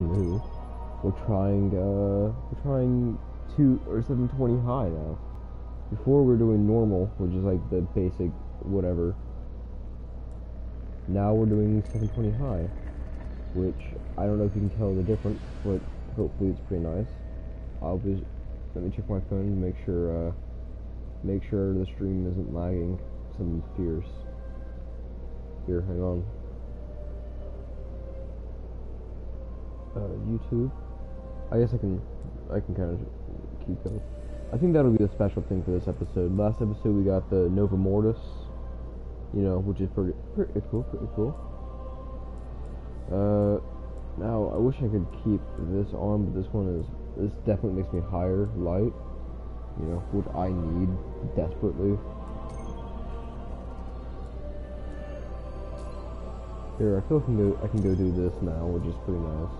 new. We're trying 2 or 720 high now. Before we were doing normal, which is like the basic whatever. Now we're doing 720 high, which I don't know if you can tell the difference, but hopefully it's pretty nice. Let me check my phone to make sure the stream isn't lagging. Some fierce. Here, hang on. YouTube. I guess I can kind of keep going. I think that'll be the special thing for this episode. Last episode we got the Nova Mortis, which is pretty cool. Now I wish I could keep this on, but this definitely makes me higher light, which I need desperately. Here, I feel I can go do this now, which is pretty nice.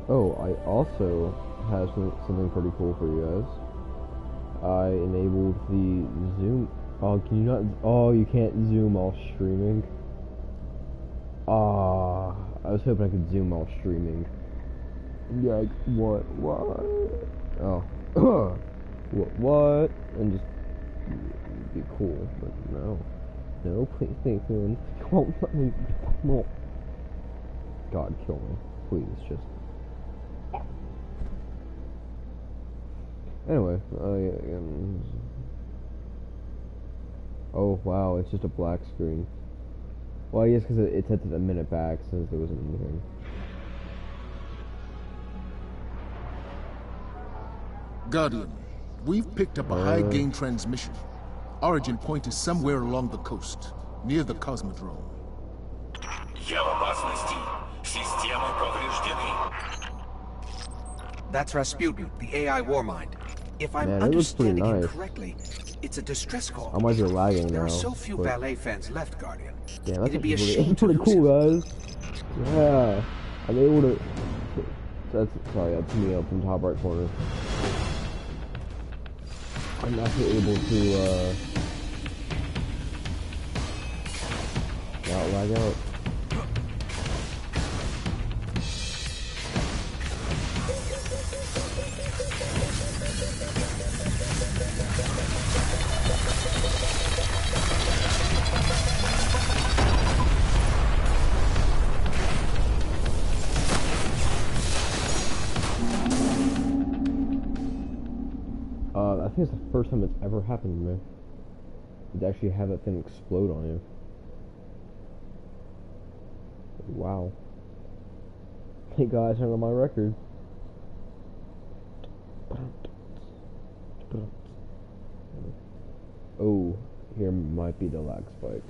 Oh, I also have something pretty cool for you guys. I enabled the zoom. Oh, can you not? Oh, you can't zoom while streaming. Ah, I was hoping I could zoom while streaming. Like, what? Oh, what? And just be cool, but no, PlayStation. Don't let me. No. God, kill me, please, just. Anyway, oh wow, it's just a black screen. Well, I guess because it sets it a minute back since there wasn't anything. Guardian, we've picked up a high-gain transmission. Origin point is somewhere along the coast, near the Cosmodrome. That's Rasputin, the AI warmind. If I'm understanding him correctly, it's a distress call. I might be lagging now. There are so few ballet fans left, Guardian. Yeah, that's pretty cool, guys. Yeah, I'm able to. That's me up in the top right corner. I'm actually able to not lag out. I think it's the first time it's ever happened to me. To actually have that thing explode on you. Wow. Hey guys, I'm on my record. Oh, here might be the lag spike.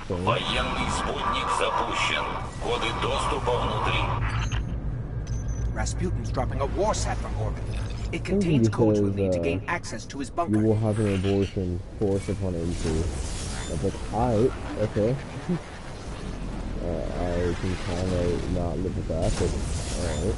Военный спутник запущен. Коды доступа внутри. Rasputin's dropping a war sat from orbit. It contains codes we'll need to gain access to his bunker. You will have an abortion forced upon entry. I'm like, alright, okay. I can kind of not live with that, but alright.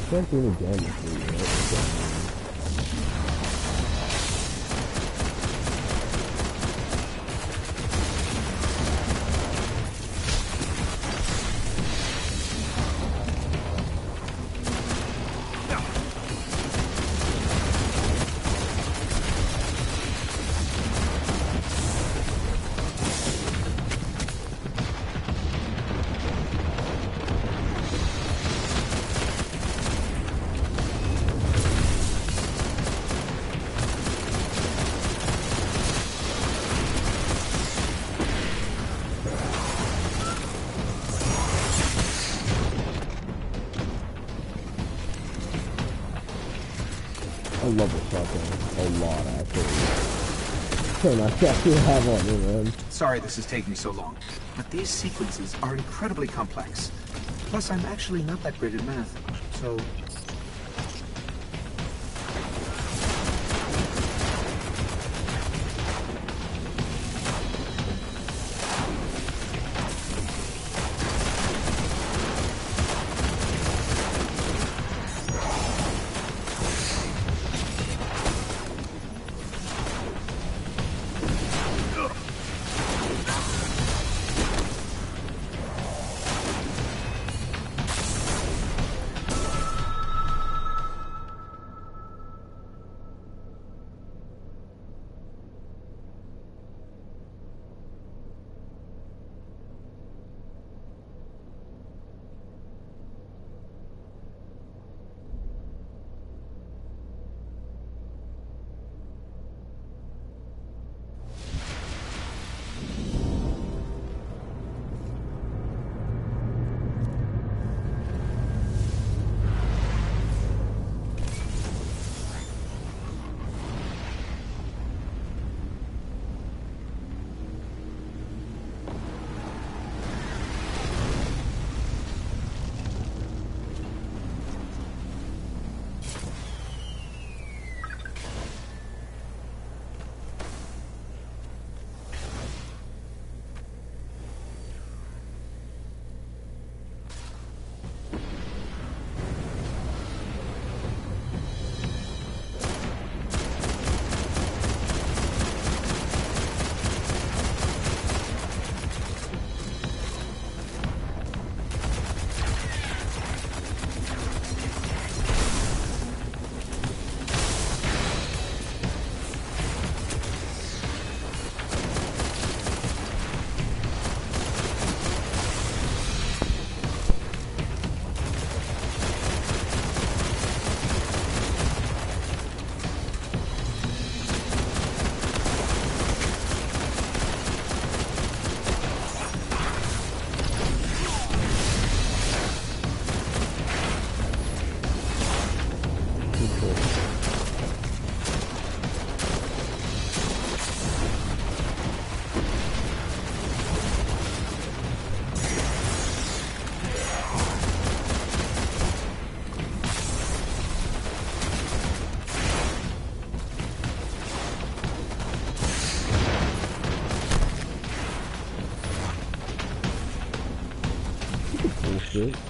Can't do it again. I love this shotgun a lot, actually. So nice to actually have on me, man. Sorry this is taking so long, but these sequences are incredibly complex. Plus, I'm actually not that great at math, so...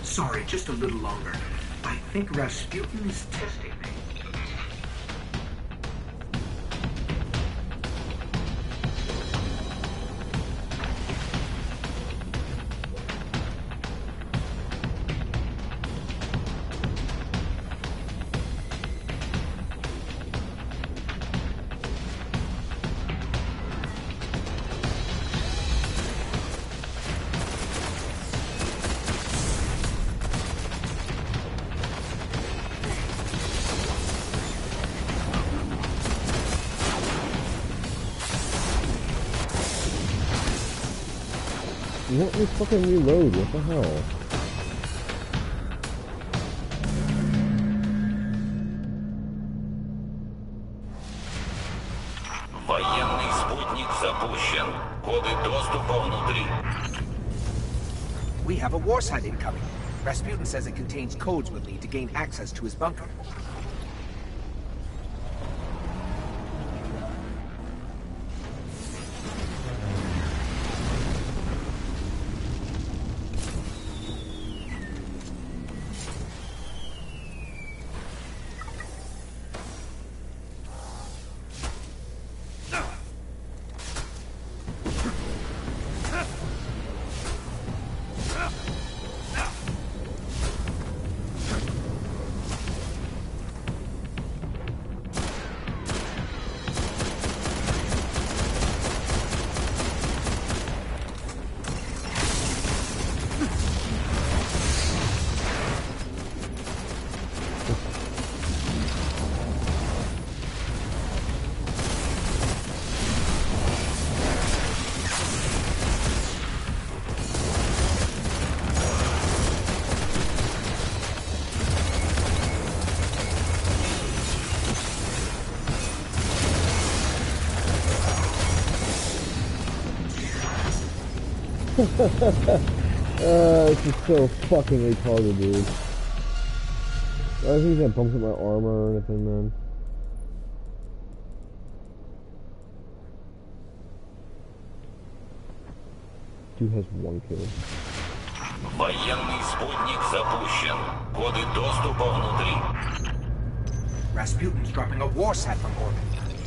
Sorry, just a little longer. I think Rasputin is testing me. You want me to fucking reload, what the hell? Военный спутник запущен. Коды доступа внутри. We have a war site incoming. Rasputin says it contains codes we'll need to gain access to his bunker. This is so fucking retarded, dude. I don't think that bumps up my armor or anything, man. Dude has 1 kill. Военный спутник запущен. Коды доступа внутри. Rasputin's dropping a war sat from orbit.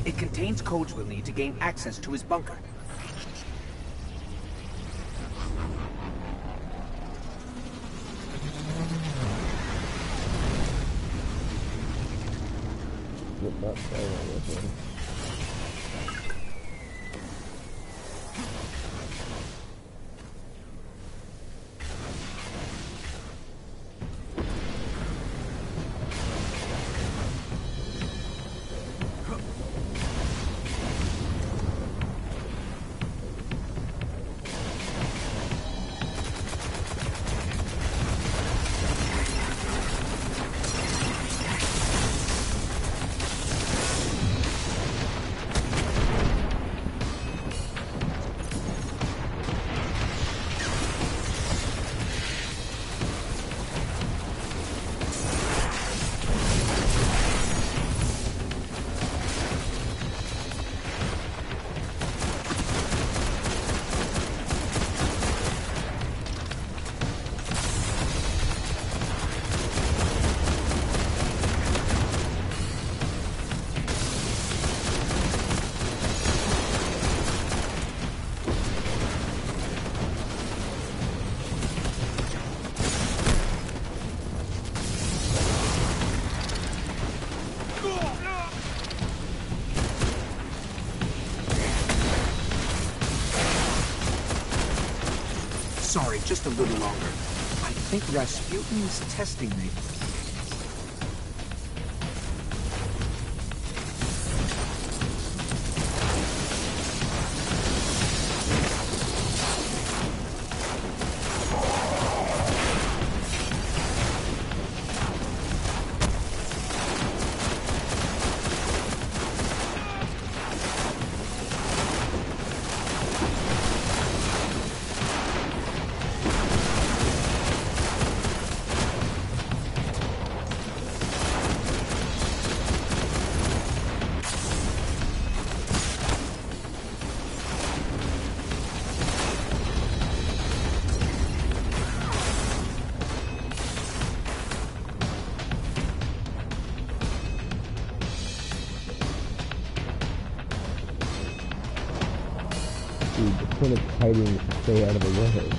It contains codes we'll need to gain access to his bunker. Not far on this one. Sorry, just a little longer. I think Rasputin's testing me. Dude, the point of hiding is to stay out of the way.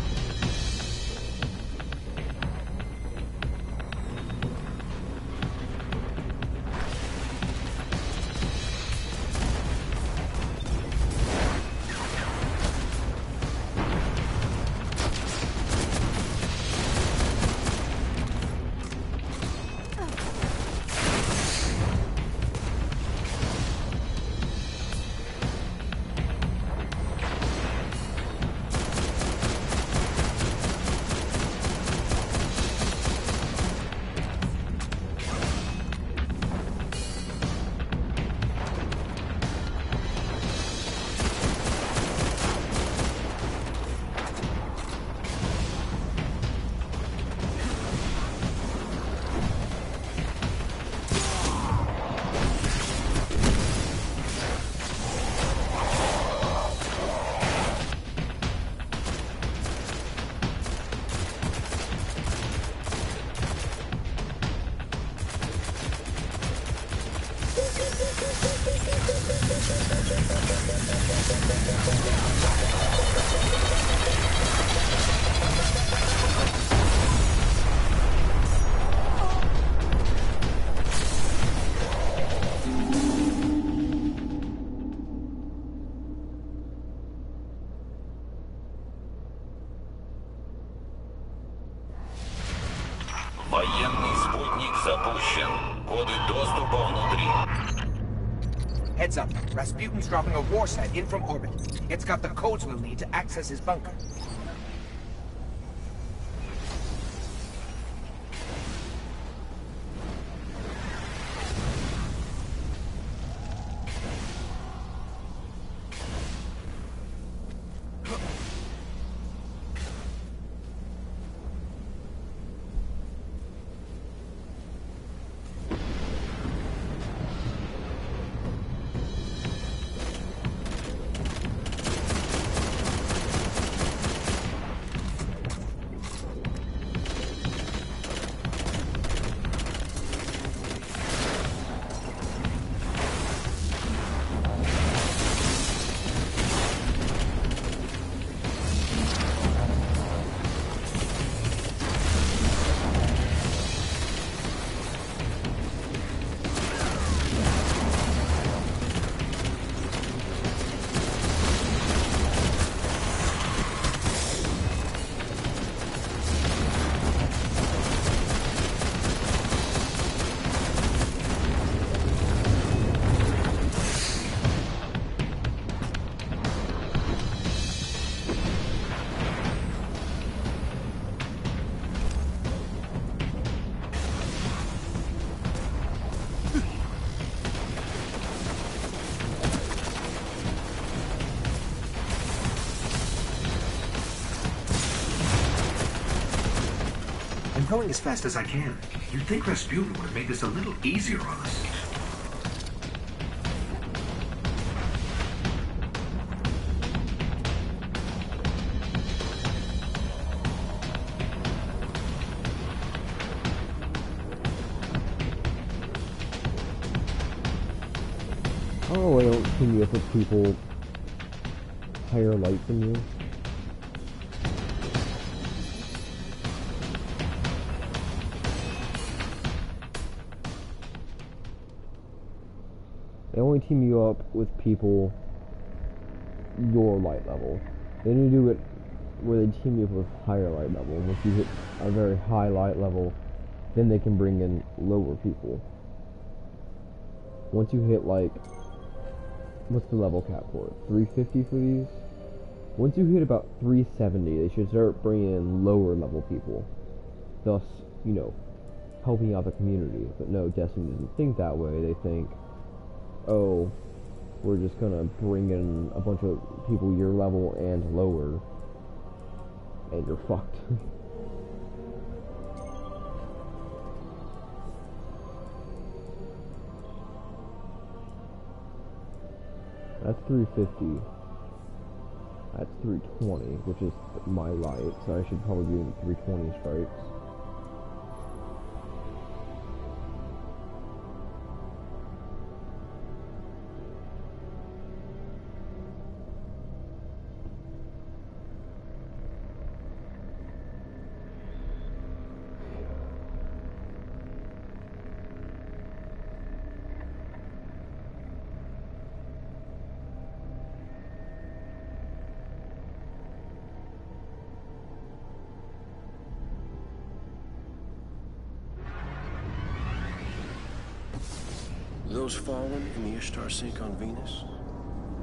Военный спутник запущен. Коды доступа внутри. Heads up. Rasputin's dropping a war sat in from orbit. It's got the codes we'll need to access his bunker. going as fast as I can. You'd think Rasputin would have made this a little easier on us. I don't know why they don't team you up with people higher light than you. They only team you up with people your light level. Then you do it where they team you up with higher light level. Once you hit a very high light level, then they can bring in lower people. Once you hit, like, what's the level cap for it? 350 for these? Once you hit about 370, they should start bringing in lower level people. Thus, you know, helping out the community. But no, Destiny doesn't think that way. They think, oh, we're just gonna bring in a bunch of people your level and lower, and you're fucked. That's 350. That's 320, which is my light, so I should probably be in 320 strikes. Those fallen in the Ishtar sink on Venus?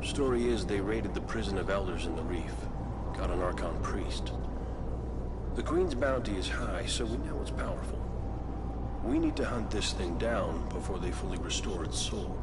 Story is they raided the prison of elders in the reef, got an Archon priest. The Queen's bounty is high, so we know it's powerful. We need to hunt this thing down before they fully restore its soul.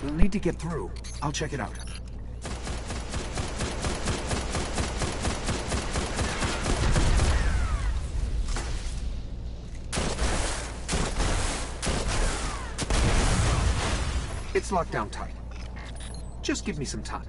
We'll need to get through. I'll check it out. It's locked down tight. Just give me some time.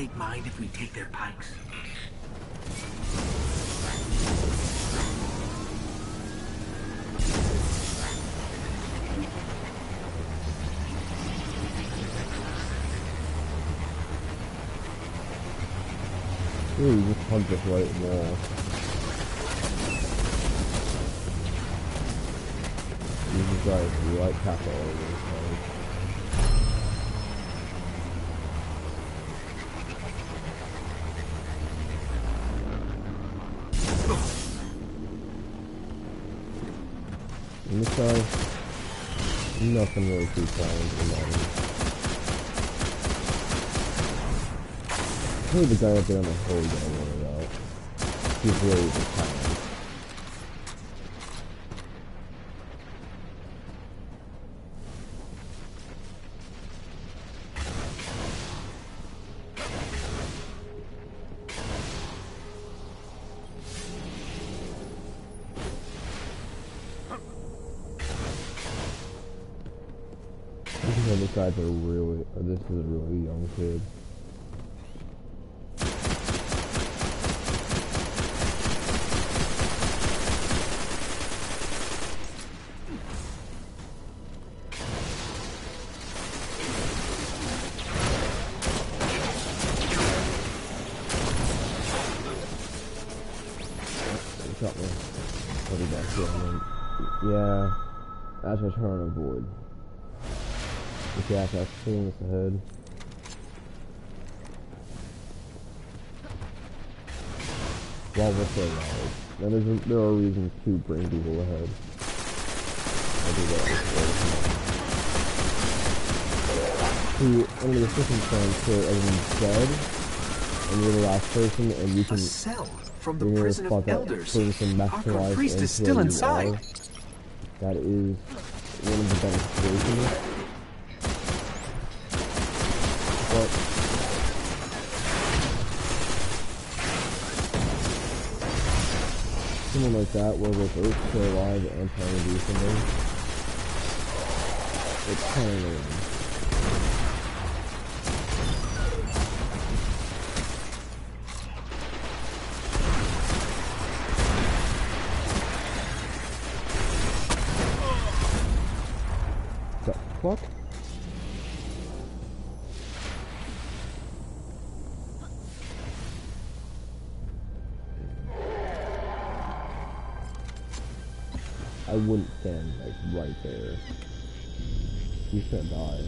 state mind if we take their pikes? Ooh, you just punch this right in the wall. Jesus Christ, you like tackle all over this place. And this guy, nothing really too challenging about him. Maybe the guy up there on the hill getting worried out. He's really the talent. This guy's a really, or this is a really young kid. Shot me. Put it back here. Yeah, that's what I'm trying to avoid. The jackass seeing us ahead. While we're so loud. Now there are reasons to bring people ahead. I'll do that. See, under the circumstance where everyone's dead, and you're the last person, and you can... A cell from the prison of elders. Our priest is still are, inside. that is one of the best situations. But someone like that, where we're both still alive and trying to do something, it's kind of lame. What? I wouldn't stand, like, right there. He's gonna die.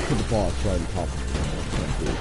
To the boss right on top of it.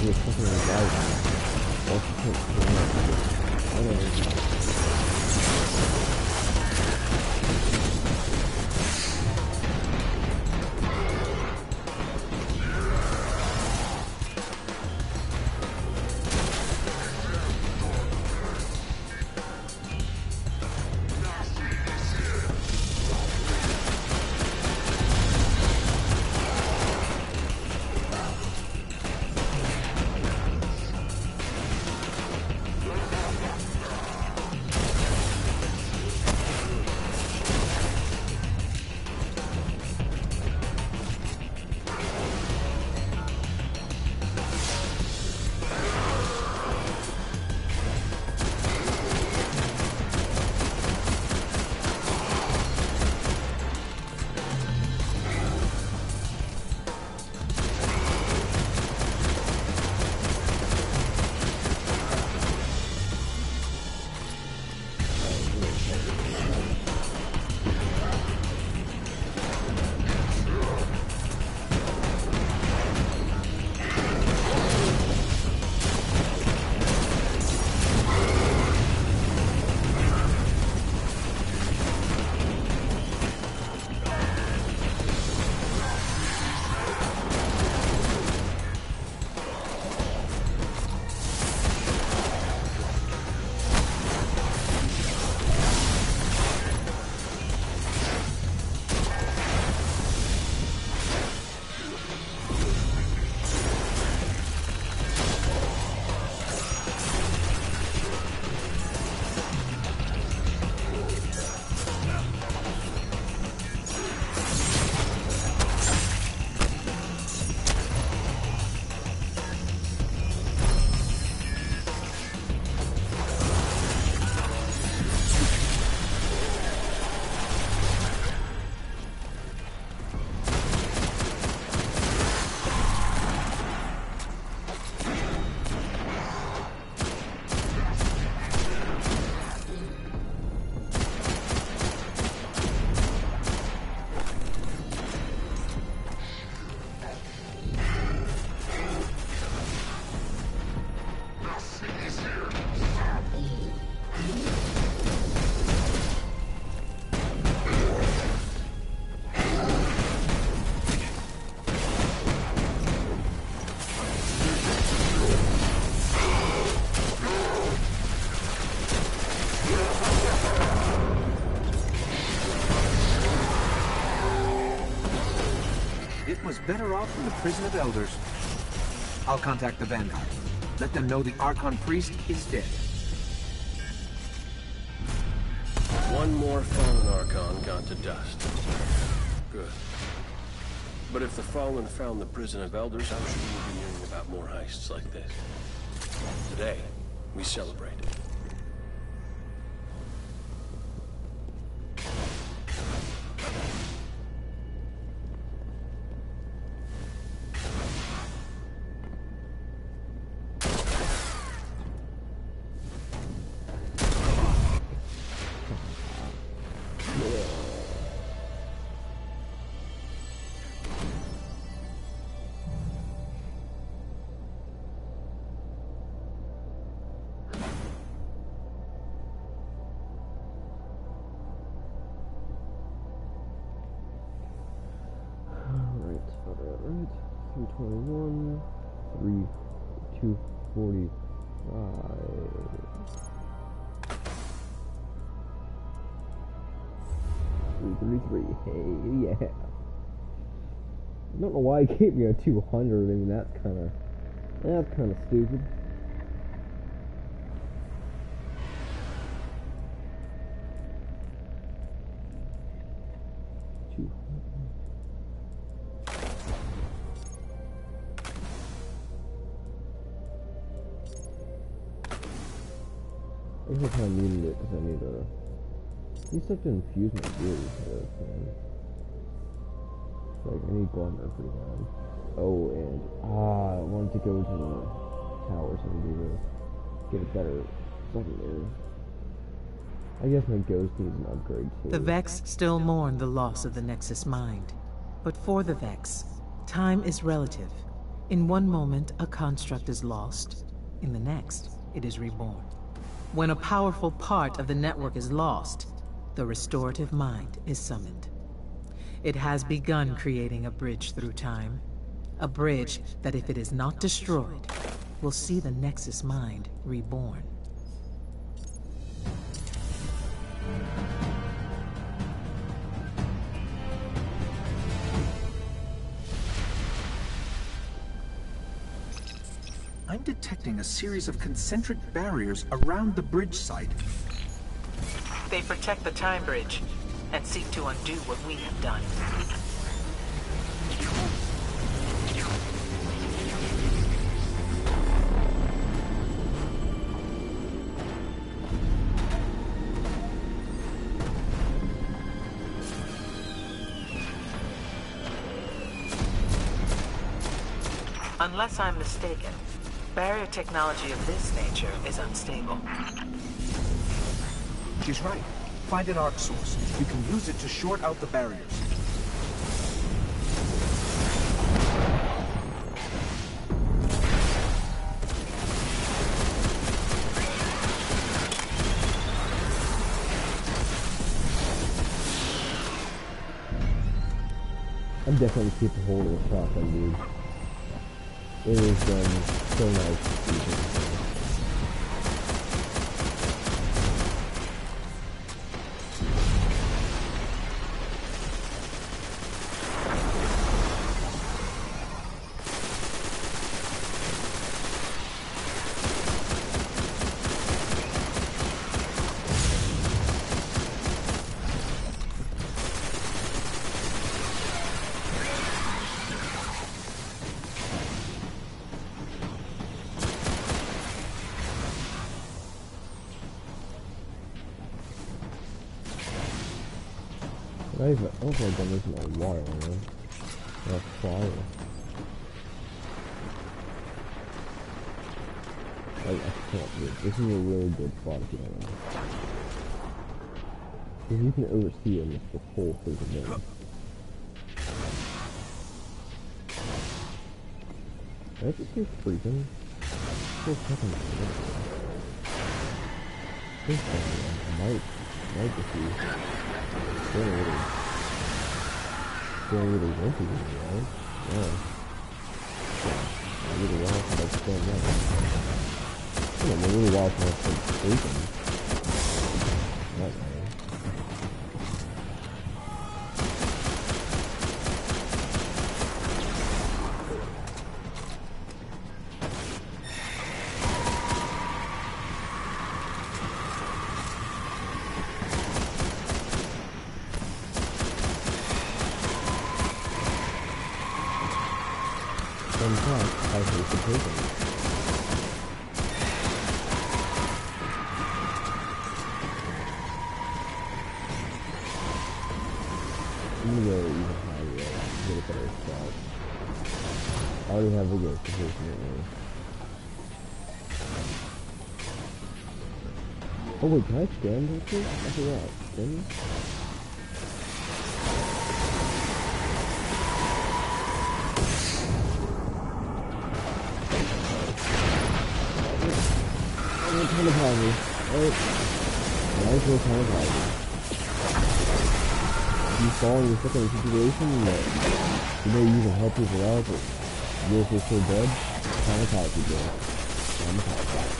just fucking revive me. What's the point? I don't know. Was better off in the prison of elders. I'll contact the Vanguard. Let them know the Archon priest is dead. One more fallen Archon gone to dust. Good. But if the Fallen found the prison of elders, I'm sure we'll be hearing about more heists like this. Today, we celebrate. Alright, 321, 245, 333, hey, yeah. I don't know why it gave me a 200, I mean, that's kinda stupid. I hope I needed it because I need to have to infuse my gears with this, man. Like, I need Glummer pretty bad. Oh, and I wanted to go to the towers and get a better secondary. I guess my ghost needs an upgrade too. The Vex still mourn the loss of the Nexus Mind. But for the Vex, time is relative. In one moment, a construct is lost. In the next, it is reborn. When a powerful part of the network is lost, the restorative mind is summoned. It has begun creating a bridge through time. A bridge that, if it is not destroyed, will see the Nexus mind reborn. I'm detecting a series of concentric barriers around the bridge site. They protect the time bridge and seek to undo what we have done. Unless I'm mistaken, barrier technology of this nature is unstable. She's right. Find an arc source. You can use it to short out the barriers. I'm definitely keep a hold of the shotgun, dude. It is so nice to see this. I don't think I've done this in a while, man. That's fire. I can't do it. This is a really good spot if you don't know. Because you can oversee almost the whole freaking thing. Did I just say freaking? Still fucking this might just be Going really wimpy, right? Yeah. A little while since I've done that. It's been a little while since I've been sleeping. That man. I hate the prison. I'm gonna go even higher, get a better spot. I already have a good position anyway. Oh wait, can I stand real quick? I forgot. Can you? Kamikaze. Right? Nice little kamikaze. If you fall in a second situation that you know you can help people out, but you're just so dead, kamikaze, bro. Kamikaze.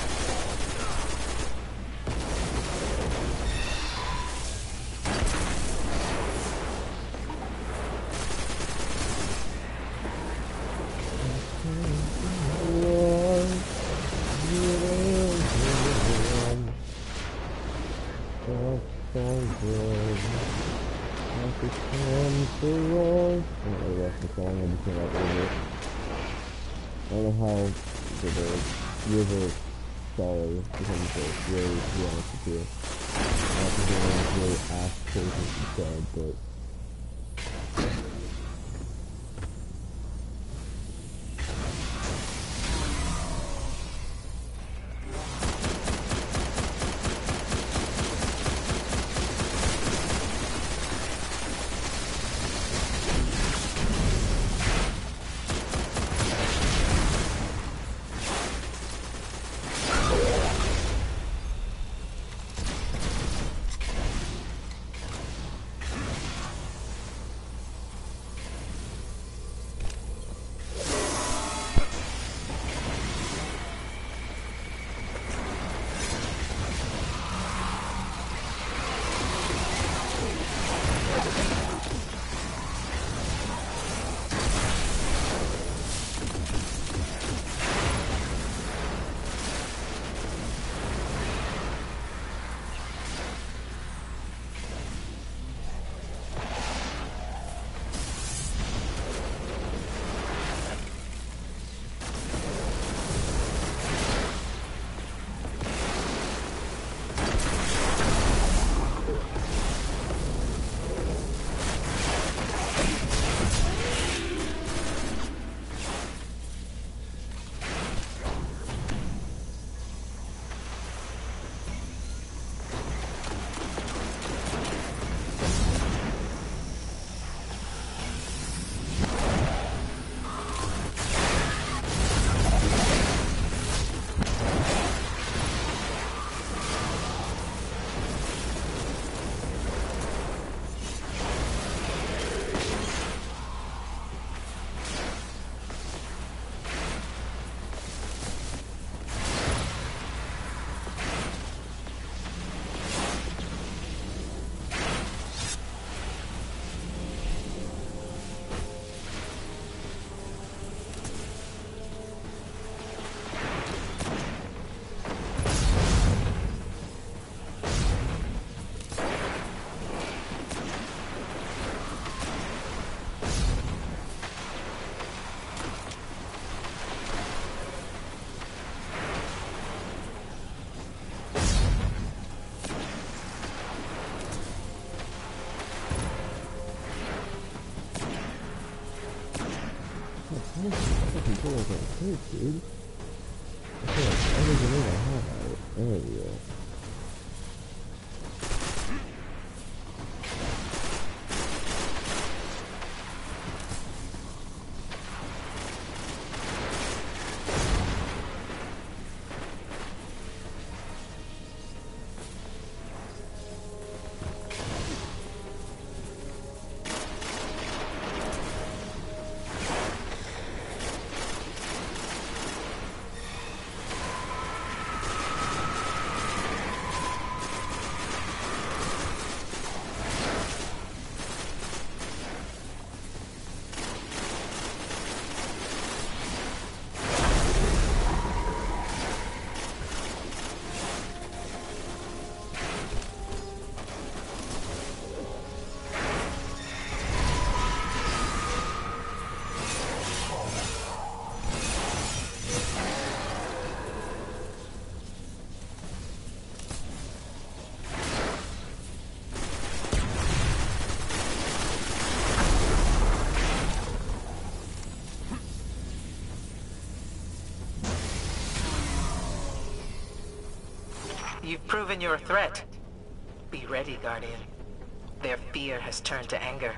I don't know how the river sorry becomes really, to be honest with you. I don't think anyone's really asked questions instead, but fucking controls like this, dude. I feel like every grenade I have at it. There we go. You've proven you're a threat. Be ready, Guardian. Their fear has turned to anger.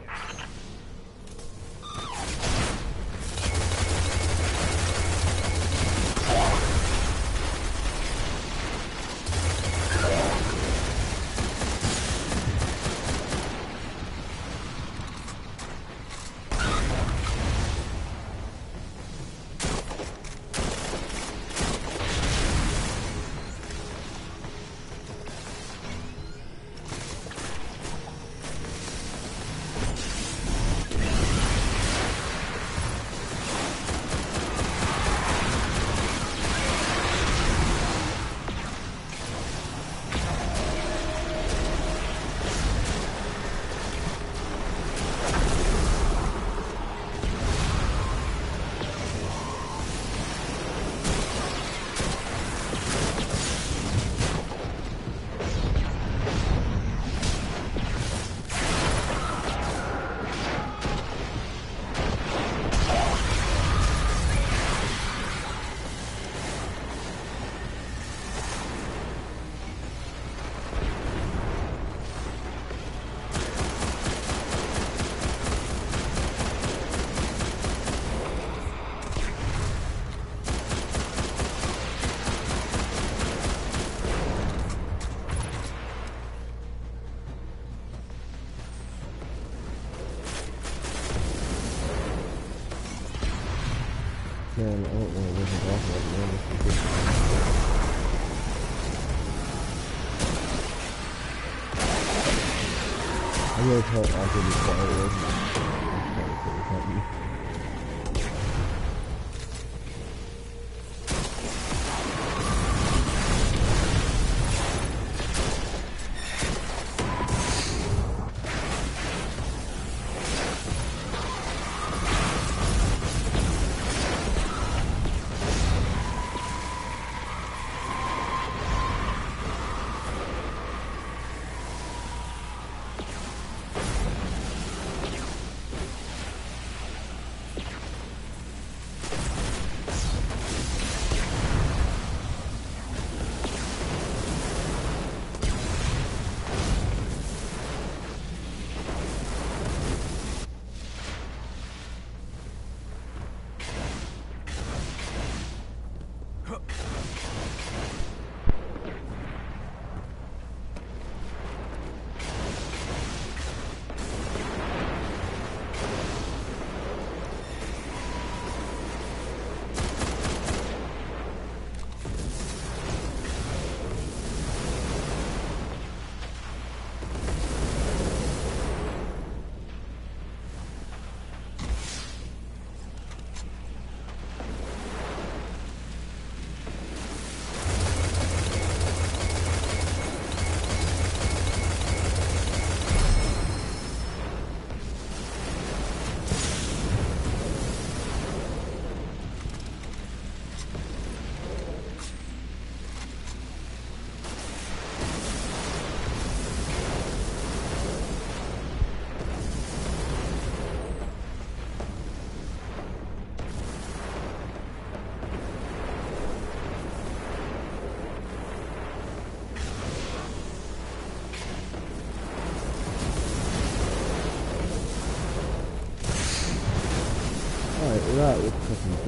Man, I don't want to live it off right now. This is I'm gonna tell Arthur to quiet with me.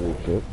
Oh shit.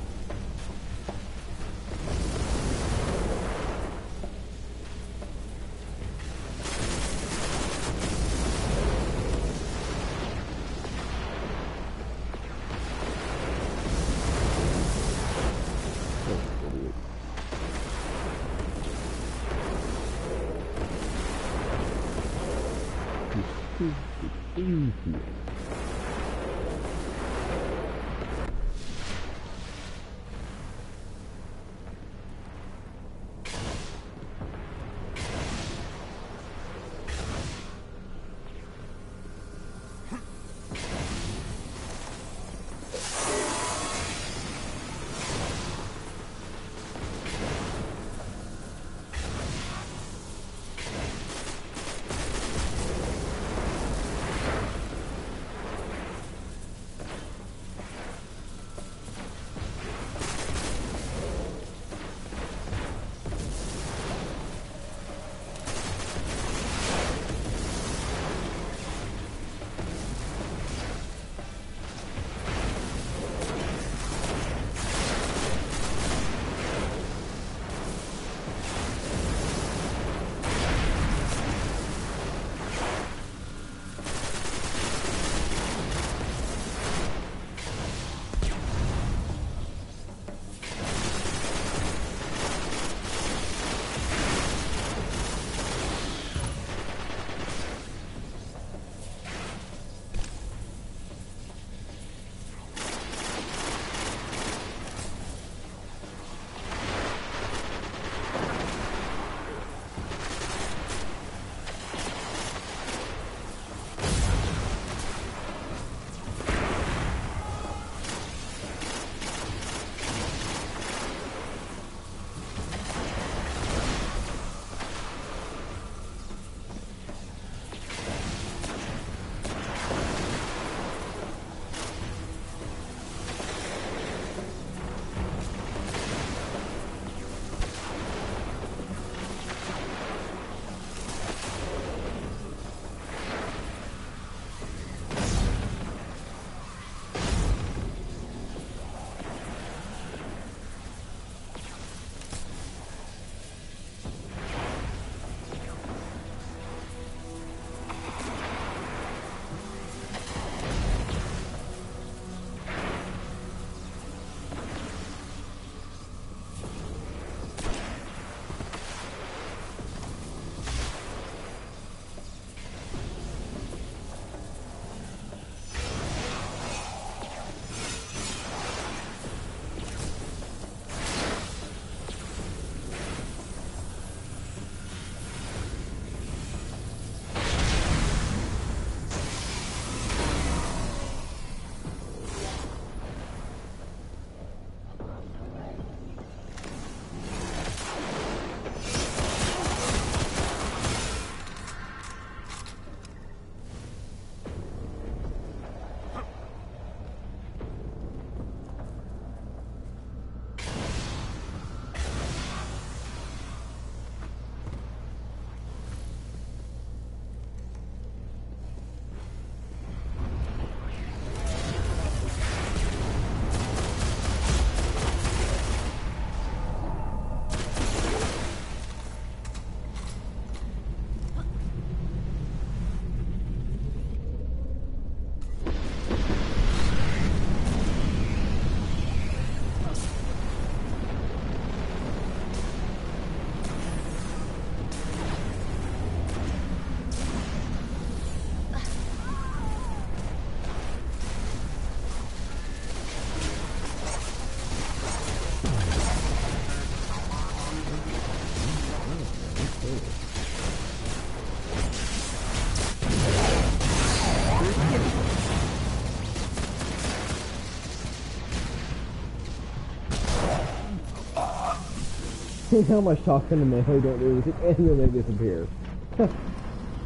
How much talking to melee don't do anything and then they disappear.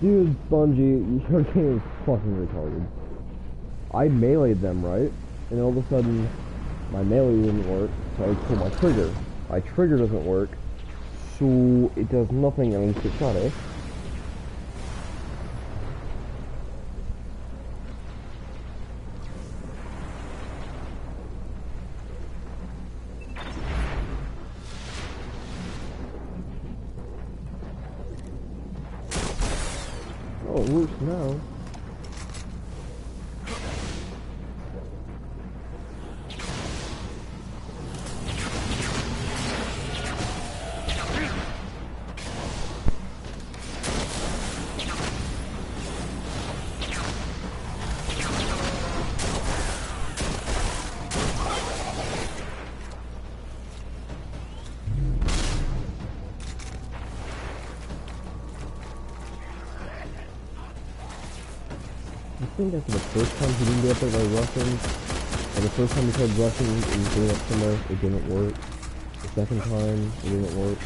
Dude, Bungie, your game is fucking retarded. I meleeed them, right? And all of a sudden, my melee didn't work, so I pull my trigger. My trigger doesn't work, so it does nothing unless it's shot, eh? it works now. I think after the first time he didn't get up there by rushing, or the first time he tried rushing and getting up somewhere, it didn't work. The second time, it didn't work.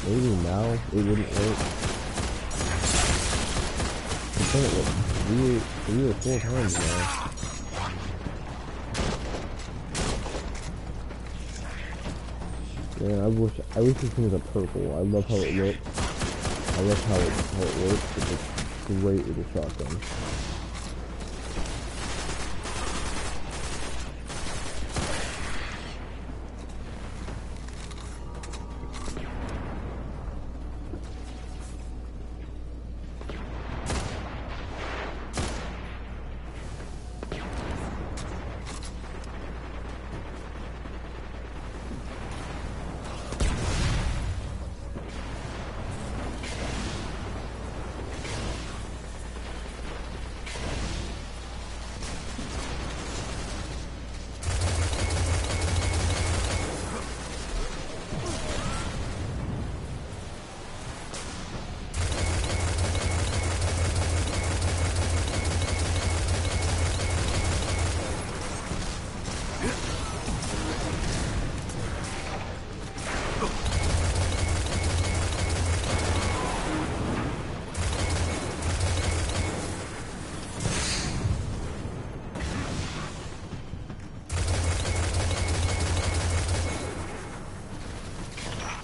Maybe now, it wouldn't work. I've done it like 3 or 4 times now. Man, I wish this thing was a purple. I love how it looks. I love how it works. It's great with a shotgun.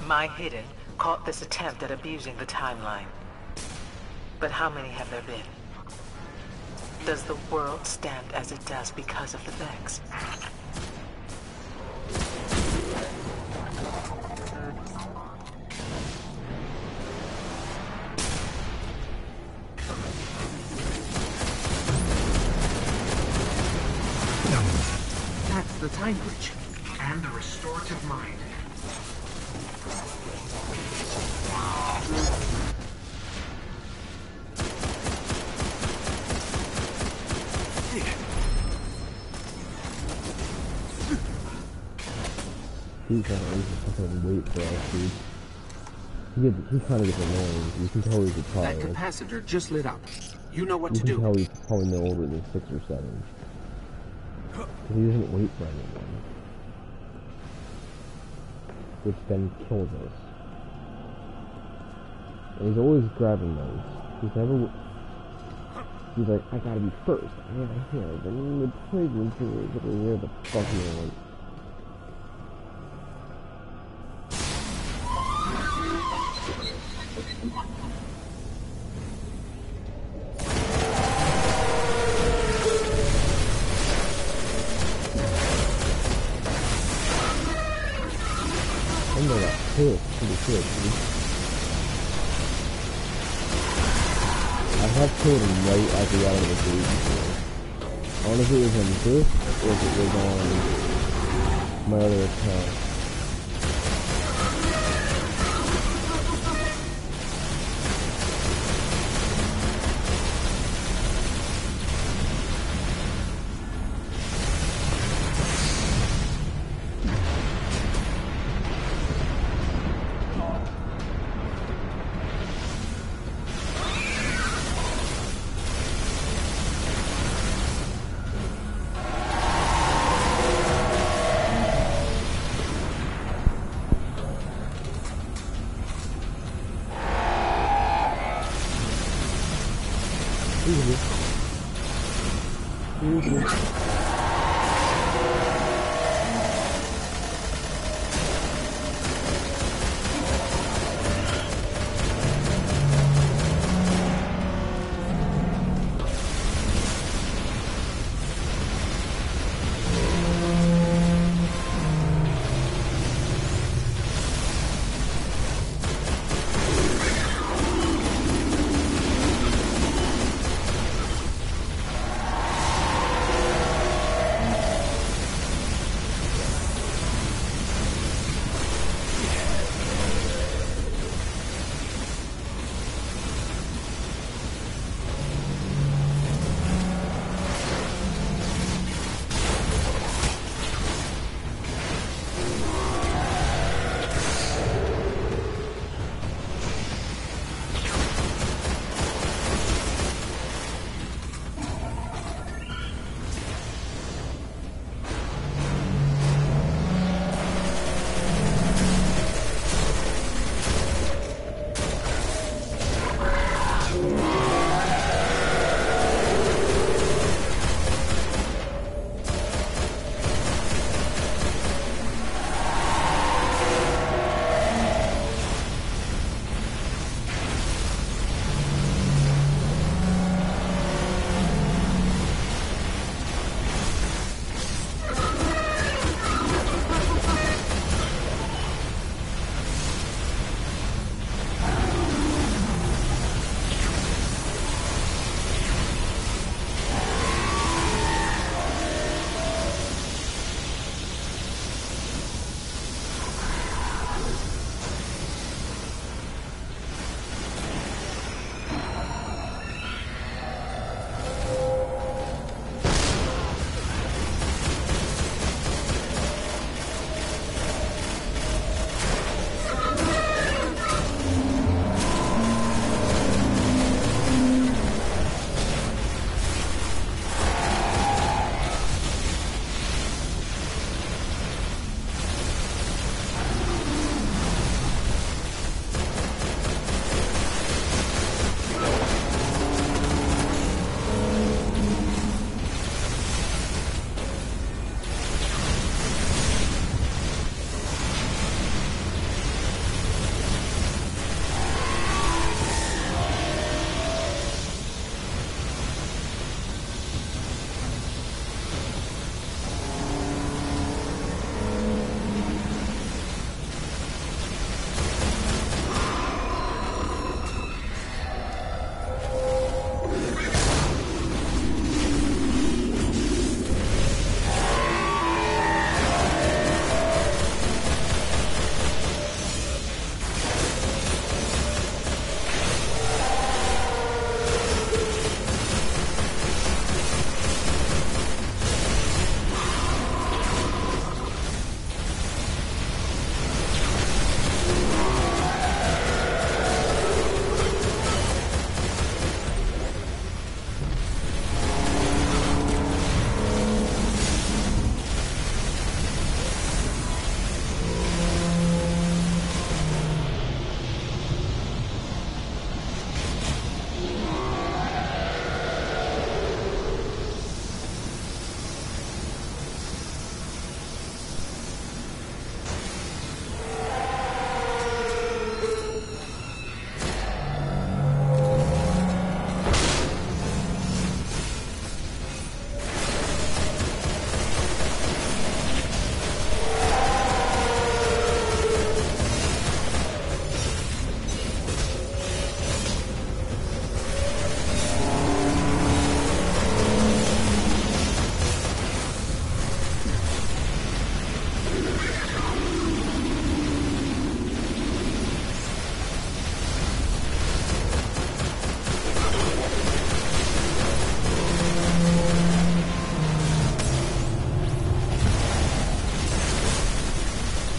My Hidden caught this attempt at abusing the timeline. But how many have there been? Does the world stand as it does because of the Vex? That's the time breach. And the restorative mind. He's kind of wait for us, dude. He kind of gets annoying. You can tell he's a child. That capacitor just lit up. You know what you to do. You can tell he's probably no older than 6 or 7. He doesn't wait for anyone. Which then kills us. And he's always grabbing those. He's like, I gotta be first. I gotta hear. Then the playroom to where the fuck you want. Pretty good, dude. I have killed him right at the out of the gate before. I don't know if it was on this or if it was on my other account.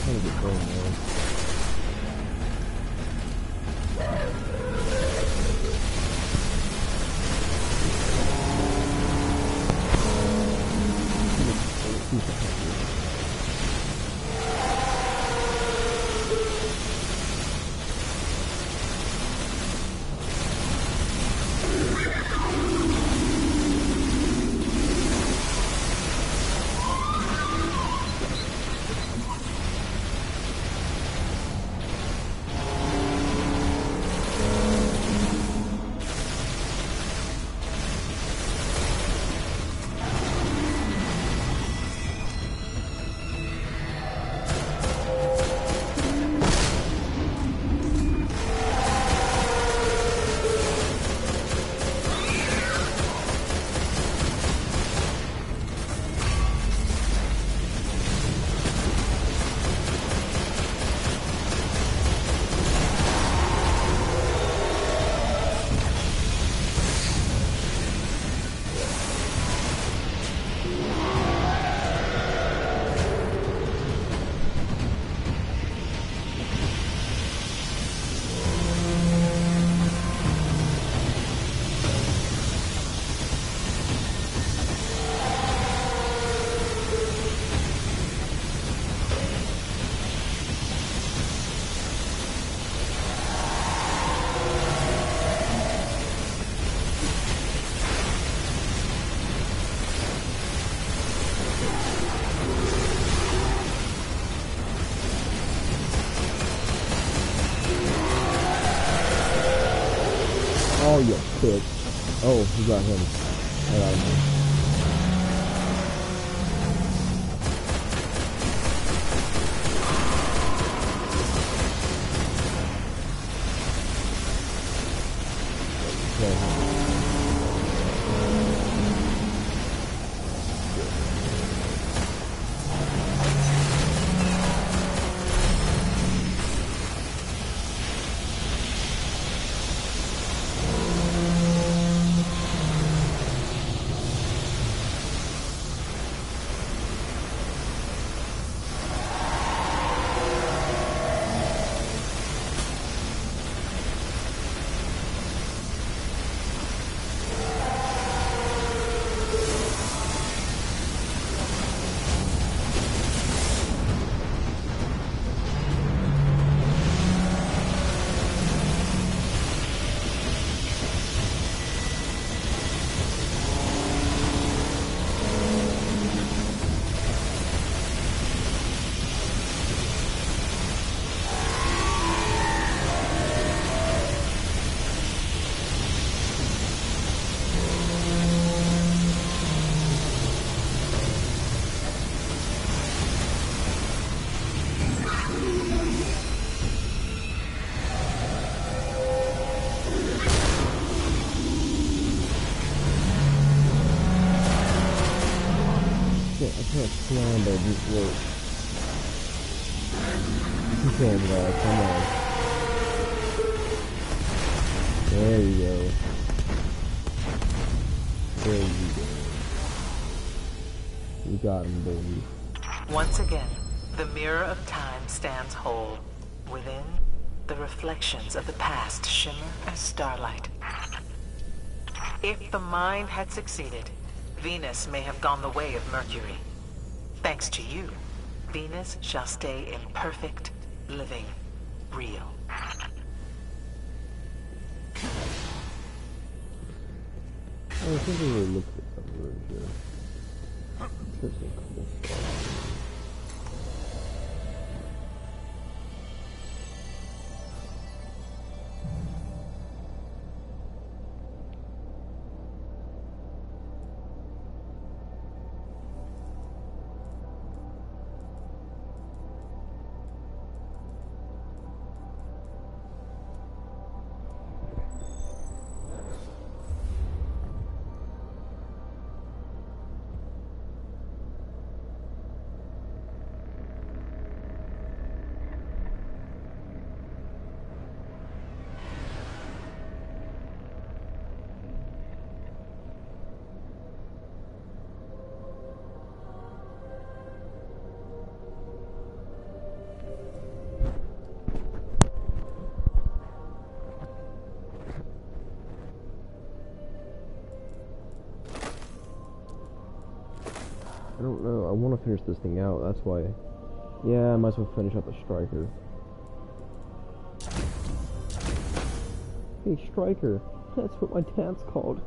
trying to get going there. Oh, you bitch. Oh, he got him. I got him. Come but just work. You can, come on. There you go. There you go. You got him, baby. Once again, the mirror of time stands whole. Within, the reflections of the past shimmer as starlight. If the mind had succeeded, Venus may have gone the way of Mercury. Thanks to you, Venus shall stay in perfect, living, real. I think we really looked at that word here. There's some cool stuff. want to finish this thing out, that's why. Yeah, I might as well finish up the striker. Hey, striker. That's what my dad's called.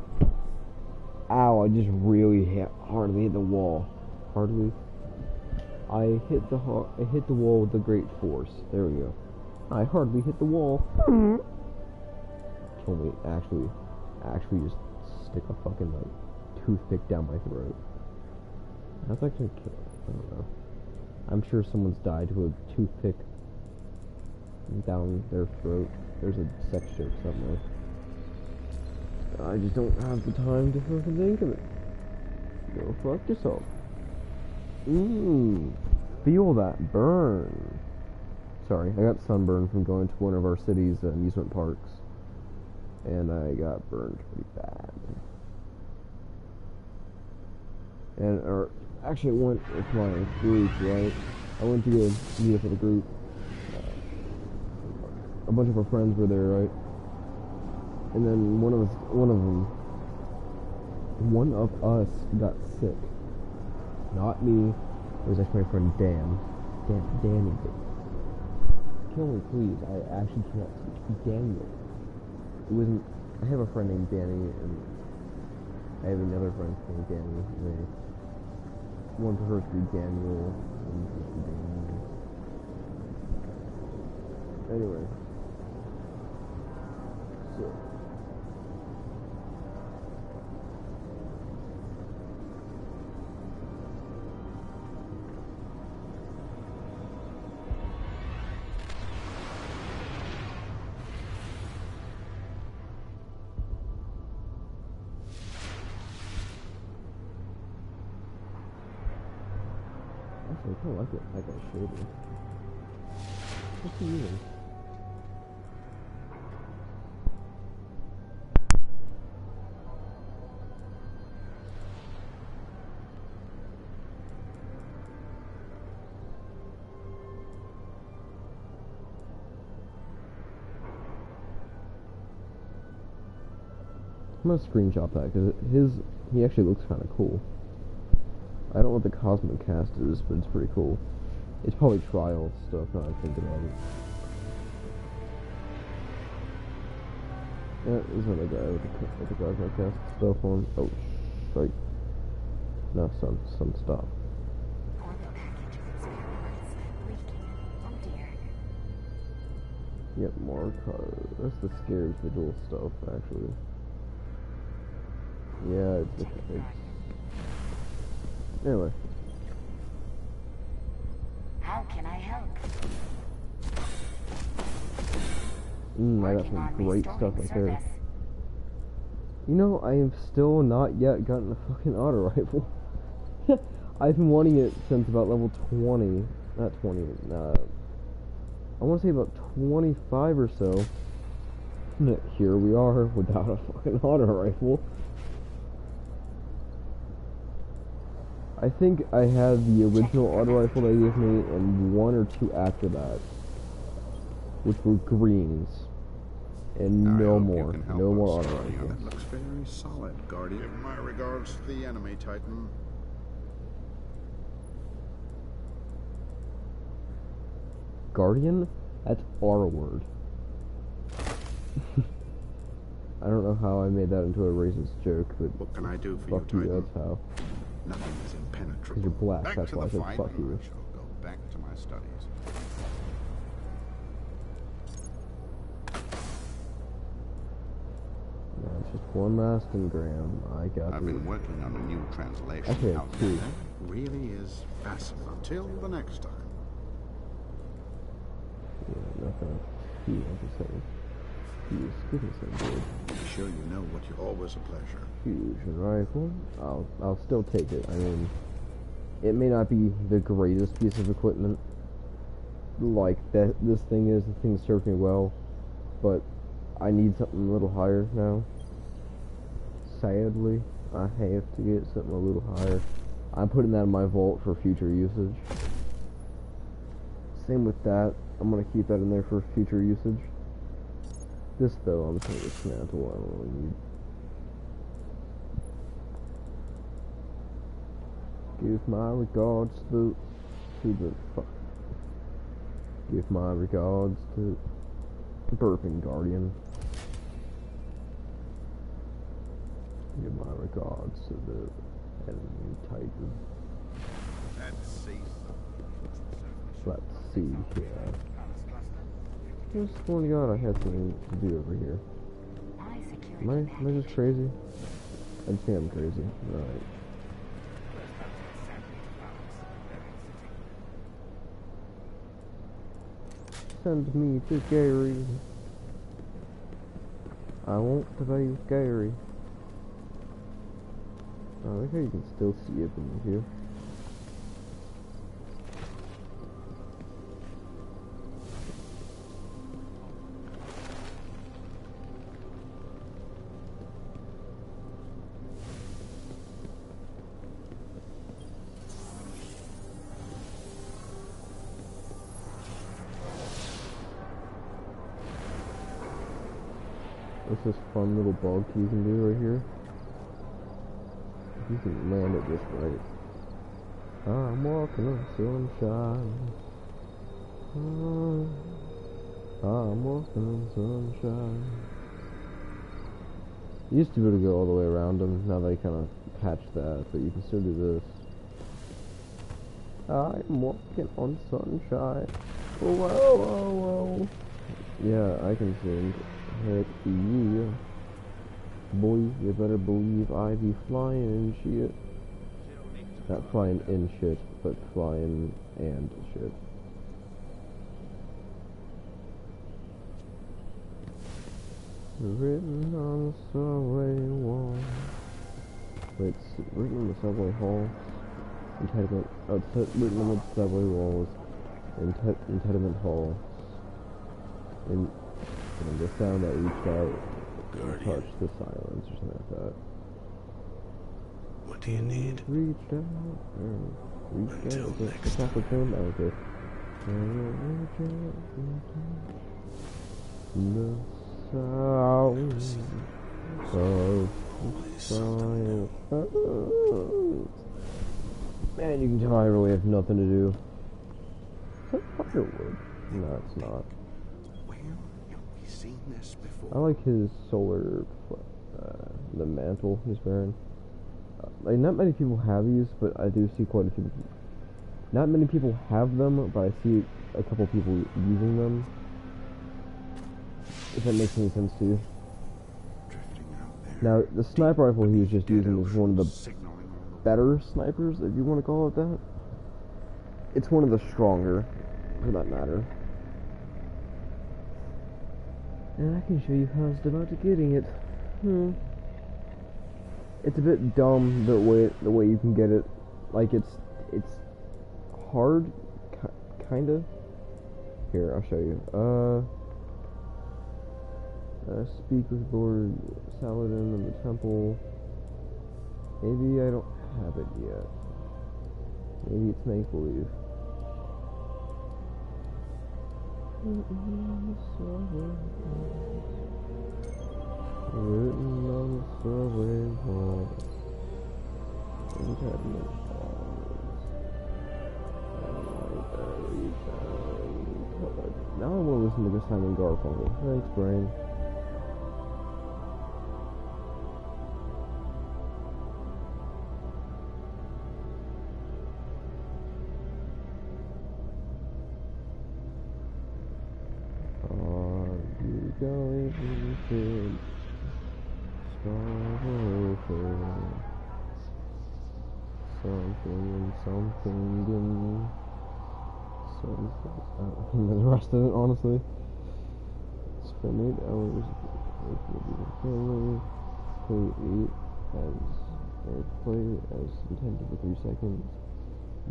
Ow, I just really hardly hit the wall. Hardly. I hit the wall with the great force. There we go. I hardly hit the wall. Told me, actually just stick a fucking, like, toothpick down my throat. That's actually killing. I don't know. I'm sure someone's died with a toothpick down their throat. There's a sex joke somewhere. I just don't have the time to fucking think of it. Go fuck yourself. Feel that burn. Sorry, I got sunburned from going to one of our city's amusement parks. And I got burned pretty bad. And, actually, I went with my group, right? I went to go meet up with a group. A bunch of our friends were there, right? And then one of us got sick. Not me. It was actually my friend Dan. Danny. Kill me, please. I actually can't speak Daniel. It wasn't. I have a friend named Danny, and I have another friend named Danny. One prefers to be Daniel, one prefers to be Daniel. Anyway. So. Actually, I kind of like it. I like that shading. What's he using? I'm gonna screenshot that because he actually looks kind of cool. I don't know what the Cosmic Cast is, but it's pretty cool. It's probably trial stuff, now I think about it. Yeah, there's another guy with the Cosmic Cast stuff on. Oh, right. No, son, stop. Yep, more cars. That's the scared visual stuff, actually. Yeah, it's anyway. How can I help? I got some great stuff right there. You know, I have still not yet gotten a fucking auto rifle. I've been wanting it since about level 20. Not 20, I want to say about 25 or so. Here we are without a fucking auto rifle. I think I had the original auto rifle they gave me and one or two after that, which were greens, and no more auto rifles. That looks very solid, Guardian. Give my regards to the enemy, Titan. Guardian? That's our word. I don't know how I made that into a racist joke, but what can I do for fuck you, you, Titan? that's how. Nothing is impenetrable. Because you're black, back that's to why I the said fight, fuck you. I shall go back to my studies. No, it's just one last engram. I've been working on a new translation. Okay, Now, two. that really is fascinating. Until the next time. Yeah, nothing. He, I'm just saying. Give me some good. Be sure you know what you always a pleasure. Fusion rifle. I'll still take it. I mean, it may not be the greatest piece of equipment like that this thing is. The thing served me well, but I need something a little higher now. Sadly, I have to get something a little higher. I'm putting that in my vault for future usage. Same with that. I'm gonna keep that in there for future usage. This though, I'm just gonna dismantle. I don't really need. Give my regards to the fuck. Give my regards to Burping Guardian. Give my regards to the enemy Titan. Let's see here. Just one God, I had something to do over here. Am I just crazy? I just think I'm crazy. Alright. Send me to Gary. I want to be Gary. I like how you can still see it in here. What's this fun little bug you can do right here? You can land it just right. I'm walking on sunshine. I'm walking on sunshine. You used to be able to go all the way around them. Now they kind of patched that, but you can still do this. I'm walking on sunshine. Whoa, whoa, whoa. Yeah, I can sing. Heck yeah. Boy, you better believe I be flying and shit. Not flying in shit, but flying and shit. Written on the subway wall. Wait, it's written on the subway hall. Entitlement. Oh, it's written on the subway walls. Entitlement hall. And the sound that reached out and touched the silence or something like that. What do you need? Reached out and reached out. Okay, the top of him. Okay. The sound of silence. Man, you can tell I really have nothing to do. Is that firewood? No, it's not. This before. I like his solar, the mantle he's wearing. Like, not many people have these, but I do see quite a few. Not many people have them, but I see a couple people using them. If that makes any sense to you. Now, the sniper rifle he was just using is one of the better snipers, if you want to call it that. It's one of the stronger, for that matter. And I can show you how it's about to getting it. It's a bit dumb the way you can get it. Like it's hard, kinda. Here, I'll show you. Speak with Lord Saladin in the temple. Maybe I don't have it yet. Maybe it's make believe. Written on the subway walls. Entitlement halls. Now I want to listen to Simon Garfunkel. Thanks, brain. Going to start over. Something and the rest of it, honestly. Spend 8 hours with your family. Play 8 as intended for 3 seconds.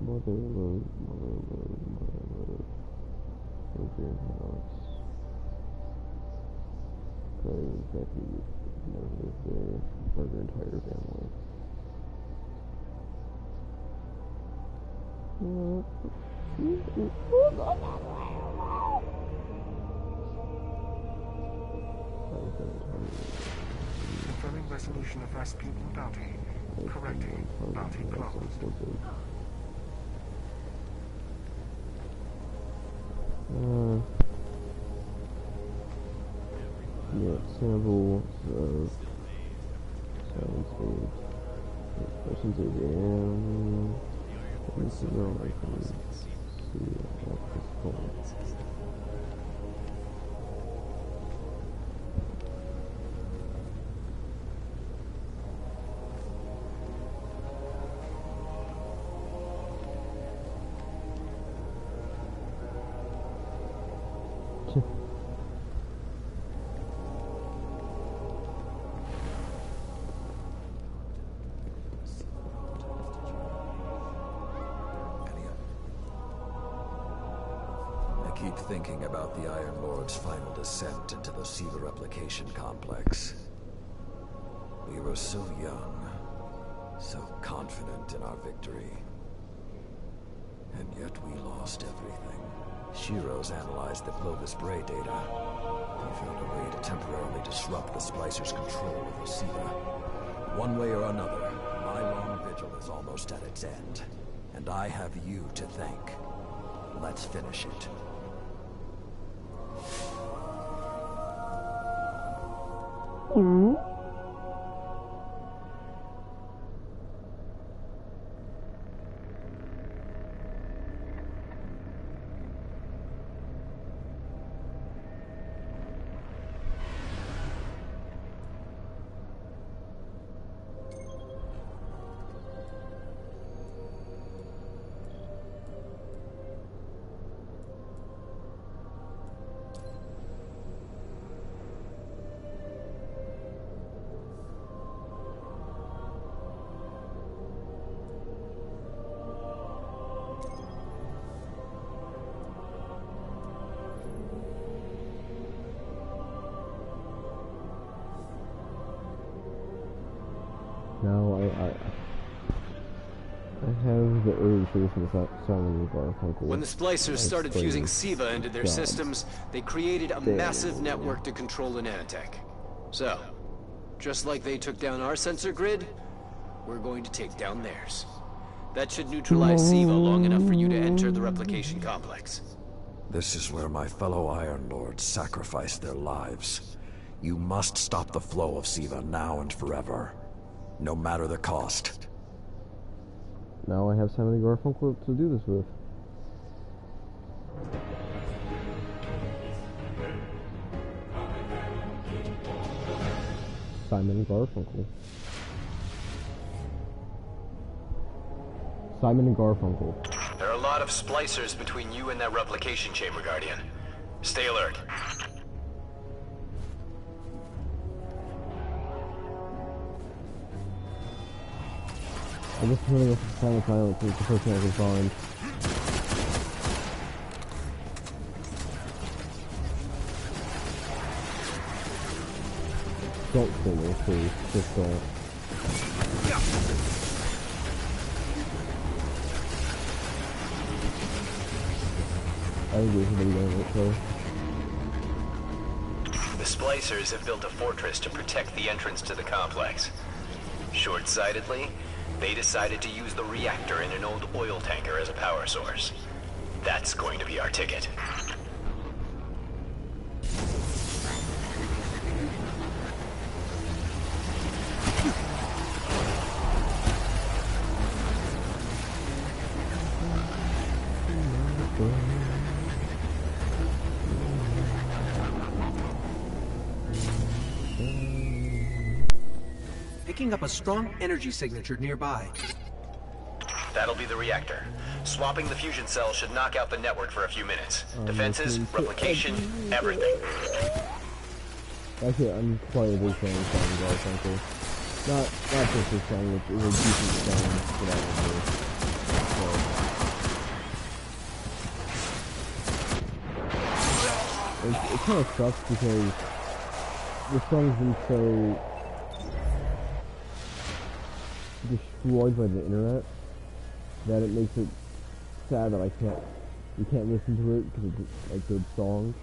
Mother load. Your house. Exactly, never live there for your entire family. Confirming resolution of Rasputin bounty. Correcting. Bounty closed. Yeah, samples of questions again. This is all I can see at this point. Keep thinking about the Iron Lord's final descent into the Siva replication complex. We were so young, so confident in our victory. And yet we lost everything. Shiro's analyzed the Clovis Bray data. He found a way to temporarily disrupt the Splicer's control over Siva. One way or another, my long vigil is almost at its end. And I have you to thank. Let's finish it. Now I have the urge to listen to Simon Garfunkel. When the Splicers started fusing Siva into their systems, they created a massive network to control the nanotech. So, just like they took down our sensor grid, we're going to take down theirs. That should neutralize Siva long enough for you to enter the replication complex. This is where my fellow Iron Lords sacrificed their lives. You must stop the flow of Siva now and forever. No matter the cost. Now I have Simon Garfunkel to do this with. Simon Garfunkel. Simon Garfunkel. There are a lot of splicers between you and that replication chamber, Guardian. Stay alert. I just really go for Silent Silence. It's the first thing I can find. Don't kill me, please. Just don't. I think everybody knows it, so. The splicers have built a fortress to protect the entrance to the complex. Short-sightedly, they decided to use the reactor in an old oil tanker as a power source. That's going to be our ticket. Picking up a strong energy signature nearby. That'll be the reactor. Swapping the fusion cell should knock out the network for a few minutes. Defenses, replication, everything. Actually, I'm quite a big fan of Simon Garfunkel. Not just this song, which is a decent song that I would do. It kind of sucks because the song's been so destroyed by the internet that it makes it sad that you can't listen to it because it's a good song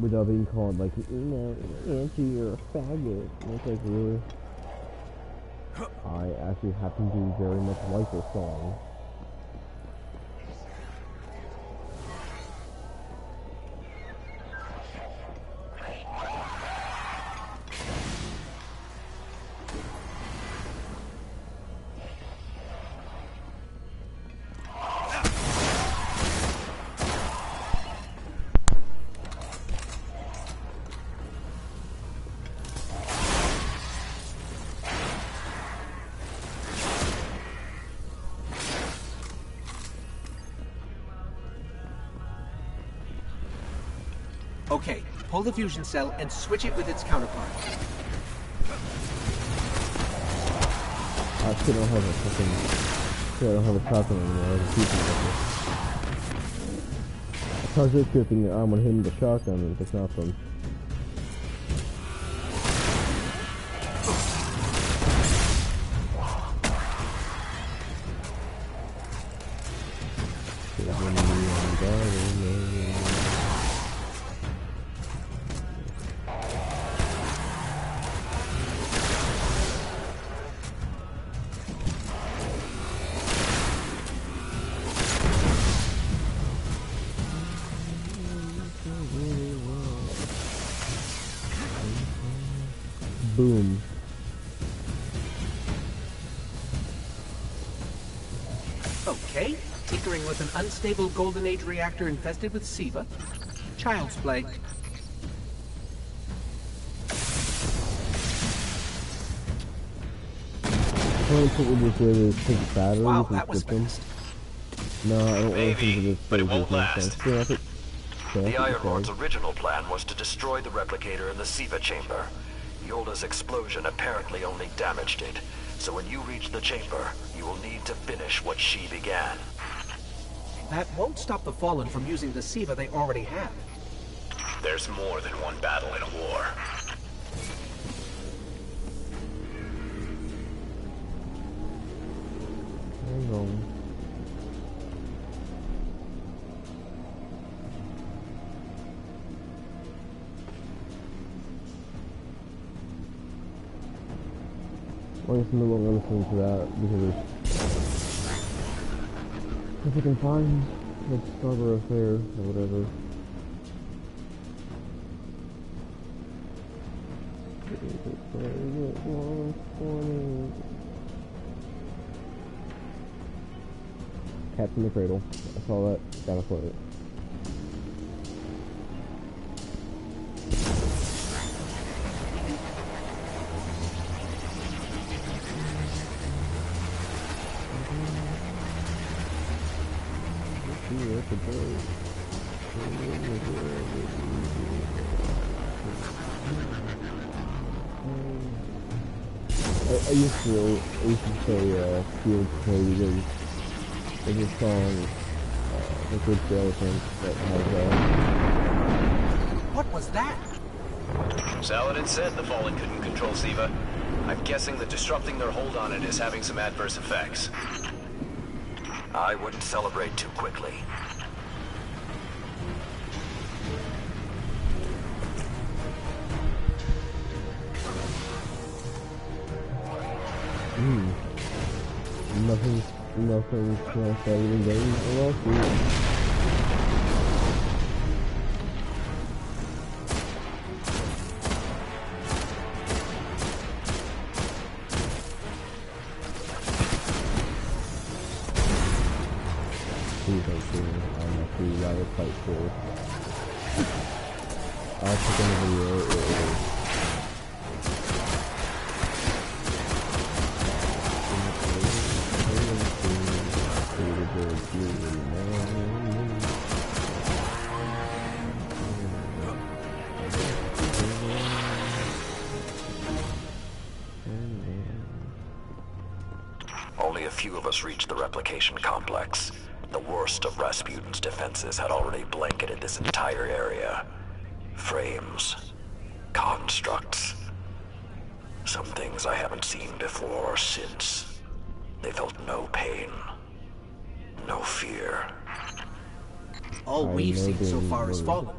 without being called like, you know, Angie, you're a faggot. And it's like, really? I actually happen to very much like this song. Okay, pull the fusion cell and switch it with its counterpart. I still don't have a fucking... I don't have a shotgun anymore. I have a fusion rifle. I was just thinking that I'm gonna hit him with a shotgun and it's not from... Boom. Okay, tinkering with an unstable Golden Age reactor infested with SIVA. Child's play. Wow, that was fast. No, I don't Maybe, but it won't last. The Iron Lord's original plan was to destroy the replicator in the SIVA chamber. Yolda's explosion apparently only damaged it, so when you reach the chamber, you will need to finish what she began. That won't stop the Fallen from using the SIVA they already have. There's more than one battle in a war. Hang on. Well, I guess I'm no longer listening to that because if I can find the Scarborough Affair or whatever. Cats in the Cradle. I saw that. Gotta play it. I used to say Field Play because there's a song, the Good Elephant that has What was that? Saladin said the Fallen couldn't control SIVA. I'm guessing that disrupting their hold on it is having some adverse effects. I wouldn't celebrate too quickly. Nothing's better than getting a lawsuit. Please don't see me. I'm actually rather quite sure. I'll put in a video. Only a few of us reached the replication complex. The worst of Rasputin's defenses had already blanketed this entire area. Frames, constructs, some things I haven't seen before or since. They felt no pain, no fear. All we've seen so far is Fallen.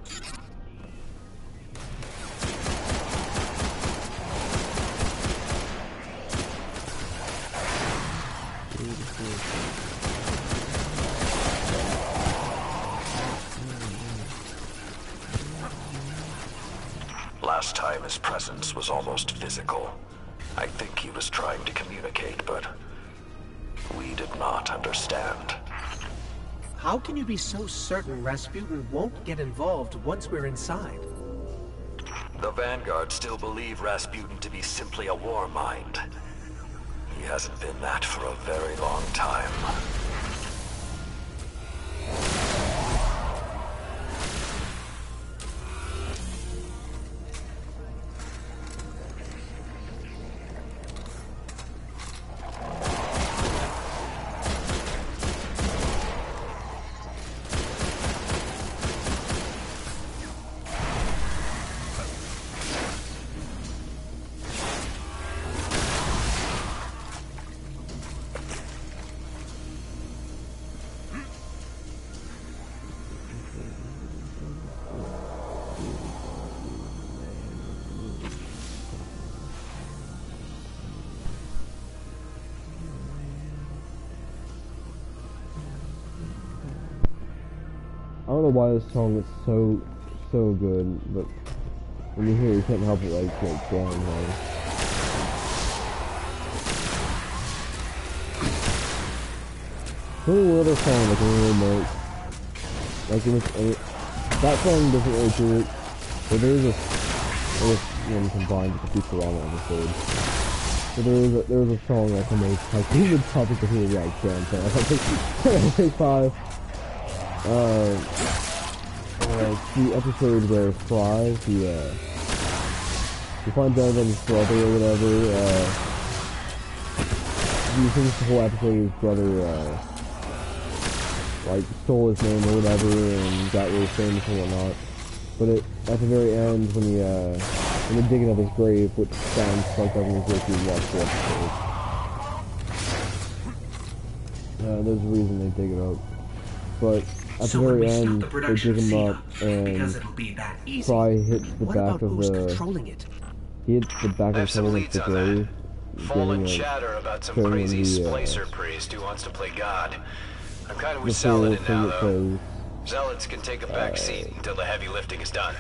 Last time his presence was almost physical. I think he was trying to communicate, but we did not understand. How can you be so certain Rasputin won't get involved once we're inside? The Vanguard still believe Rasputin to be simply a war mind. He hasn't been that for a very long time. I don't know why this song is so good, but when you hear it, you can't help it, like damn, man. Any other song like any remote, like that song doesn't really do it, but there is one combined with the Futurama episode. So there was a song that can make like even topic of who like damn, so I think 5. The episode where Fry, he finds out that his brother or whatever, he thinks the whole episode his brother, like, stole his name or whatever, and got really famous and whatnot. But at the very end, when they're digging up his grave, which sounds like that when you watch the episode. There's a reason they dig it up. But at the very end, they dig him up, and Fry hits the back of the... He hits the back of the grave. Fallen chatter about some crazy splicer priest who wants to play God. I'm kind of with Zealot now, though. Zealots can take a back seat until the heavy lifting is done.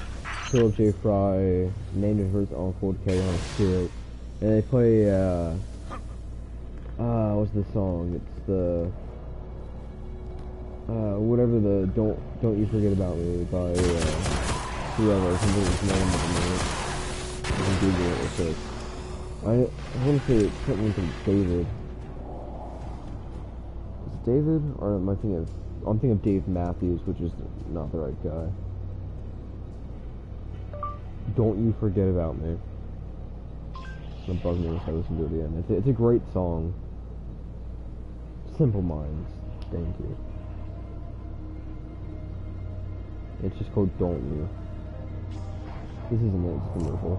Philip J. Fry named it for his uncle to carry on his spirit. And they play, what's the song? It's the... whatever the Don't You Forget About Me by whoever, I can think of his name at the minute. I can Google it real quick. I want to say it's something from David. Is it David? Or am I thinking of... I'm thinking of Dave Matthews, which is not the right guy. Don't You Forget About Me. It's gonna bug me if I listen to it again. It's a great song. Simple Minds. Thank you. It's just called Don't You. This isn't it, it's a commercial.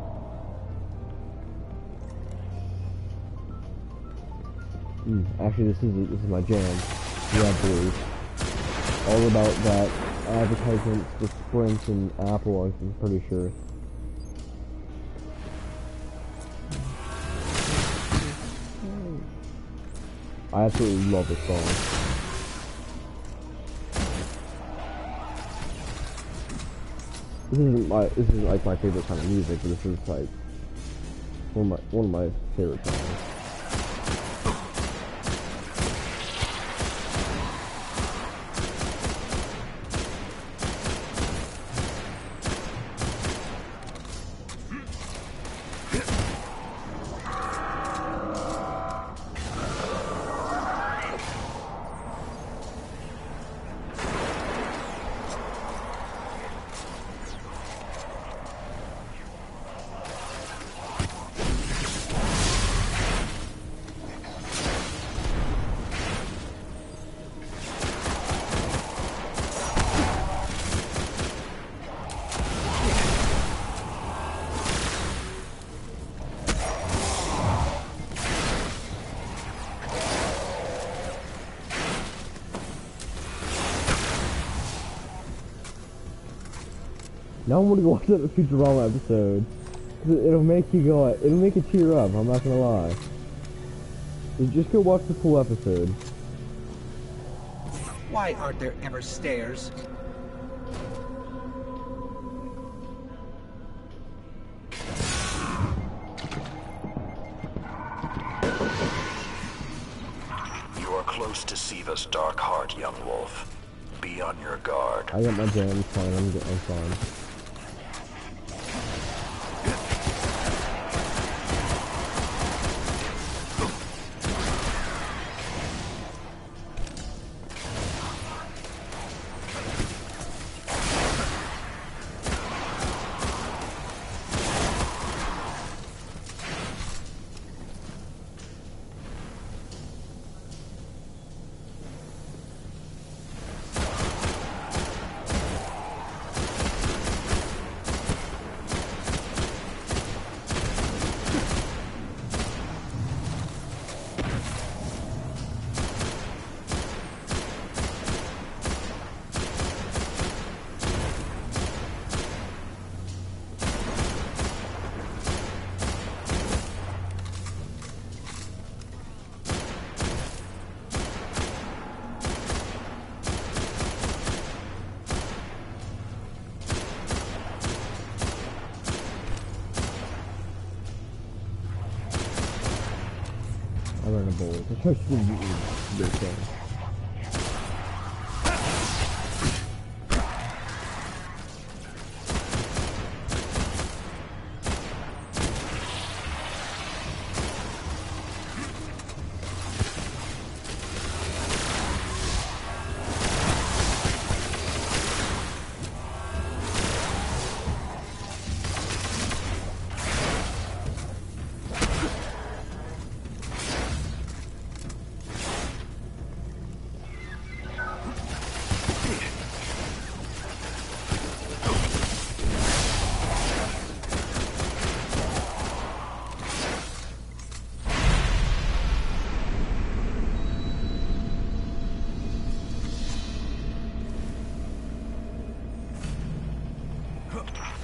Actually, this is my jam. Yeah, Blues. All about that advertisement for Sprint and Apple, I'm pretty sure. I absolutely love this song. This isn't like my favorite kind of music, but this is like one of my favorite songs. Now I'm gonna go watch that Futurama episode. It'll make you go, it'll make you tear up, I'm not gonna lie. Just go watch the full episode. Why aren't there ever stairs? entrance to Siva's dark heart, young wolf. Be on your guard. I got my jams fine, I'm fine. I learned a bullet. I should use this thing.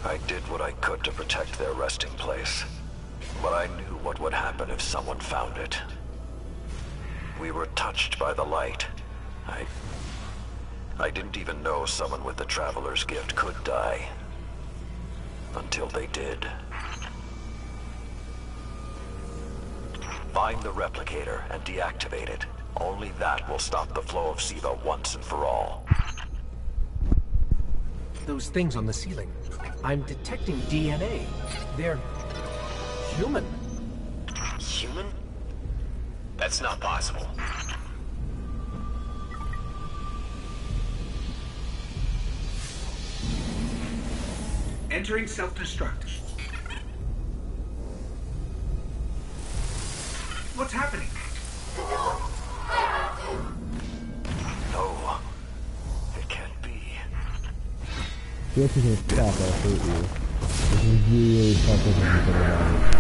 I did what I could to protect their resting place, but I knew what would happen if someone found it. We were touched by the light. I didn't even know someone with the Traveler's Gift could die. Until they did. Find the replicator and deactivate it. Only that will stop the flow of Siva once and for all. Those things on the ceiling. I'm detecting DNA. They're human. Human? That's not possible. Entering self-destruct. What's happening? No. It can't be. If you actually can stop, I'll hurt you. This is really fucking about it.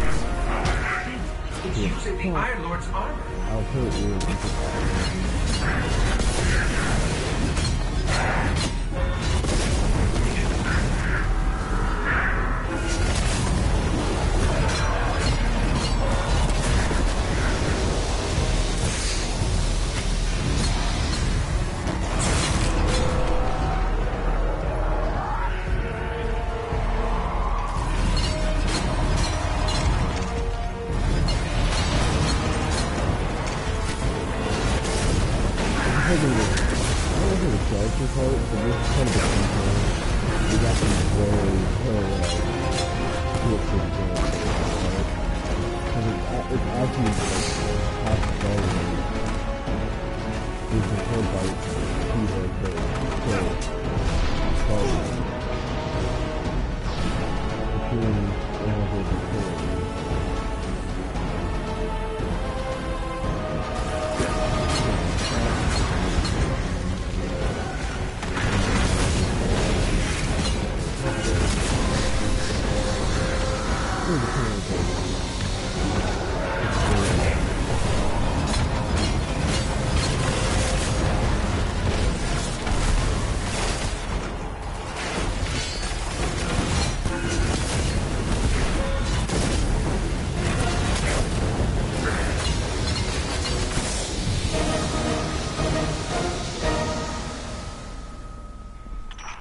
It's using the Iron Lord's armor. I'll hurt you.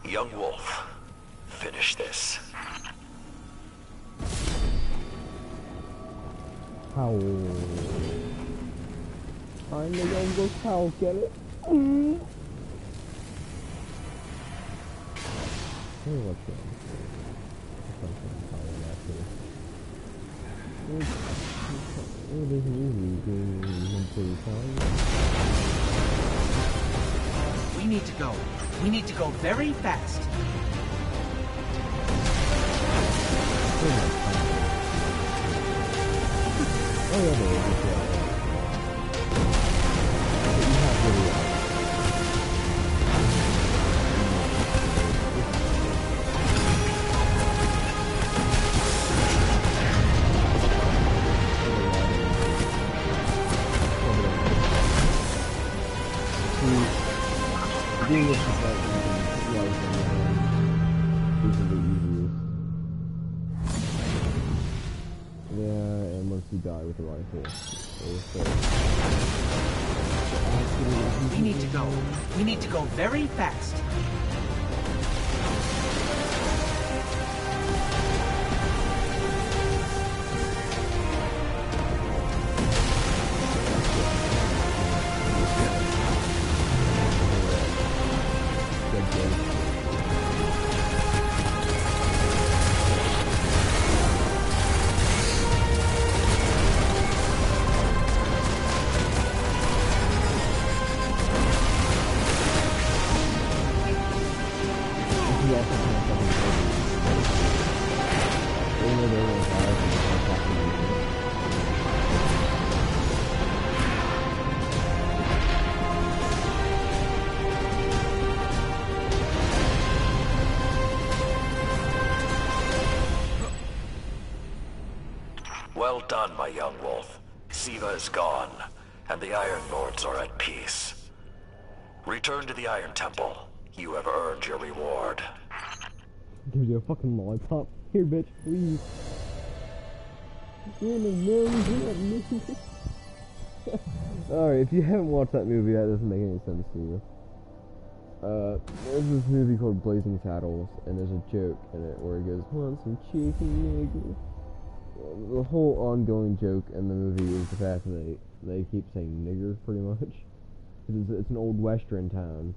Young wolf, finish this. How? Time to go cow, get it? Hey, what's that? We need to go. We need to go very fast. Oh yeah, there is. You have really doing this is like this is the easiest. Yeah, and once you die with a rifle. We need to go. We need to go very fast. Well done, my young wolf. Siva is gone, and the Iron Lords are at peace. Return to the Iron Temple. You have earned your reward. Gives you a fucking lollipop. Here, bitch, please. Alright, if you haven't watched that movie, that doesn't make any sense to you. There's this movie called Blazing Saddles, and there's a joke in it where he goes, "Want some chicken, nigga?" The whole ongoing joke in the movie is the fact that they keep saying nigger, pretty much. It's an old western town.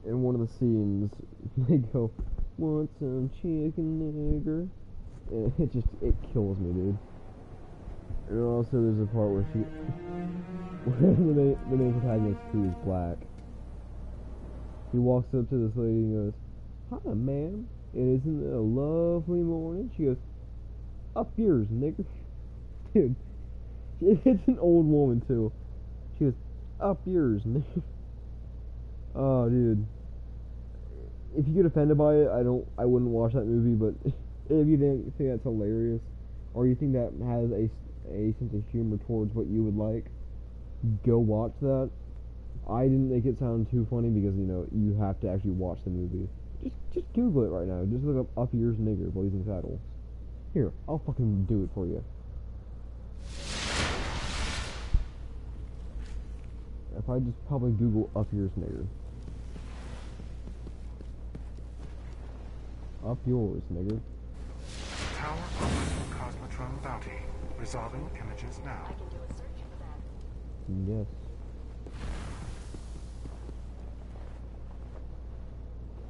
In one of the scenes, they go, "Want some chicken, nigger?" And it kills me, dude. And also there's a part where where the main protagonist, who is black, he walks up to this lady and goes, "Hi, ma'am, and isn't it a lovely morning?" She goes, "Up yours, nigger." Dude, it's an old woman too. She goes, "Up yours, nigger." Oh, dude. If you get offended by it, I wouldn't watch that movie, but if you think that's hilarious, or you think that has a sense of humor towards what you would like, go watch that. I didn't make it sound too funny because, you know, you have to actually watch the movie. Just Google it right now. Just look up Yours Nigger, Blazing Saddles. Here, I'll fucking do it for you. If I just probably Google Up Yours Nigger. Up yours, nigger. Tower of Cosmotron Bounty. Resolving images now. Yes.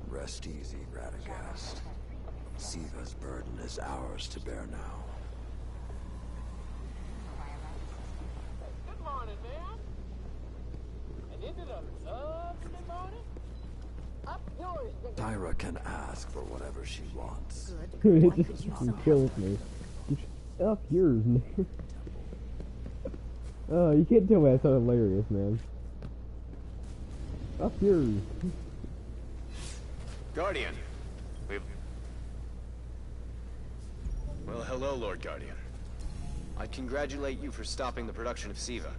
Rest easy, Radagast. Siva's burden is ours to bear now. Good morning, man. And is it a lovely morning? Up yours, nigga. Tyra can ask for whatever she wants. It just kills me. Up yours, nigger. Oh, you can't tell me that's so hilarious, man. Up yours. Guardian. Well, hello, Lord Guardian. I congratulate you for stopping the production of Siva,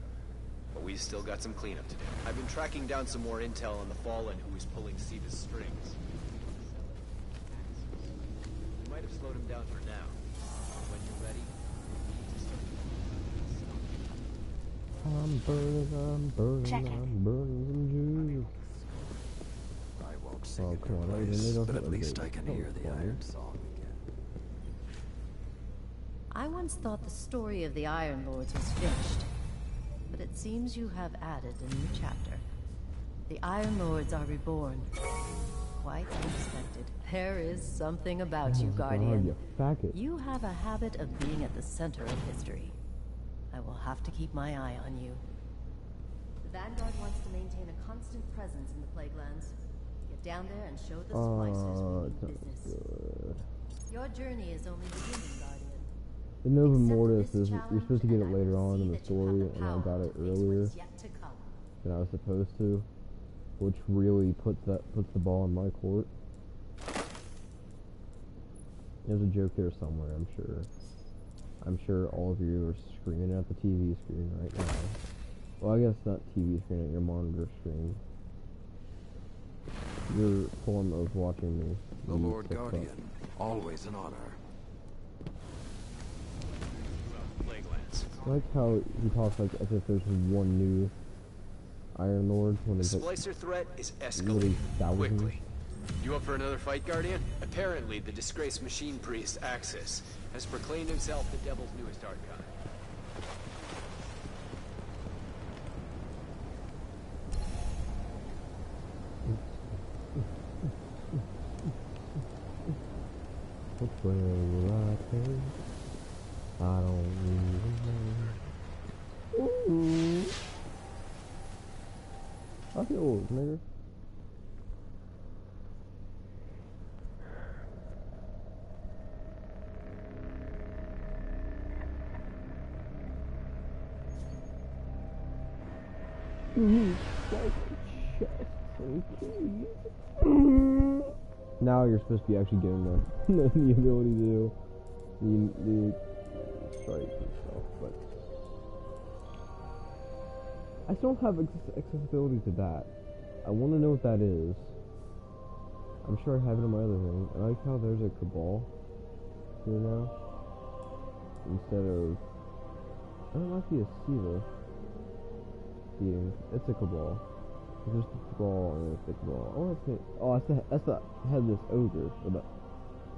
but we've still got some cleanup to do. I've been tracking down some more intel on the Fallen who is pulling Siva's strings. We might have slowed him down for now. When you're ready, I'm burning some juice. I won't sing Oh, in come your on, place, but at least I can hear the Iron Song again. I once thought the story of the Iron Lords was finished. but it seems you have added a new chapter. The Iron Lords are reborn. Quite unexpected. There is something about you, Guardian. You have a habit of being at the center of history. I will have to keep my eye on you. The Vanguard wants to maintain a constant presence in the Plaguelands. Get down there and show the splicers we mean business. Your journey is only beginning, Guardian. The Nova Mortis is, you're supposed to get it later on in the story, and I got it earlier than I was supposed to, which really puts the ball in my court. There's a joke there somewhere, I'm sure. I'm sure all of you are screaming at the TV screen right now. Well, I guess not TV screen, at your monitor screen. Your form of watching me. The Lord Guardian, always an honor. I like how he talks like as if there's one new Iron Lord. When the Splicer threat is escalating quickly. You up for another fight, Guardian? Apparently, the disgraced machine priest, Axis, has proclaimed himself the Devil's newest archon. Which way will I take? I don't even know. Ooh. I feel old, nigga. Now you're supposed to be actually getting the ability to do the strikes and stuff, but I still don't have accessibility to that. I want to know what that is. I'm sure I have it on my other thing. I like how there's a Cabal here now instead of, I don't like the Siva being. It's a Cabal. There's the Cabal and there's the Cabal. That's the headless ogre.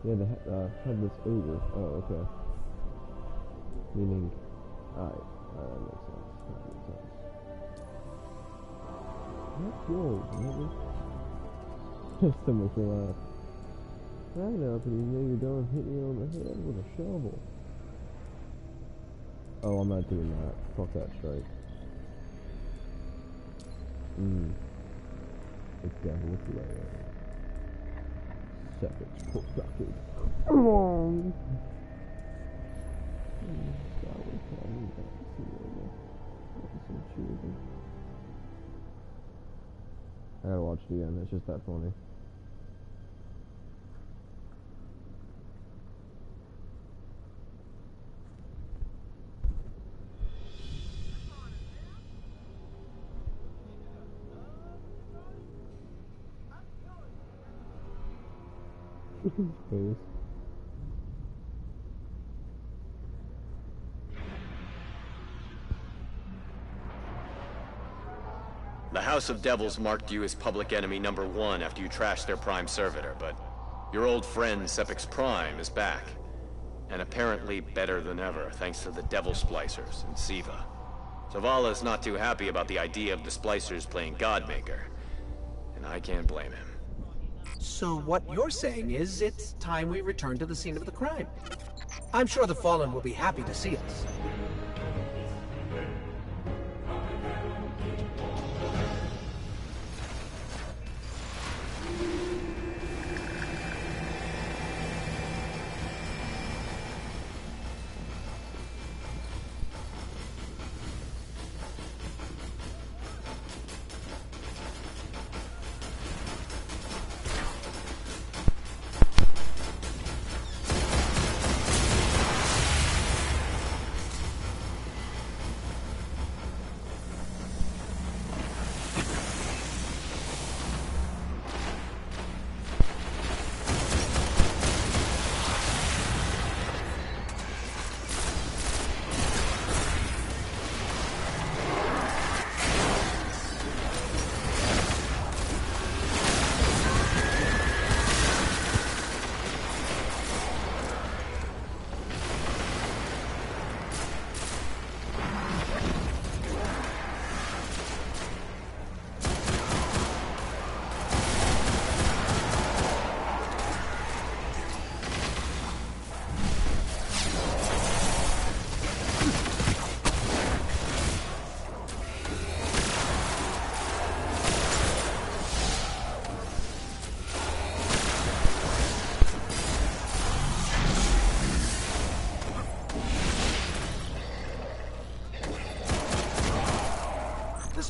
The headless ogre. Oh, okay. Meaning, alright, that makes sense. That's yours, nigga. That still makes me laugh. Back up and you know you're going to hit me on the head with a shovel. Oh, I'm not doing that. Fuck that strike. It's Devil's Lair. Seconds protracted. Come on! I gotta watch it again, it's just that funny. His face. The House of Devils marked you as public enemy #1 after you trashed their prime servitor, but your old friend Sepix Prime is back. And apparently better than ever, thanks to the Devil Splicers and Siva. Zavala's not too happy about the idea of the Splicers playing Godmaker, and I can't blame him. So what you're saying is it's time we return to the scene of the crime. I'm sure the Fallen will be happy to see us.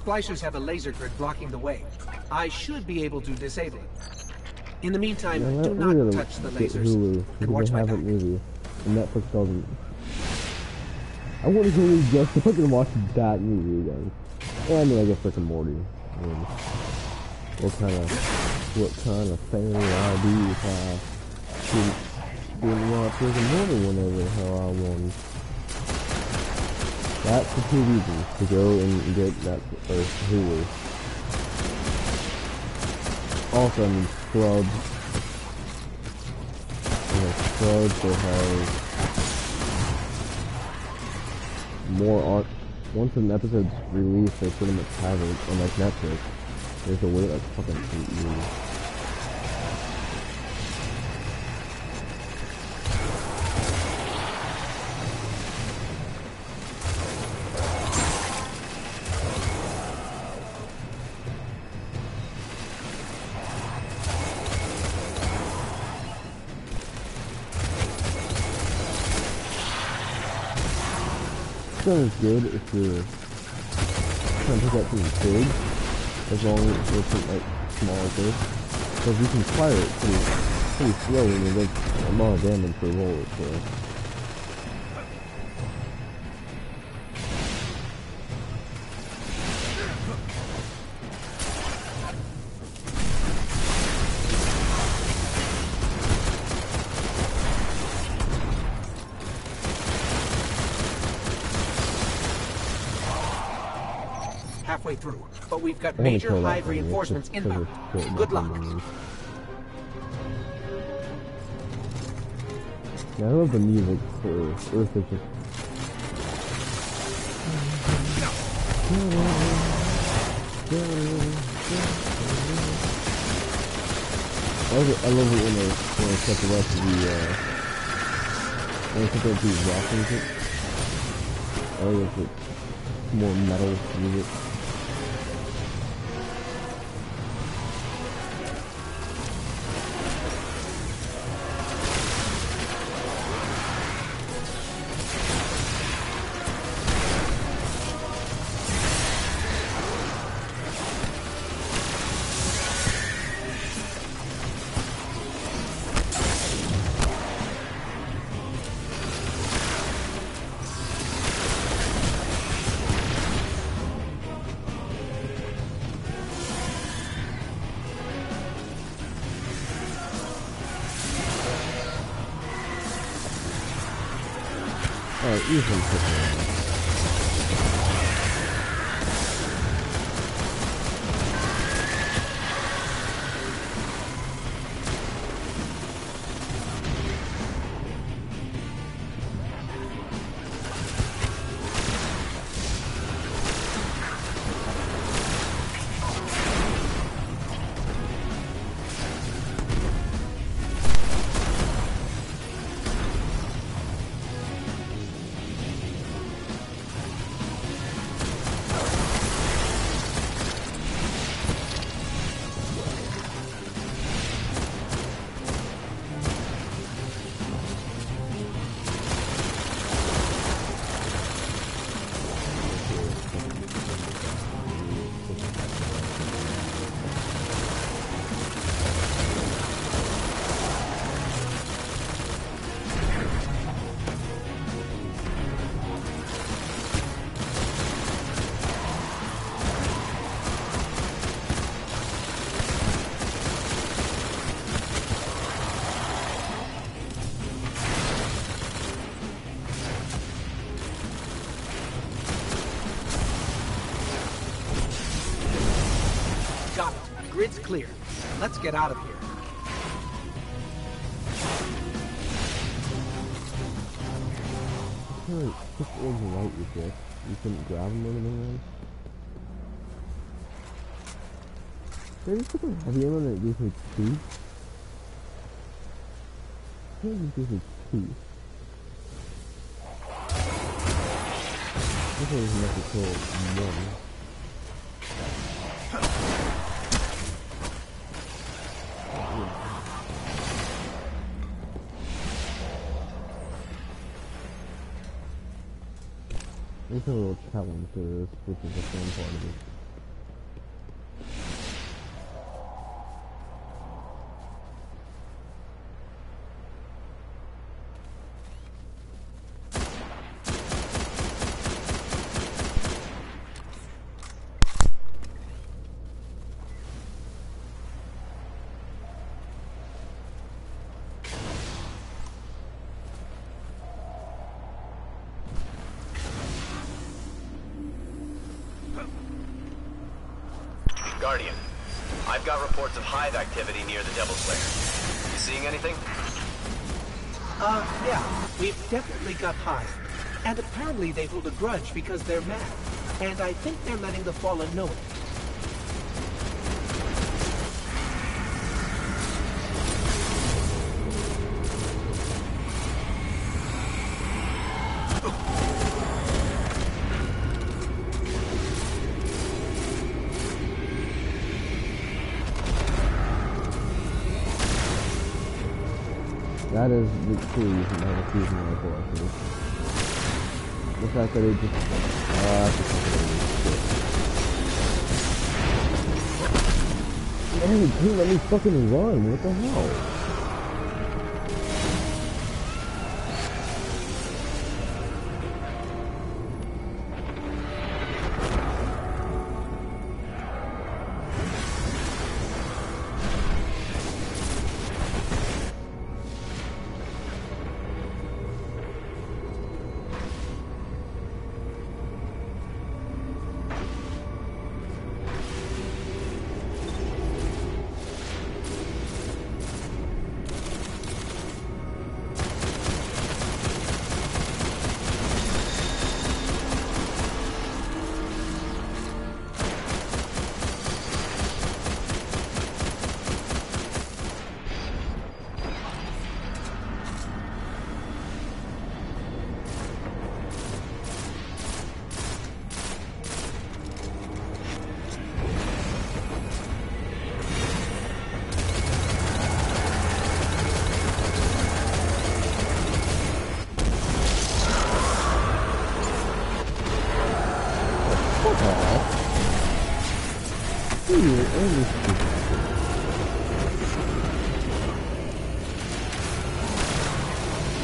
Splicers have a laser grid blocking the way. I should be able to disable it. In the meantime, do not touch the lasers and watch my back. Movie, and Netflix doesn't. I want to go just to fucking watch that movie again. Yeah, I mean, I guess Rick and Morty. I mean, what kind of thing would I be if I didn't watch Rick and Morty whenever the hell I wanted? That's the two reasons to go and get Netflix or Hulu. Also, I mean, Scrubs. You know, Scrubs, they have more art. Once an episode's released, they pretty much have it. And like Netflix, there's a wait like fucking 8 years. It's good if you're trying to pick up something big, as long as it's like small as this. Because you can fire it pretty slow and it does a lot of damage per roll, so. Halfway through, but we've got major hive reinforcements inbound. Good luck. Yeah, I love the music for Earth is just... I love it when they set the rest of the, when they set up the rock music. I love it. More metal music. Easily put me on. Grid's clear. Let's get out of here. Really, just overnight with this. You couldn't grab him or anything else? They just took a heavy ammo and it gives me 2. I think it gives me 2. I think it was enough to kill 1. There's a little challenge to this, which is the fun part of it. Guardian, I've got reports of hive activity near the Devil's Lair. You seeing anything? Yeah. We've definitely got hive. And apparently they hold a grudge because they're mad. And I think they're letting the Fallen know it. That is the true reason I have a fusion rifle actually. The fact that it just... that's just fucking man, it couldn't let me fucking run, what the hell?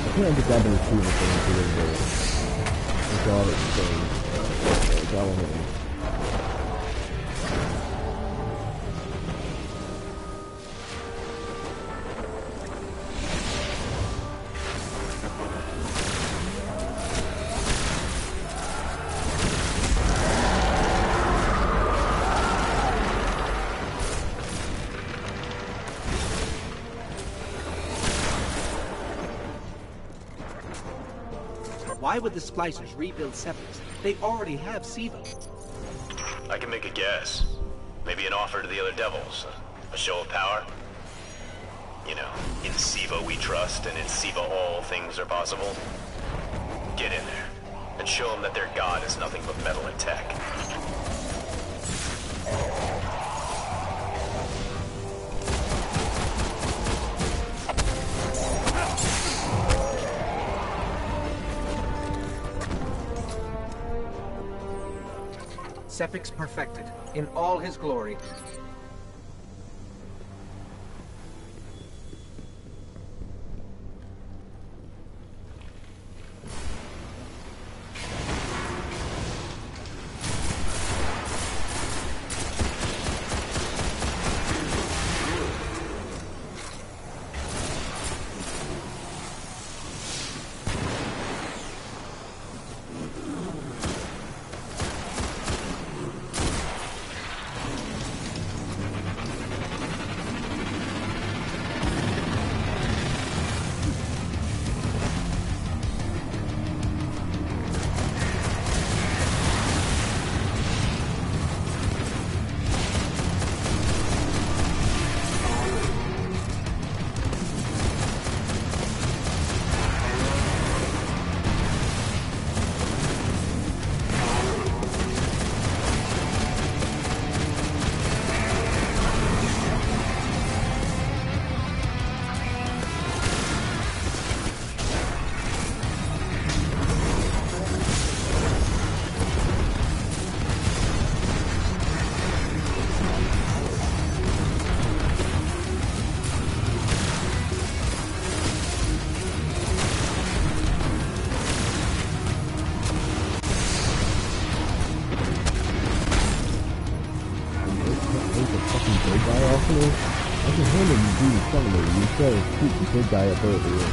I can't get that in the thing to the day. I got it, so that one hit me. Why would the Splicers rebuild Sepix? They already have Siva. I can make a guess. Maybe an offer to the other devils. A show of power? You know, in Siva we trust, and in Siva all things are possible. Get in there, and show them that their god is nothing but metal and tech. Sepix perfected, in all his glory. I can handle you beating some of them. You still keep the big guy up earlier.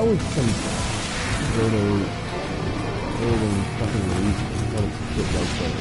that was some really fucking reason for it to sit right there.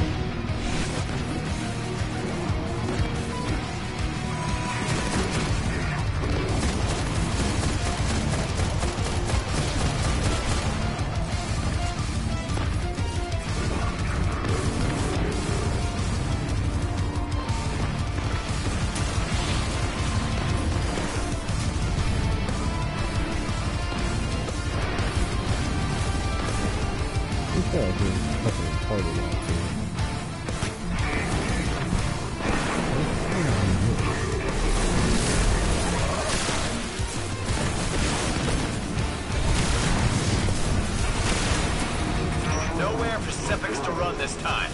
Nowhere for Sepix to run this time.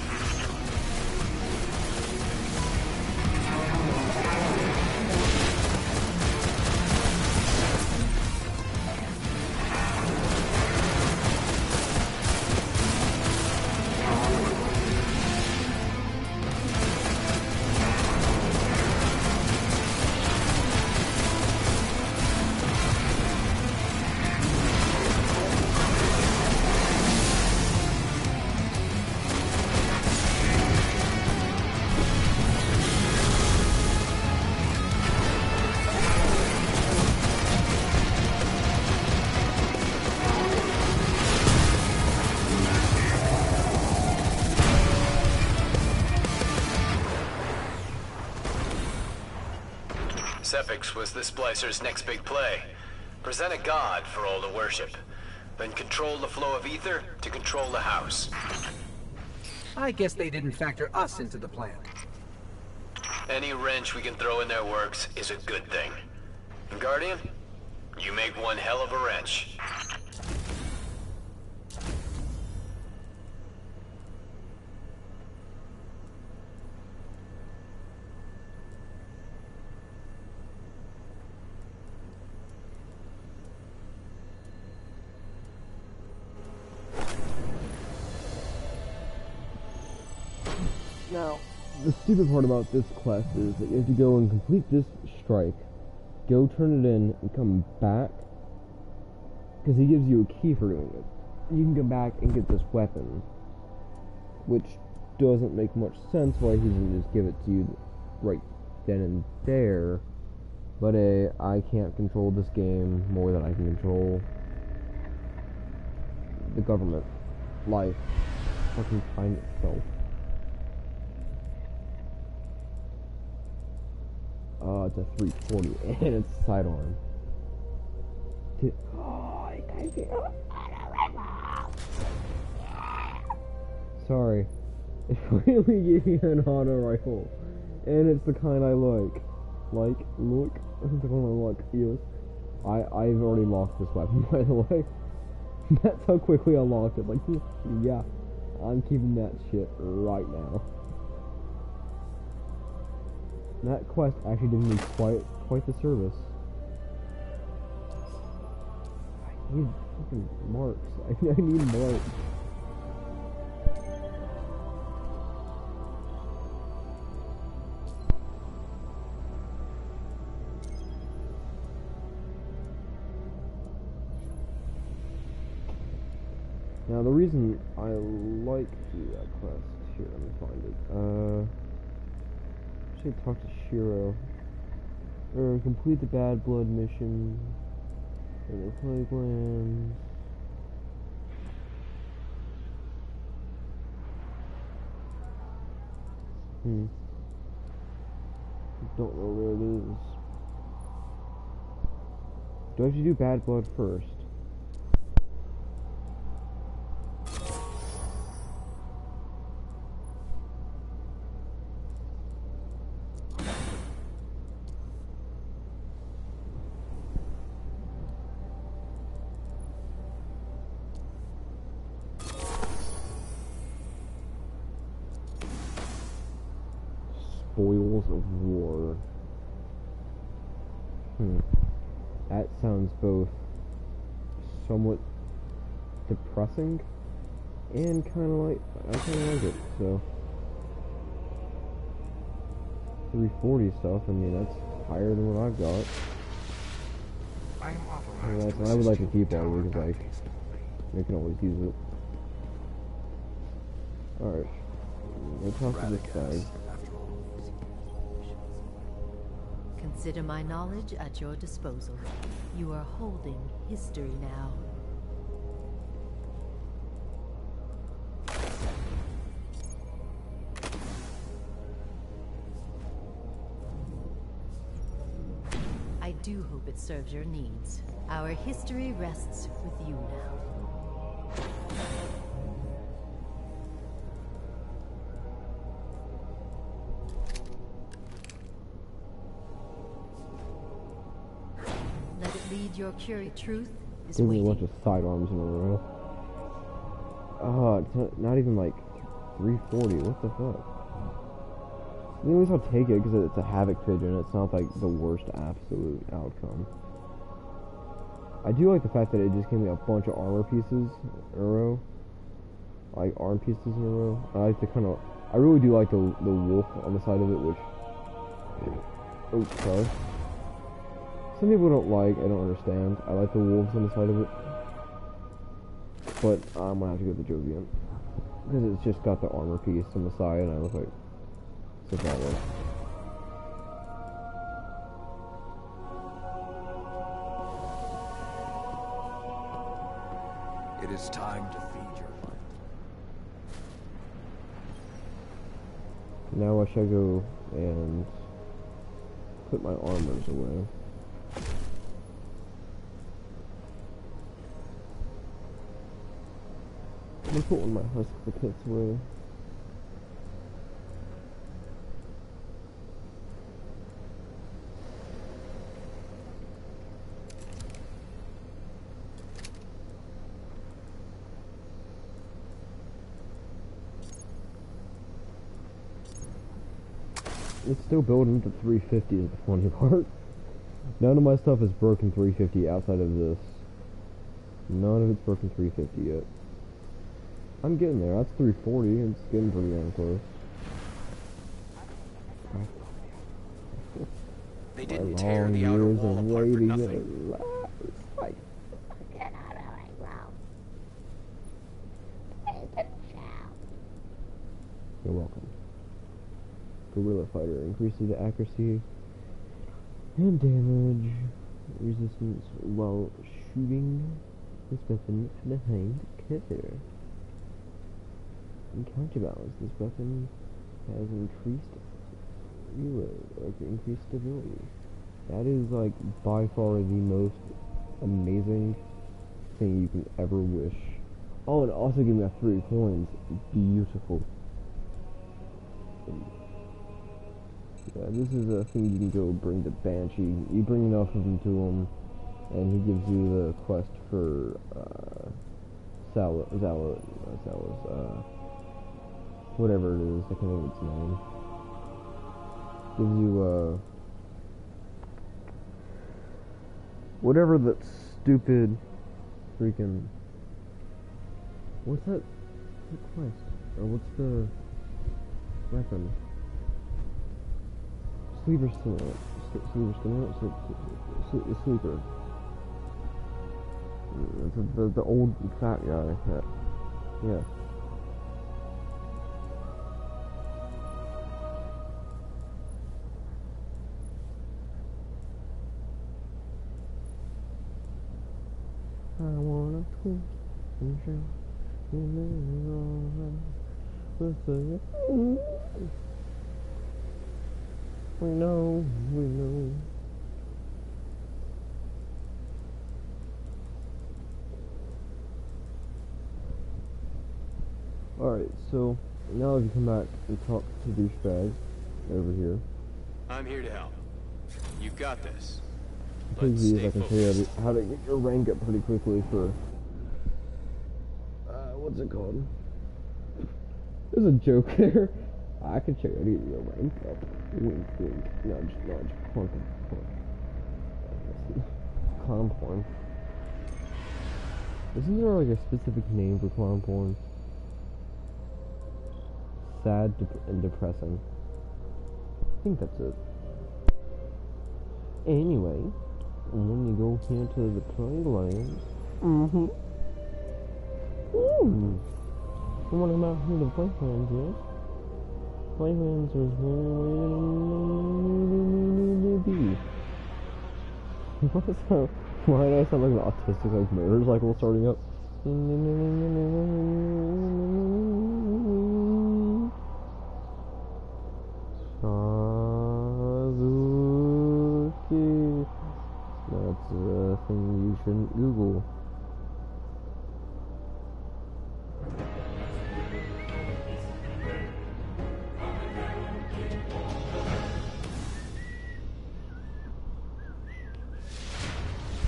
Sepix was the Splicer's next big play. Present a god for all to worship. Then control the flow of ether to control the house. I guess they didn't factor us into the plan. Any wrench we can throw in their works is a good thing. And Guardian, you make one hell of a wrench. Now, the stupid part about this quest is that you have to go and complete this strike, go turn it in, and come back, because he gives you a key for doing it. You can come back and get this weapon, which doesn't make much sense why he doesn't just give it to you right then and there, but I can't control this game more than I can control the government, life, fucking time itself. It's a 340 and it's a sidearm. Sorry. It really gave me an auto rifle. And it's the kind I like. Look. It's the kind I like. Yes. I've already locked this weapon, by the way. That's how quickly I locked it. Like, yeah. I'm keeping that shit right now. That quest actually did me quite the service. I need fucking marks. I need marks. Now the reason I like the quest here, let me find it. Should talk to Shiro. Or complete the Bad Blood mission. In the Plaguelands. Don't know where it is. Do I have to do Bad Blood first? Spoils of War. That sounds both somewhat depressing and kind of like, I kind of like it, so. 340 stuff, I mean, that's higher than what I've got. I am And authorized that's to what I would like to assist you keep on because, like, you can always use it. Alright. Let's talk to this guy. Consider my knowledge at your disposal. You are holding history now. I do hope it serves your needs. Our history rests with you now. Let it lead your curious truth is Give me a waiting. bunch of sidearms in a row. It's not even like 340. What the fuck? You know, at least I'll take it because it's a Havoc Pigeon. It's not like the worst absolute outcome. I do like the fact that it just gave me a bunch of armor pieces in a row. Like arm pieces in a row. I like the kind of. I really do like the wolf on the side of it, which. Oh, sorry. Some people don't like. I don't understand. I like the wolves on the side of it. But I'm gonna have to go with the Jovian because it's just got the armor piece on the side, and I was like, so that way. It is time to feed your mind. Now I shall go and put my armors away. I'm gonna put one of my Husker kits away. It's still building to 350 is the funny part. None of my stuff is broken 350 outside of this. None of it's broken 350 yet. I'm getting there. That's 340. It's getting pretty damn close. They didn't tear the outer wall apart for nothing. Like, you're welcome. Guerrilla Fighter increases the accuracy and damage resistance while shooting this weapon behind cover. In counterbalance, this weapon has increased reload, like increased stability. That is like by far the most amazing thing you can ever wish. Oh, and also give me 3 coins. Beautiful. Yeah, this is a thing you can go bring to Banshee. You bring enough of them to him, and he gives you the quest for whatever it is. I can't think of its name. Gives you whatever that stupid freaking. What's that quest? Or what's the weapon? Sleeper stimulant. Sleeper. The old fat guy. Yeah. I wanna twist and shout. We know. Alright, so now if you come back and talk to douchebag over here. I'm here to help. You got this. Please, I can tell you how to get your rank up pretty quickly for what's it called? There's a joke there. I can show you how to get your rank up. Wink, wink, nudge, nudge, clunk, clunk. Clown porn. Isn't there like a specific name for clown porn? Sad and depressing. I think that's it. Anyway, And when you go here to the playland, you want to come out here to the playlands, yes? Playlands is where we need to be. Why do I sound like an autistic, like motorcycle starting up? Sazuki. That's a thing you shouldn't Google.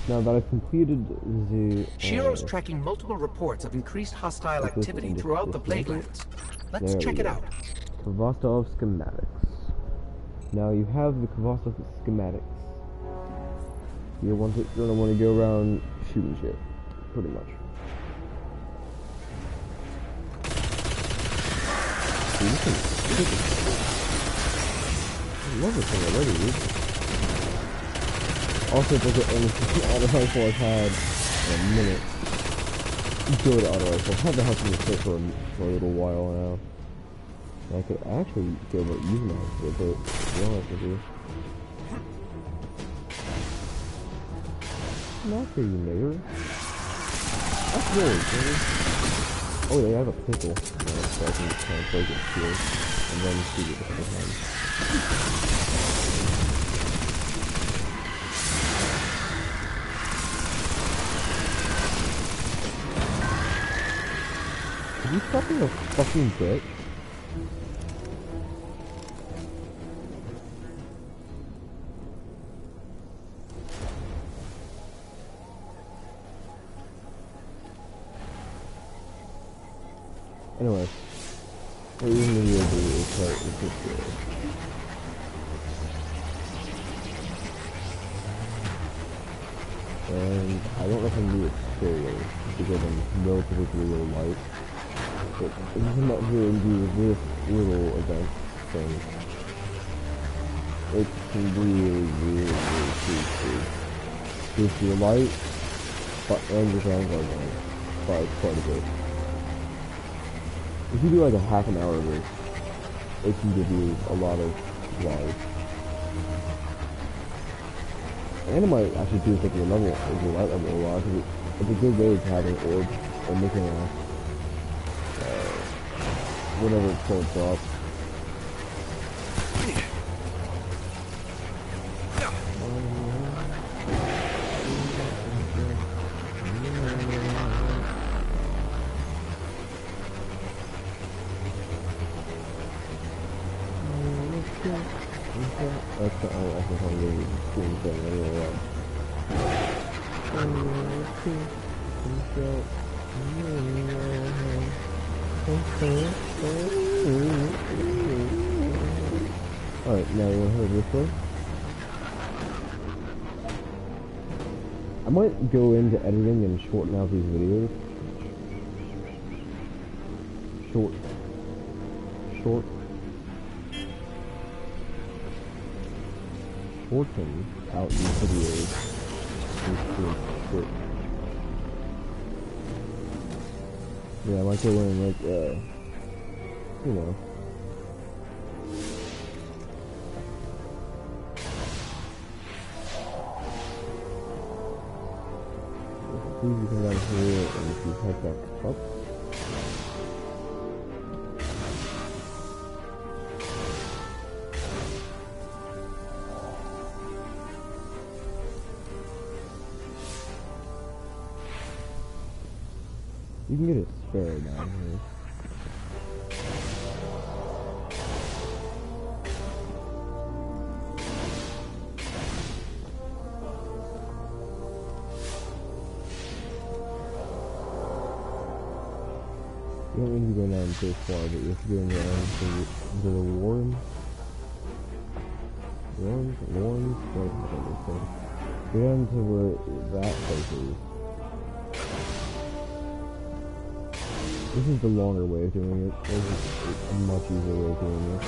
Now that I've completed the... Shiro's tracking multiple reports of increased hostile activity throughout the Plaguelands. Let's check it out. Kvostov schematics. Now you have the Kvostov schematics. You're gonna want to go around shooting shit, pretty much. Dude, I love this thing already, dude. Also, it's like the only auto rifle I've had in a minute. Good auto rifle. I've had the house in the fit for a little while now. I could actually go about using that for a bit, to be honest with you. Not for you, nigger. That's really good. Oh, yeah, I have a pistol. So I can just kind of break it here and then shoot it at the time. You fucking a fucking bitch. Anyway, what you're gonna do is start with this guy. And I don't know if I can do it solo because I'm relatively really light. But if you come out here and do this little event thing, it can really sweet. Boost your light, and your ground guard down by quite a bit. If you do like a half an hour of this, it can give you a lot of life. And it might actually boost up your level, your light level a lot, because it's a good way to have an orb or making a whatever it's called drop. That's the only actually kind of really cool thing anyway. Alright, now you want to head this way? I might go into editing and shorten out these videos. Shorten out these videos. Yeah, I might go in like, you know. You can come down here and if you head back up. You can get a spare down here. You don't need to go down so far, but you have to go down into the Warren. Warren? Go down to where that place is. This is the longer way of doing it. This is a much easier way of doing this.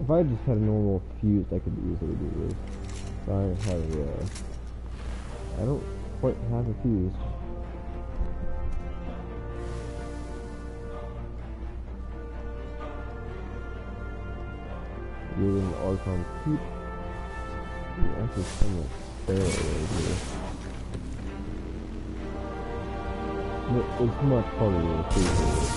If I just had a normal fuse, I could easily do this. But I don't quite have a fuse. Using Archon Keep. Actually, some of the right here. It's much harder to see this.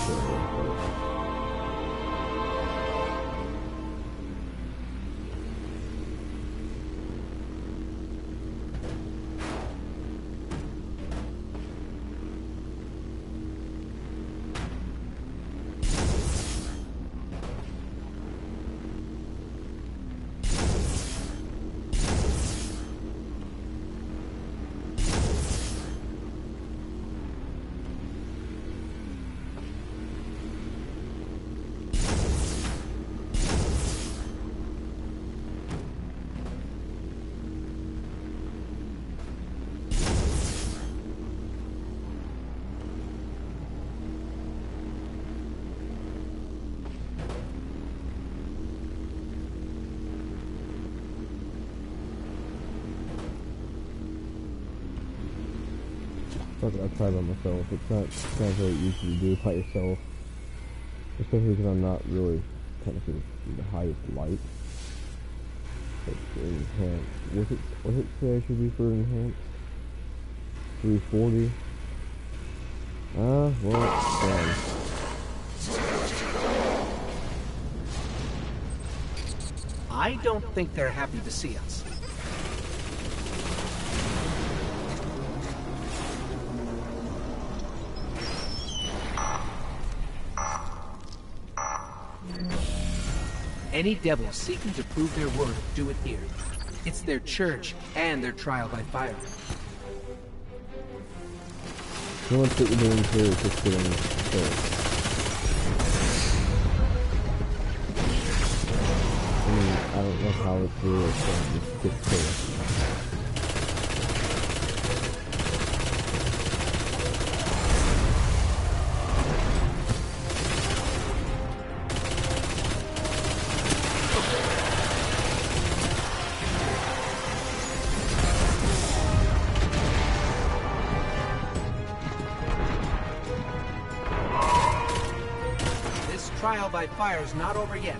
I tried by myself. It's not very easy to do by yourself, especially because I'm not really technically the highest light. But enhanced, what it say I should be for enhanced? 340. Well, damn. I don't think they're happy to see us. Any devil seeking to prove their worth do it here. It's their church and their trial by fire. So much that you're doing here is just getting killed. I mean, I don't know how it's really going to just get killed. Trial by fire is not over yet.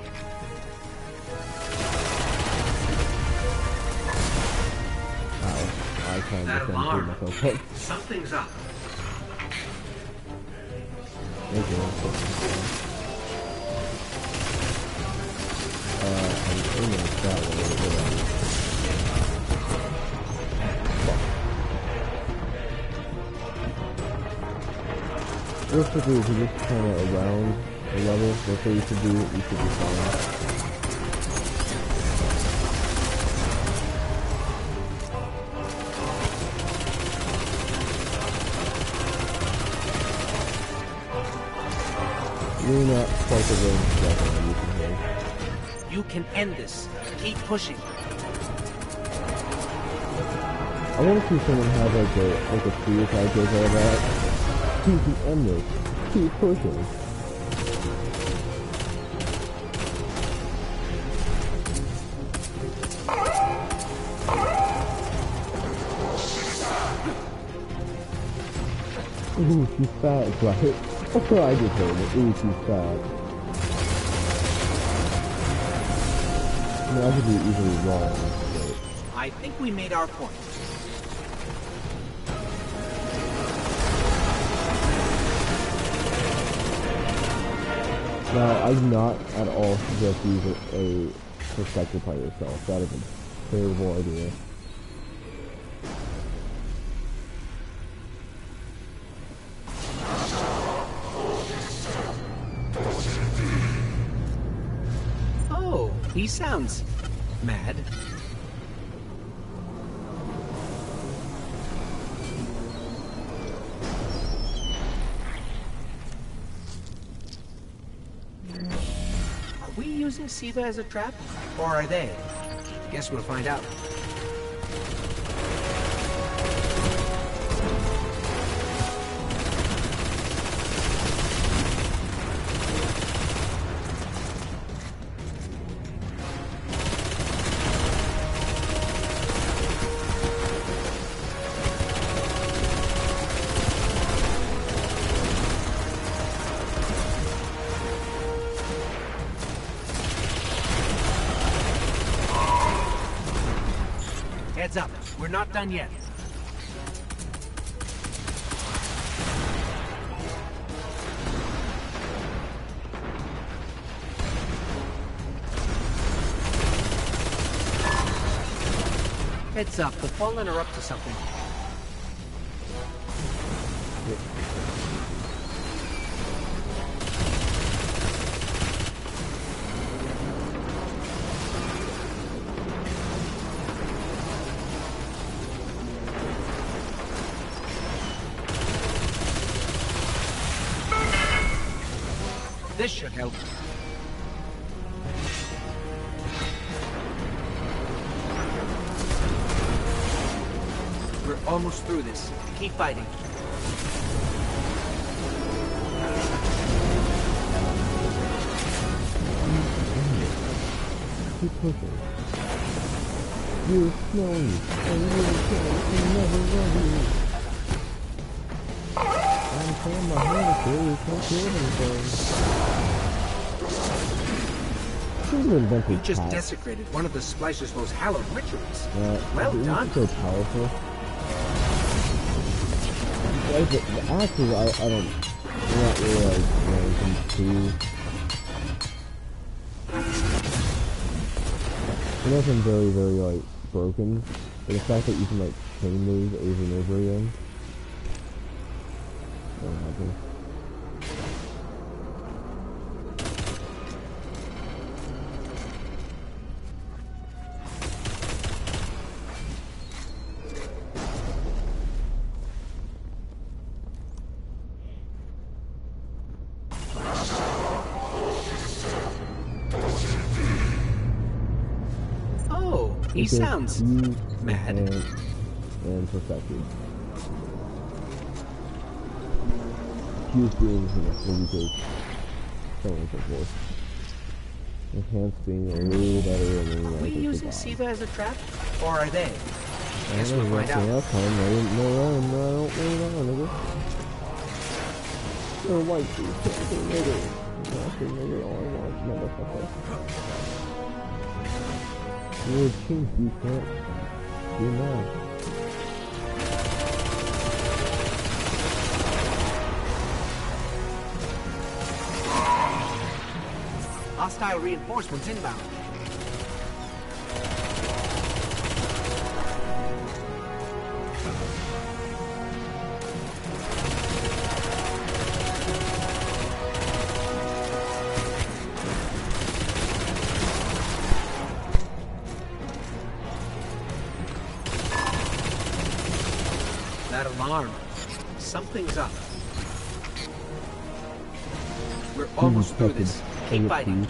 I can't that defend alarm. myself up. Something's up. I'm aiming that way a little bit. Realistically, if you just kind of around the level, that's what you should do, you should be fine. Really not quite the range weapon I'm using here. You can end this. Keep pushing. I want to see someone have like a suicide goes all that. You can end this. Keep pushing. Ooh, she's fat, right? That's what I just heard. Ooh, she's fat. I mean, I could be easily wrong, but... I think we made our point. Now, I do not at all suggest using a perspective by yourself. That is a terrible idea. Oh, he sounds mad. Are we using Siva as a trap? Or are they? Guess we'll find out. Heads up, we're not done yet. Heads up, the Fallen are up to something. This should help. We're almost through this. Keep fighting. Keep pushing. You're snowy. And you're can never run you. I'm trying my hand to kill you. Can't kill anything. You just desecrated one of the Splicer's most hallowed rituals. Well done. So powerful. Actually, I don't. I'm not really like anything too. Nothing very, very like broken. But the fact that you can like chain moves over and over again. Don't happen. He sounds mad. And perfected. Fuse being maybe take so on and so forth. Enhanced being a little better and then Are we using Siva as a trap? Or are they? Guess we'll find out. Last time I didn't know that, and I don't really know, nigga. They're white dudes, they're nigga. That's a nigga all I want, motherfucker. You're a chink, you can't do that. Hostile reinforcements inbound. That alarm. Something's up. We're almost through this. Keep fighting.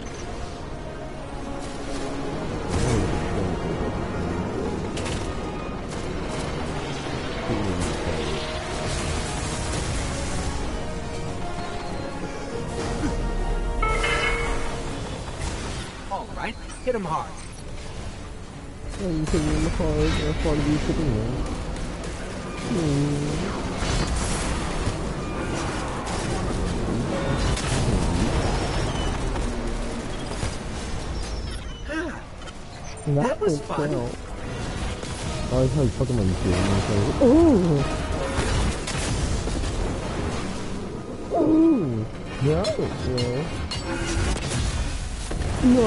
All right, hit him hard. Oh, you hit him hard. That's part of you hitting him. That was fun. I was like Pokemon shooting. Ooh! Ooh! No.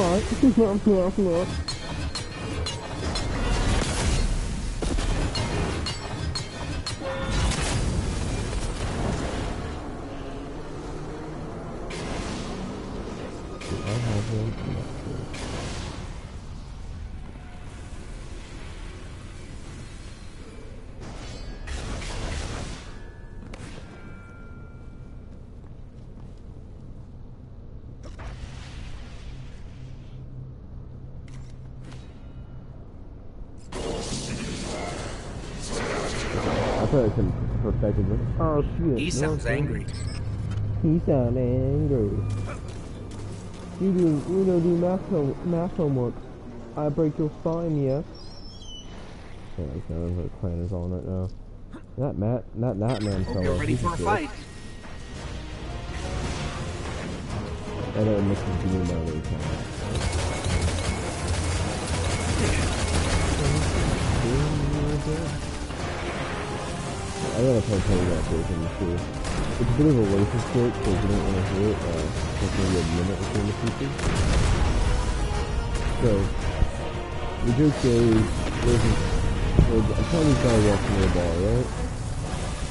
I thought I could perfected this. Oh shit. He sounds angry. He sounds angry. You don't do math homework. I break your spine, yes. Yeah, like the clan is on it now. Not that man fell. You're ready for a fight. I don't miss the game now every time. gotta try to tell you that version too. It's a bit of a racist joke, so if you don't want to hear it, take maybe a minute or two in the future. So, the joke is, a Chinese guy walks into a bar, right?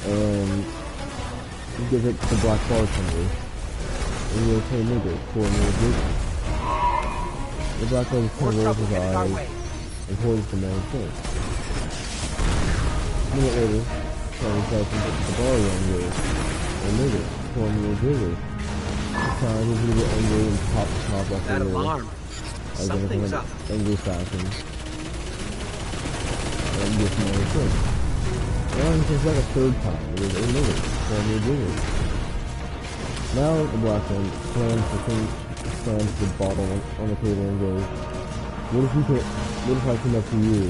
And he gives it to the black bartender. And he goes, "Hey nigga, pour me a drink." The black bartender rolls his eyes and pours the man's drink. A minute later, Chinese guy comes up to the bar and goes, "Hey nigga, pour me a drink." The Chinese is a little angry and pops the top off the That lid. alarm. Something's up. Angry fashion. And this man's drink. Well, he says like a third time. He goes, "Hey nigga, pour me a drink." Now the black man slams the bottle on the table and goes, what if I come up to you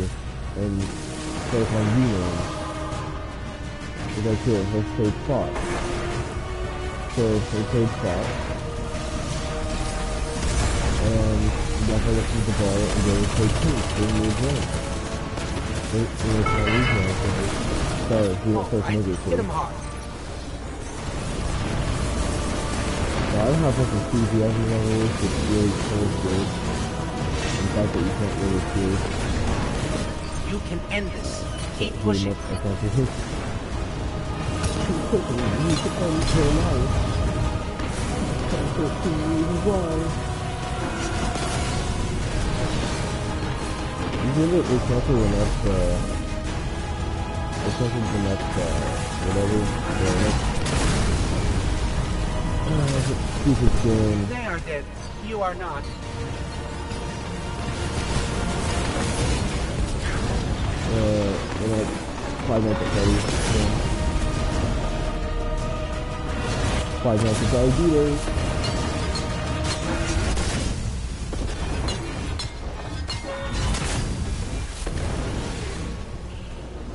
and start calling you names? He's like, "Here, let's trade spots." So they trade spots. And the black man looks at the bar and goes, "Hey, Pete, bring me a drink." The Chinese man says, "Sorry, we won't first nigga, please." Hit him hard. I don't have much enthusiasm on this, it's really cold good. The fact that you can't really see. You can end this. Keep pushing. You can end your life. That's 13 reasons why. You give it exactly the next, whatever, the next, stupid game. They are dead. You are not. In like 5 minutes of Freddy's. 5 minutes of diabetes.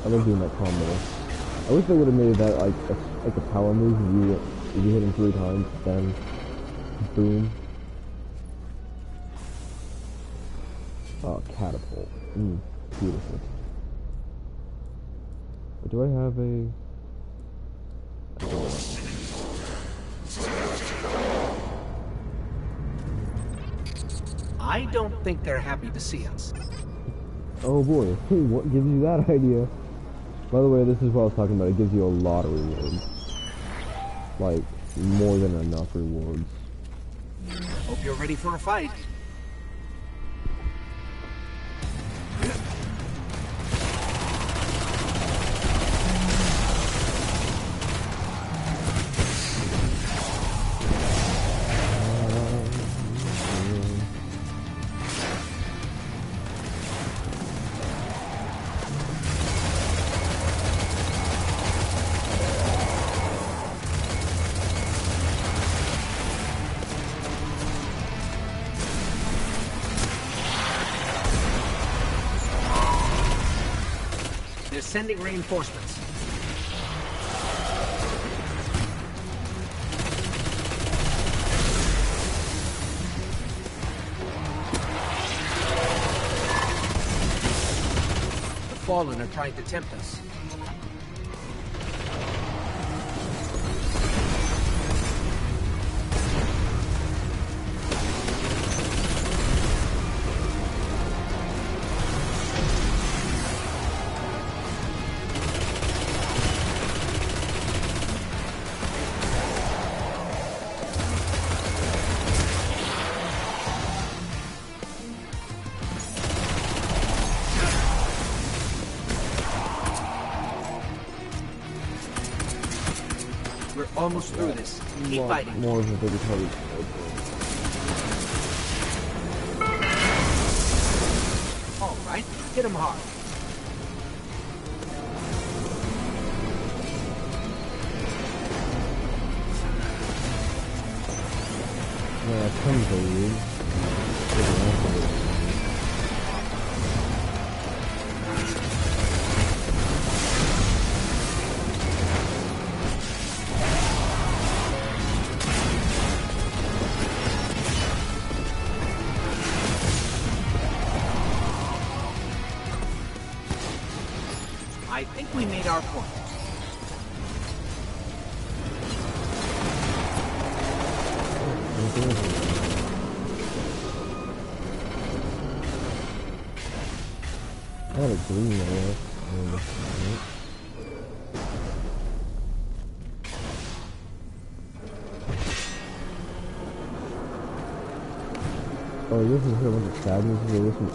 I love doing that combo. I wish they would have made that like a power move if you hit him 3 times, then boom. Oh, catapult. Beautiful. Do I have a... I don't think they're happy to see us. Oh boy, what gives you that idea? By the way, this is what I was talking about. It gives you a lot of rewards. Like, more than enough rewards. Hope you're ready for a fight. Sending reinforcements. The Fallen are trying to tempt us. Almost through this. Keep fighting. More of a bigger target. All right, hit him hard. Yeah, come for you. I think we made our point. I had a green area. Oh, you listen to a bunch of sadness. You listen.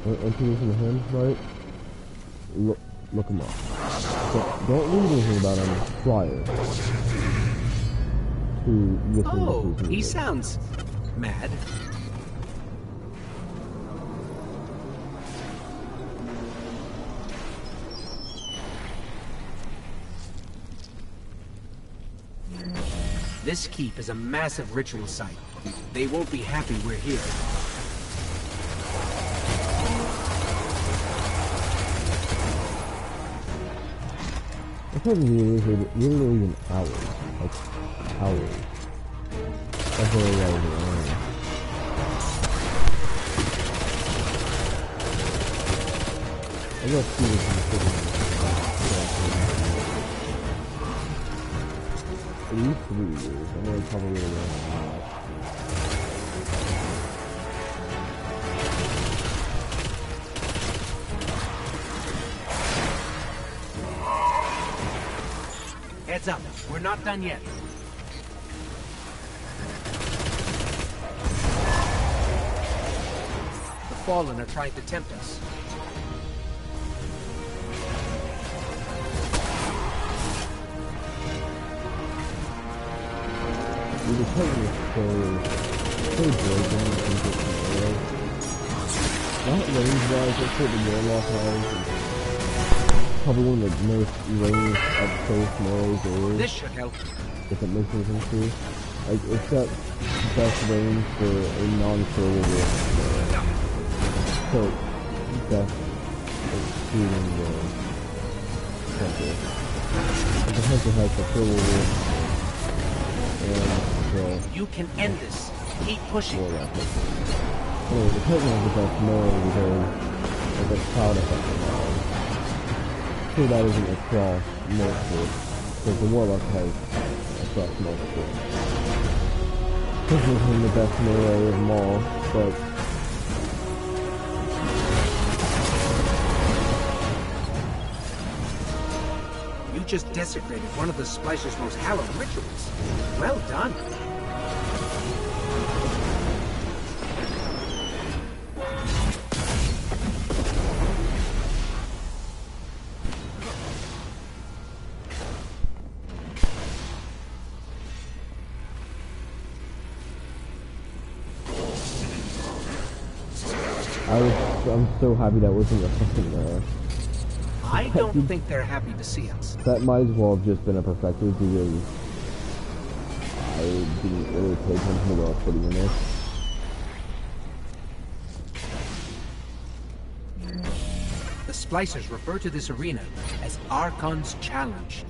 Introducing to him, right? Look him up. Don't read anything about him prior to listening Oh, to he sounds mad. This keep is a massive ritual site. They won't be happy we're here. I thought literally an hour. Like, hours. That's what I was doing. I guess he was considering at least 3 years. I know it's probably really long. Heads up, we're not done yet. The Fallen are trying to tempt us. The Titan is so broken in terms of control. Not range-wise, let's put the Warlock has probably one of the most ranged up close melees there is. This should help. If it makes any sense to you. Like, it's got best range for a non-throwable so, best shooting the Hunter. The Hunter has the throwable and you can end this. Keep pushing. Anyway, the Titan has the best melee because of the cloud effect. So that isn't across multiple, because the Warlock has across multiple. This is the best melee of them all, but you just desecrated one of the Splicer's most hallowed rituals. Well done. I'm so happy that wasn't a fucking I don't think they're happy to see us. That might as well have just been a perfected because I didn't really pay attention to what I was putting in there. The Splicers refer to this arena as Archon's Challenge.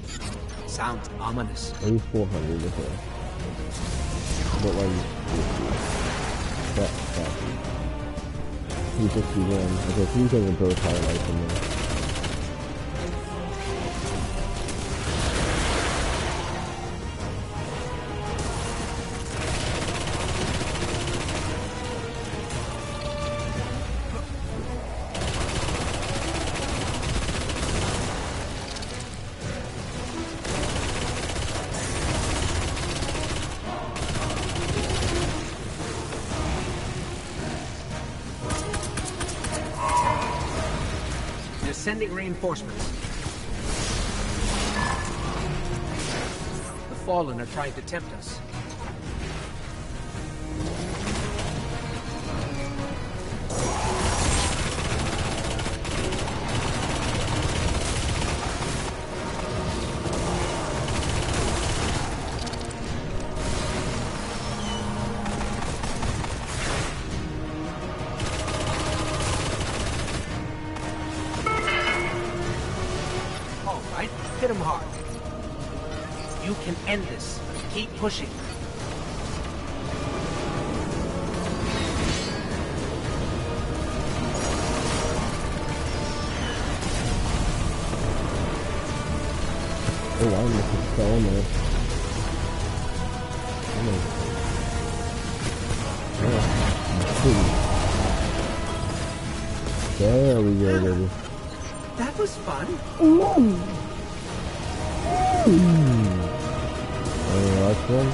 Sounds ominous. At least 400, okay. But like, that. 361. Okay, so you guys are both highlights in there. Sending reinforcements. The Fallen are trying to tempt us. Hit him hard. You can end this. Keep pushing. Oh, I'm looking so nice. I'm There we go, baby. That was fun. Last one.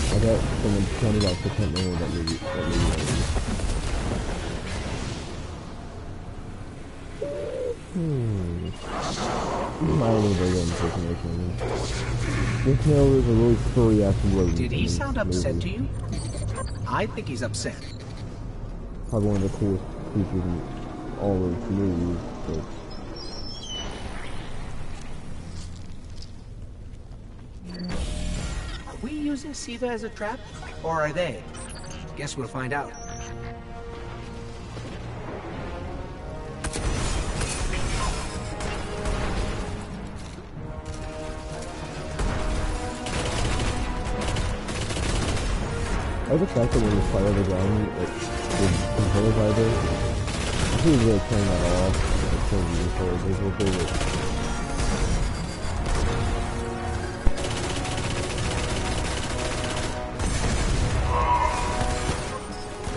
I got someone $20 I can't remember that movie. I don't know very good impersonation. This Snail is a really furry ass rodent. Did he sound upset to you? I think he's upset. Probably one of the coolest creatures in all of the movies. But are we using Siva as a trap? Or are they? Guess we'll find out. I like the fact that when you fire the gun, the controller vibrates. I think it's really turning that off. It's so useful. It's real big.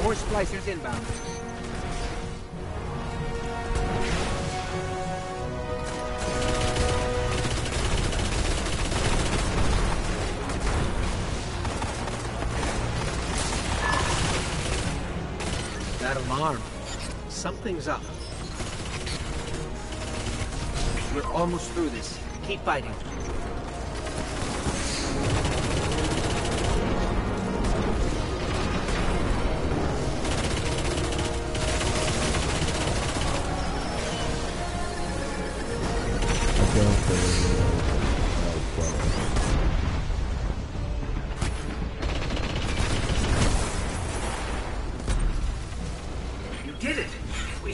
More splicers inbound. That alarm. Something's up. We're almost through this. Keep fighting.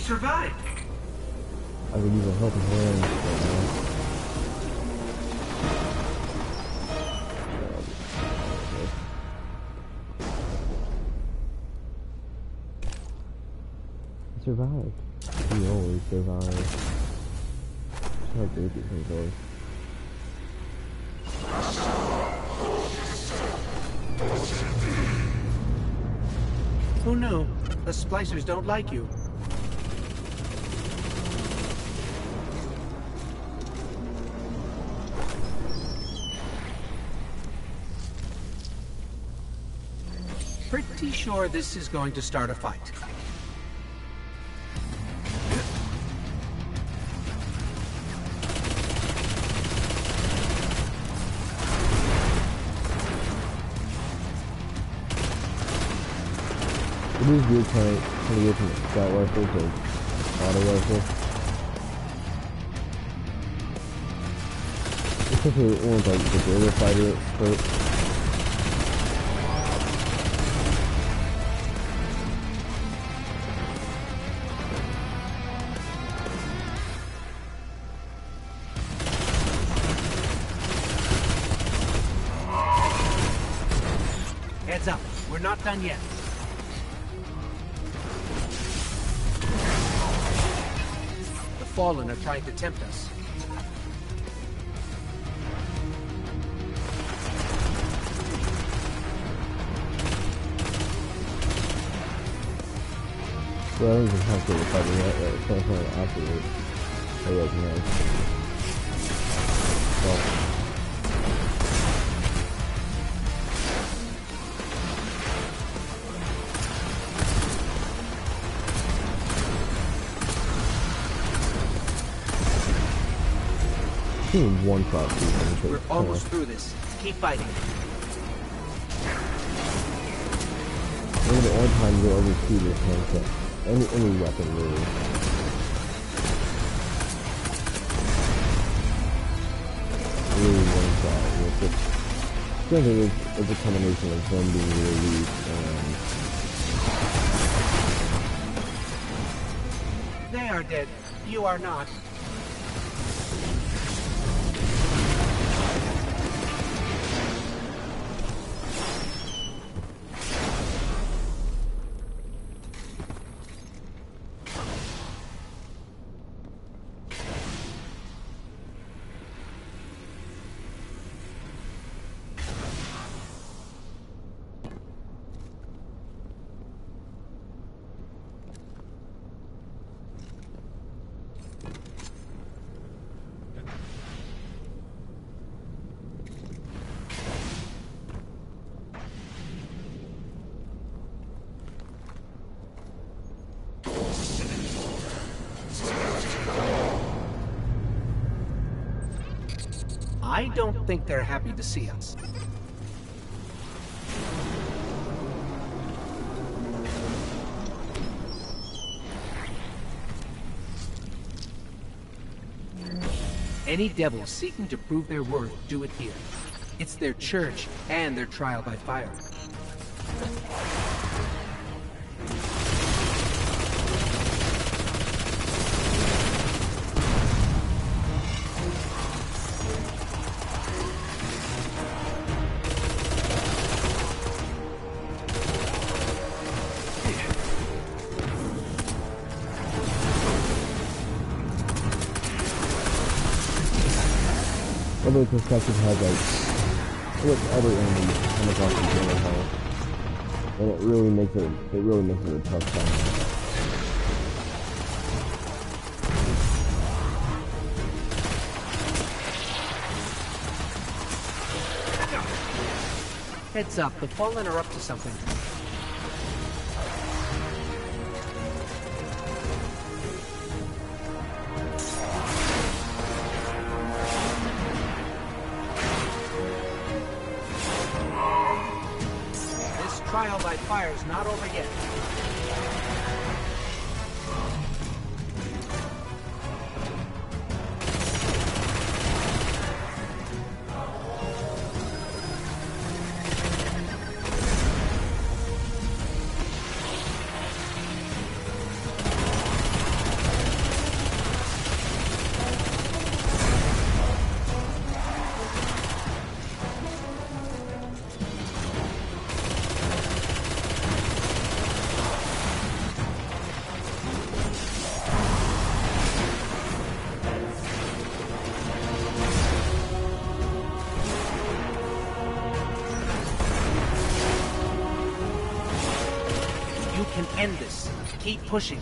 Survived. I would use a helping hand right now. I survived. We always survive. How big these things are. Oh no, the splicers don't like you. Pretty sure this is going to start a fight. It is good trying to get from scout rifle to auto rifle. Especially ones like the guerrilla fighter first. Heads up, we're not done yet. The Fallen are trying to tempt us. Well, I don't even have to fight yet, but it's kind of afterwards. I recognize. Well. One shot. We're almost through this. Keep fighting. Maybe the only time you'll ever see this handset. Any weapon really. Really one shot. I think it's a combination of them being really weak and They are dead. You are not. I don't think they're happy to see us. Any devils seeking to prove their worth do it here. It's their church and their trial by fire. Other perspective has like other enemies come across the general health, and it really makes it a tough time. Heads up, the Fallen are up to something. Trial by fire's not over yet. Can end this. Keep pushing.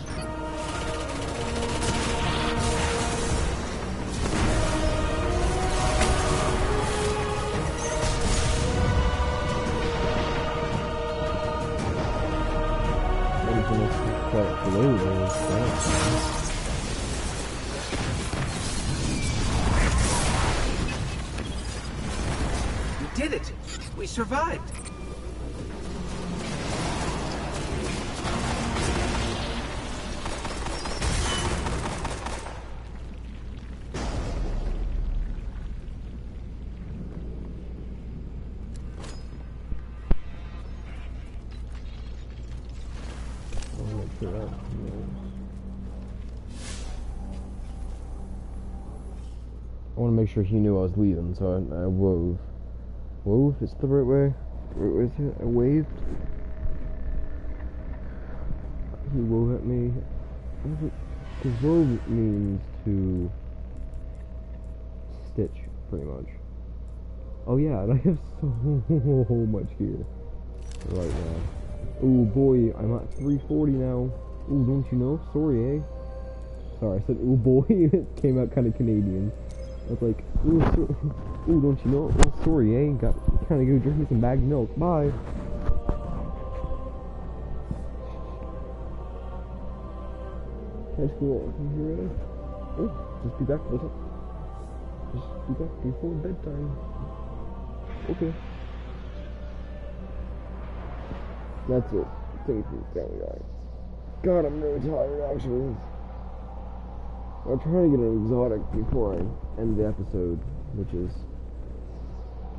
We did it! We survived! I want to make sure he knew I was leaving, so I wove. Wove? It's the right way? Right way is it? I waved? He wove at me. Because wove means to stitch, pretty much. Oh yeah, and I have so much gear right now. Oh boy, I'm at 340 now. Ooh, don't you know? Sorry, eh? Sorry, I said ooh boy, it came out kind of Canadian. I was like, ooh, ooh, don't you know? Oh, sorry, eh? Got kind of go drink me some bagged milk. Bye. Can I just go from here? Oh, just be back. What's up? Just be back before bedtime. Okay. That's it. Thank you, family guy. God, I'm really tired, actually. I'm trying to get an exotic before I end the episode, which is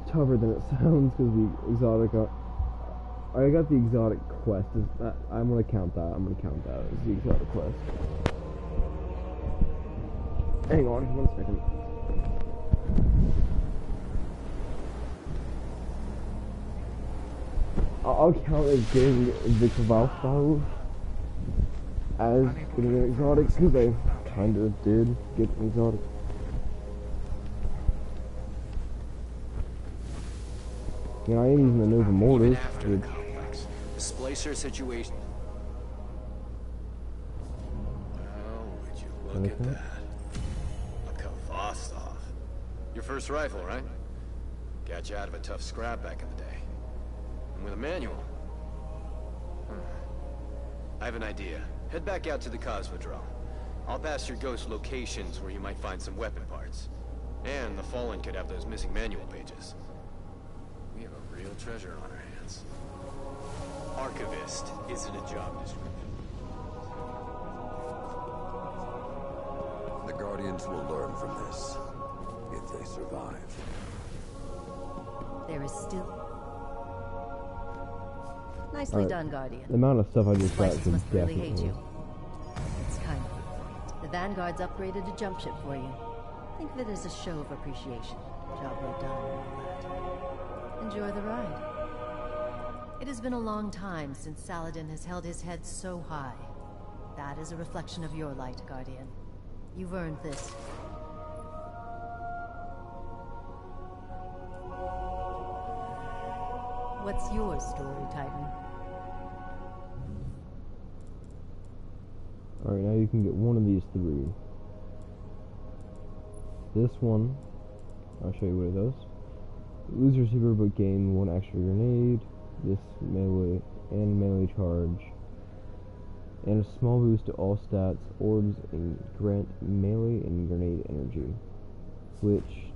tougher than it sounds, because the exotic... I got the exotic quest. I'm going to count that. I'm going to count that as the exotic quest. Hang on, 1 second. I'll count as getting the Cavalfo as getting an exotic, because I kind of did get an exotic. Yeah, I ain't using the Nova Mortis. Displacer situation. Oh, would you look at that? A Kavastov. Your first rifle, right? Got you out of a tough scrap back in the day. And with a manual. I have an idea. Head back out to the Cosmodrome. I'll pass your ghost locations where you might find some weapon parts. And the Fallen could have those missing manual pages. We have a real treasure on our hands. Archivist isn't a job description. The Guardians will learn from this, if they survive. There is still... Nicely done, Guardian. The amount of stuff I just got should must really definitely... hate you. It's kind of the point. The Vanguard's upgraded a jump ship for you. Think of it as a show of appreciation. Job well done and all that. Enjoy the ride. It has been a long time since Saladin has held his head so high. That is a reflection of your light, Guardian. You've earned this. What's your story, Titan? Alright, now you can get one of these three. This one, I'll show you what it does. Lose your super but gain one extra grenade, this melee and melee charge, and a small boost to all stats, orbs, and grant melee and grenade energy. Which,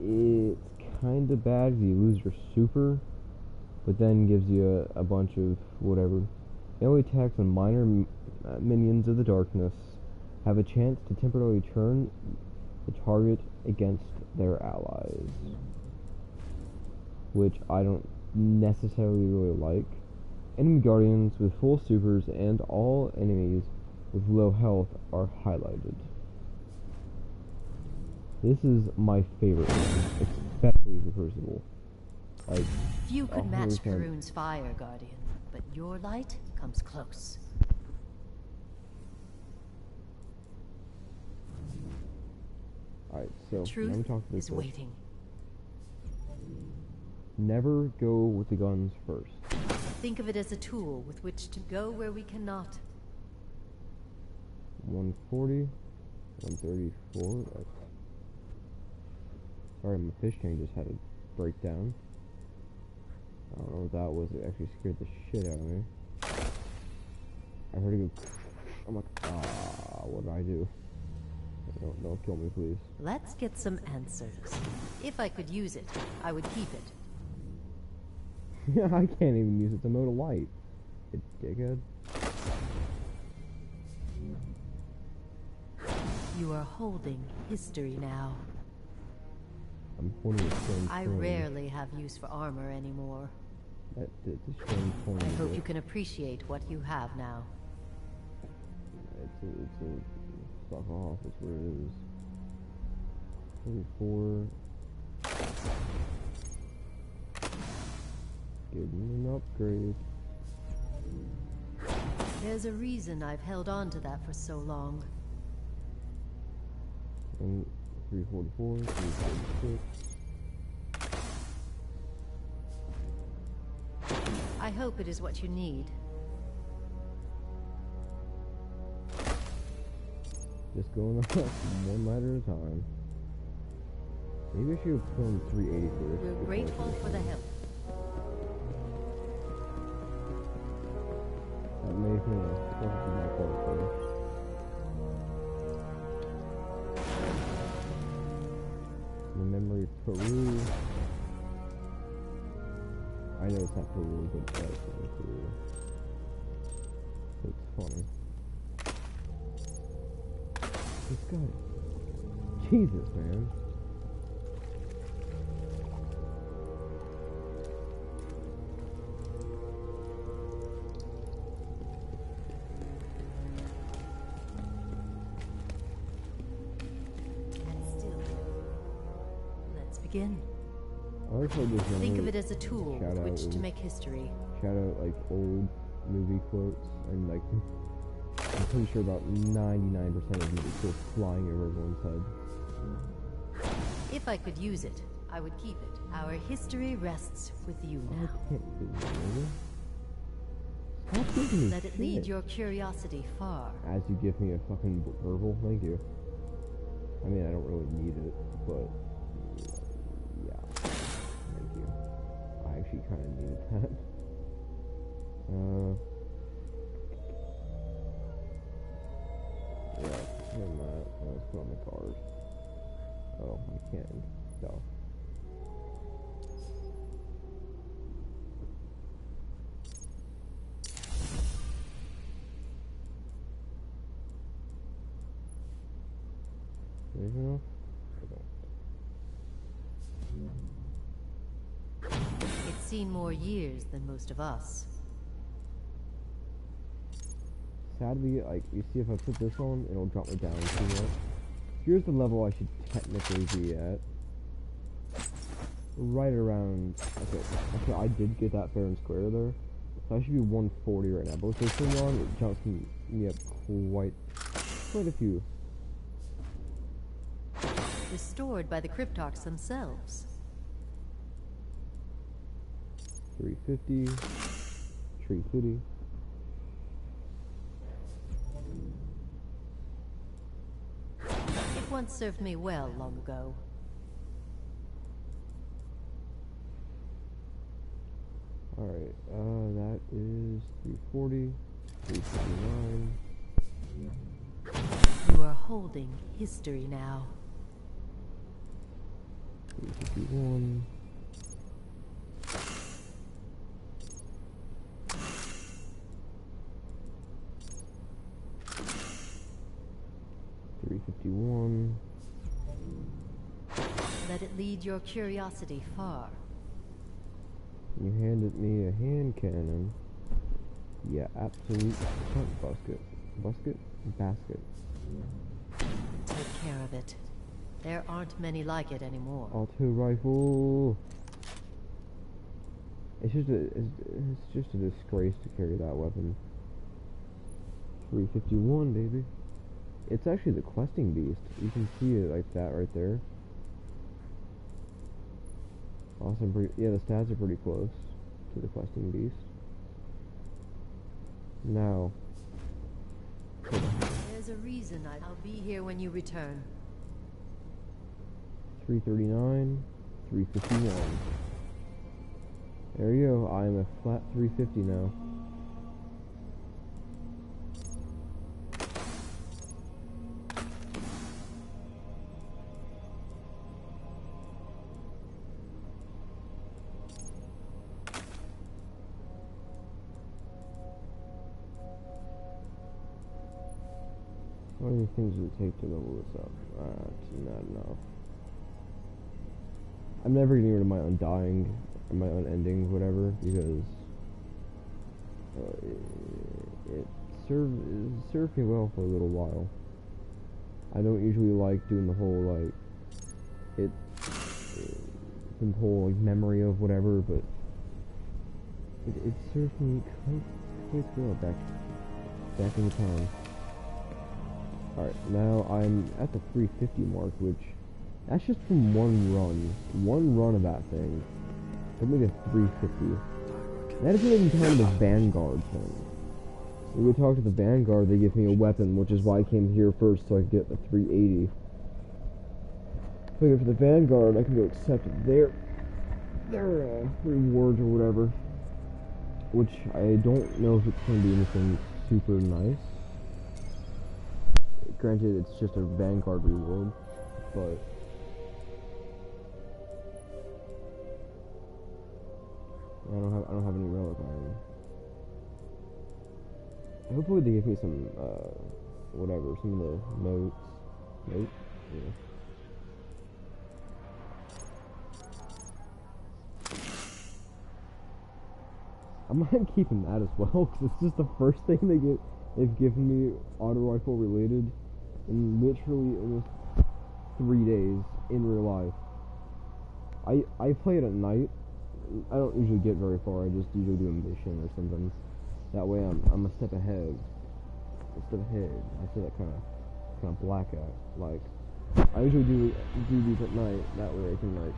it's kinda bad if you lose your super, but then gives you a bunch of whatever. Melee attacks on minor minions of the darkness have a chance to temporarily turn the target against their allies, which I don't necessarily really like. Enemy guardians with full supers and all enemies with low health are highlighted. This is my favorite one, especially the Crucible. Like, few could match Karun's fire, Guardian, but your light comes close. Alright, so Truth let me talk to this is first. waiting. Never go with the guns first. Think of it as a tool with which to go where we cannot. 140, 134. Sorry, my fish tank just had a breakdown. I don't know what that was. It actually scared the shit out of me. I heard it go. I'm like, what did I do? Don't kill me, please. Let's get some answers. If I could use it, I would keep it. Yeah, I can't even use it to mode a light. You dickhead. You are holding history now. I'm pointing at strange I things. rarely have use for armor anymore. That's a strange point. I hope you can appreciate what you have now. It's a fuck off. That's what it is. 34. Getting an upgrade. There's a reason I've held on to that for so long. And 344, 346. I hope it is what you need. Just going up one ladder at a time. Maybe I should have filmed 380 first. We're grateful for the help. That may have been my fault though. The memory of Peru. I know it's not Peru, but that's in Peru. It's funny. This guy. Jesus, man. Begin. I like how this Think of it as a tool with which to make history. Shout out like old movie quotes, and like I'm pretty sure about 99% of them are still flying over everyone's head. If I could use it, I would keep it. Our history rests with you now. Stop giving me Let it lead your curiosity far. As you give me a fucking verbal, thank you. I mean, I don't really need it, but thank you. I actually kind of needed that. Yeah, never mind. Let's put on the card. Oh, I can't anything else? It's seen more years than most of us. Sadly, like, you see if I put this on, it'll drop me down too much. Here's the level I should technically be at. Right around, okay, I did get that fair and square there. So I should be 140 right now, but with this thing on, it jumps me up quite a few. Restored by the Cryptarchs themselves. 350, 350. It once served me well long ago. Alright, that is 340, 349. You are holding history now. 351. 351. Let it lead your curiosity far. You handed me a hand cannon. Yeah, absolute cunt basket. Basket. Take care of it. There aren't many like it anymore. Auto rifle. It's just a disgrace to carry that weapon. 351, baby. It's actually the questing beast. You can see it like that right there. Awesome. Yeah, the stats are pretty close to the questing beast. Now, there's a reason I'll be here when you return. 339, 351. There you go. I am a flat 350 now. How many things does it take to level this up? It's not enough. I'm never getting rid of my undying, or my unending, whatever, because it served me well for a little while. I don't usually like doing the whole, like, the whole, like, memory of whatever, but it served me quite well back in the time. Alright, now I'm at the 350 mark, which, that's just from one run of that thing. Took me to 350. That isn't even kind of the Vanguard thing. When we talk to the Vanguard, they give me a weapon, which is why I came here first, so I could get the 380. If I go for the Vanguard, I can go accept their rewards or whatever. Which I don't know if it's going to be anything super nice. Granted, it's just a Vanguard reward, but I don't have any relic iron. Hopefully they give me some whatever, some of the notes. Yeah. I might keeping that as well, because it's just the first thing they've given me auto rifle related in literally almost 3 days in real life. I play it at night. I don't usually get very far. I just usually do a mission or something. That way I'm a step ahead. Instead of kind of blackout. Like, I usually do these at night. That way I can, like,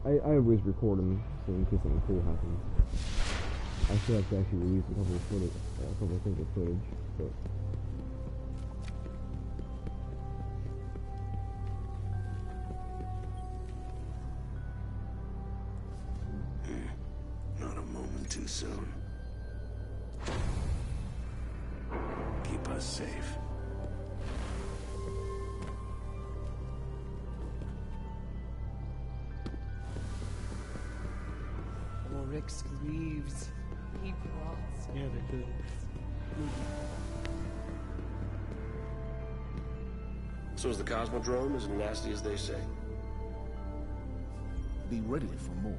I always record them so in case something cool happens. I still have to actually release a couple of things of footage, but not a moment too soon. Keep us safe. Oryx grieves. He rots. Yeah, they do. So is the Cosmodrome as nasty as they say? Be ready for more.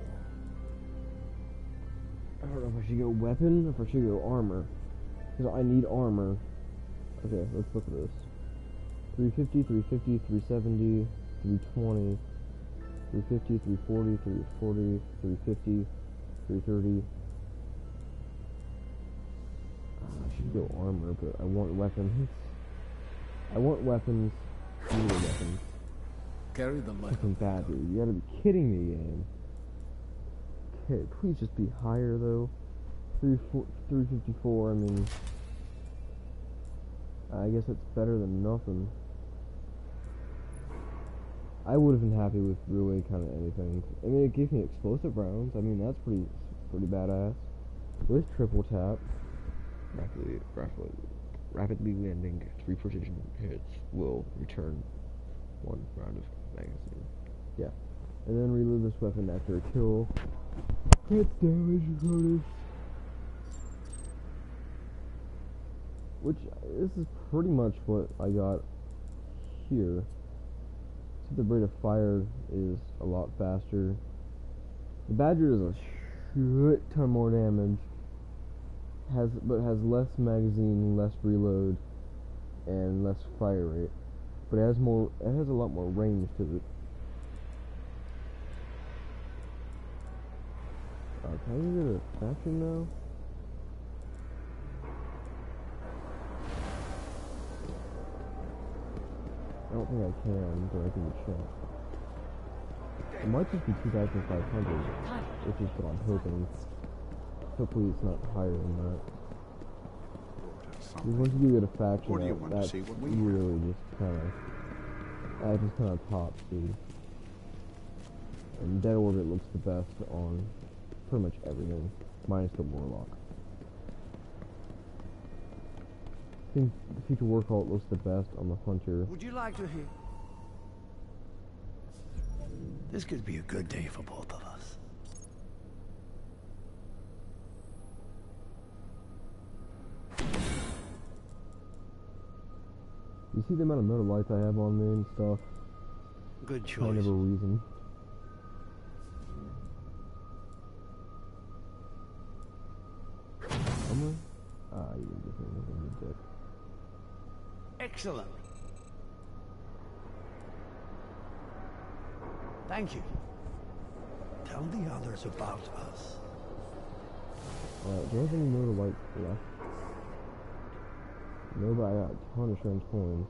I don't know if I should go weapon or if I should go armor. Because I need armor. Okay, let's look at this. 350, 350, 370, 320, 350, 340, 340, 350, 330. I should go armor, but I want weapons. I want weapons. I need weapons. Carry the light. Fucking bad, dude. You gotta be kidding me, game. Okay, please just be higher, though. 354, I mean... I guess it's better than nothing. I would have been happy with really kind of anything. I mean, it gave me explosive rounds. I mean, that's pretty badass. With triple tap, rapidly landing 3 precision hits will return 1 round of magazine. Yeah, and then reload this weapon after a kill. Hits damage recorded. Which, this is pretty much what I got here. So the rate of fire is a lot faster. The Badger is a shit ton more damage. But has less magazine, less reload, and less fire rate. But it has a lot more range to it. Can I get a faction now? I don't think I can, but I can check. It might just be 2,500, which is what I'm hoping. Hopefully it's not higher than that. Because once you do get a faction, that really just kind of tops, dude. And Dead Orbit looks the best on pretty much everything, minus the Warlock. I think the Future War Cult looks the best on the Hunter. Would you like to hear? This could be a good day for both of us. You see the amount of metal lights I have on me and stuff? Good choice. Kind of a reason. Armor? Ah, you didn't get anything you did. Excellent. Thank you. Tell the others about us. Do I have any metal lights left? No, but I got a ton of strange coins.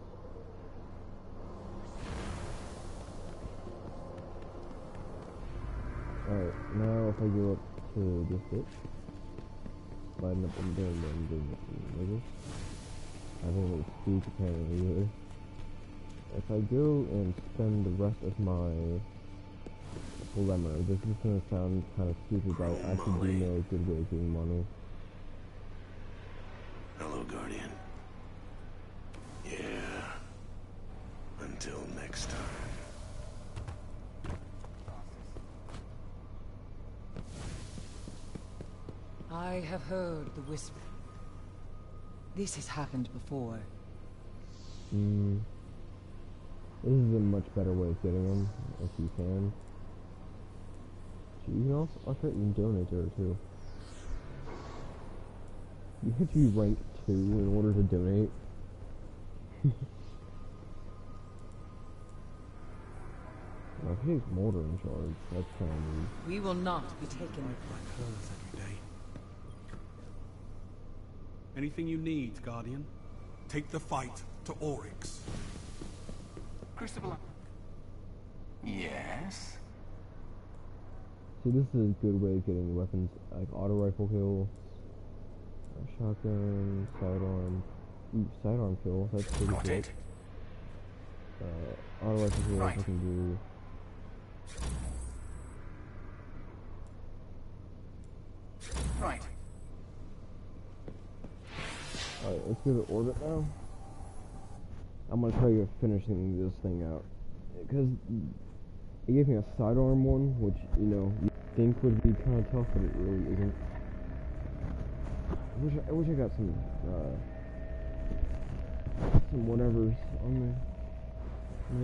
Alright, now if I go up to this bit, lighten up and doing this, I don't really speak apparently either. If I go and spend the rest of my glimmer, this is gonna sound kind of stupid, but I actually do know a good way of getting money. Hello, Guardian. Yeah. Until next time. I have heard the whisper. This has happened before. This is a much better way of getting them, if you can. You can also, I bet you can donate to her too. You have to be rank 2 in order to donate. Now, if he takes mortar in charge, that's kind of neat. We will not be taken. My clothes every day. Anything you need, Guardian? Take the fight to Oryx. Christopher. Yes? See, this is a good way of getting weapons, like auto rifle kill, shotgun, sidearm. Sidearm kill, that's pretty good. Auto rifle kill, I can do. Right. Alright, let's go to orbit now. I'm gonna try finishing this thing out. Because it gave me a sidearm one, which, you know, you think would be kind of tough, but it really isn't. I wish I got some whatevers on there. Some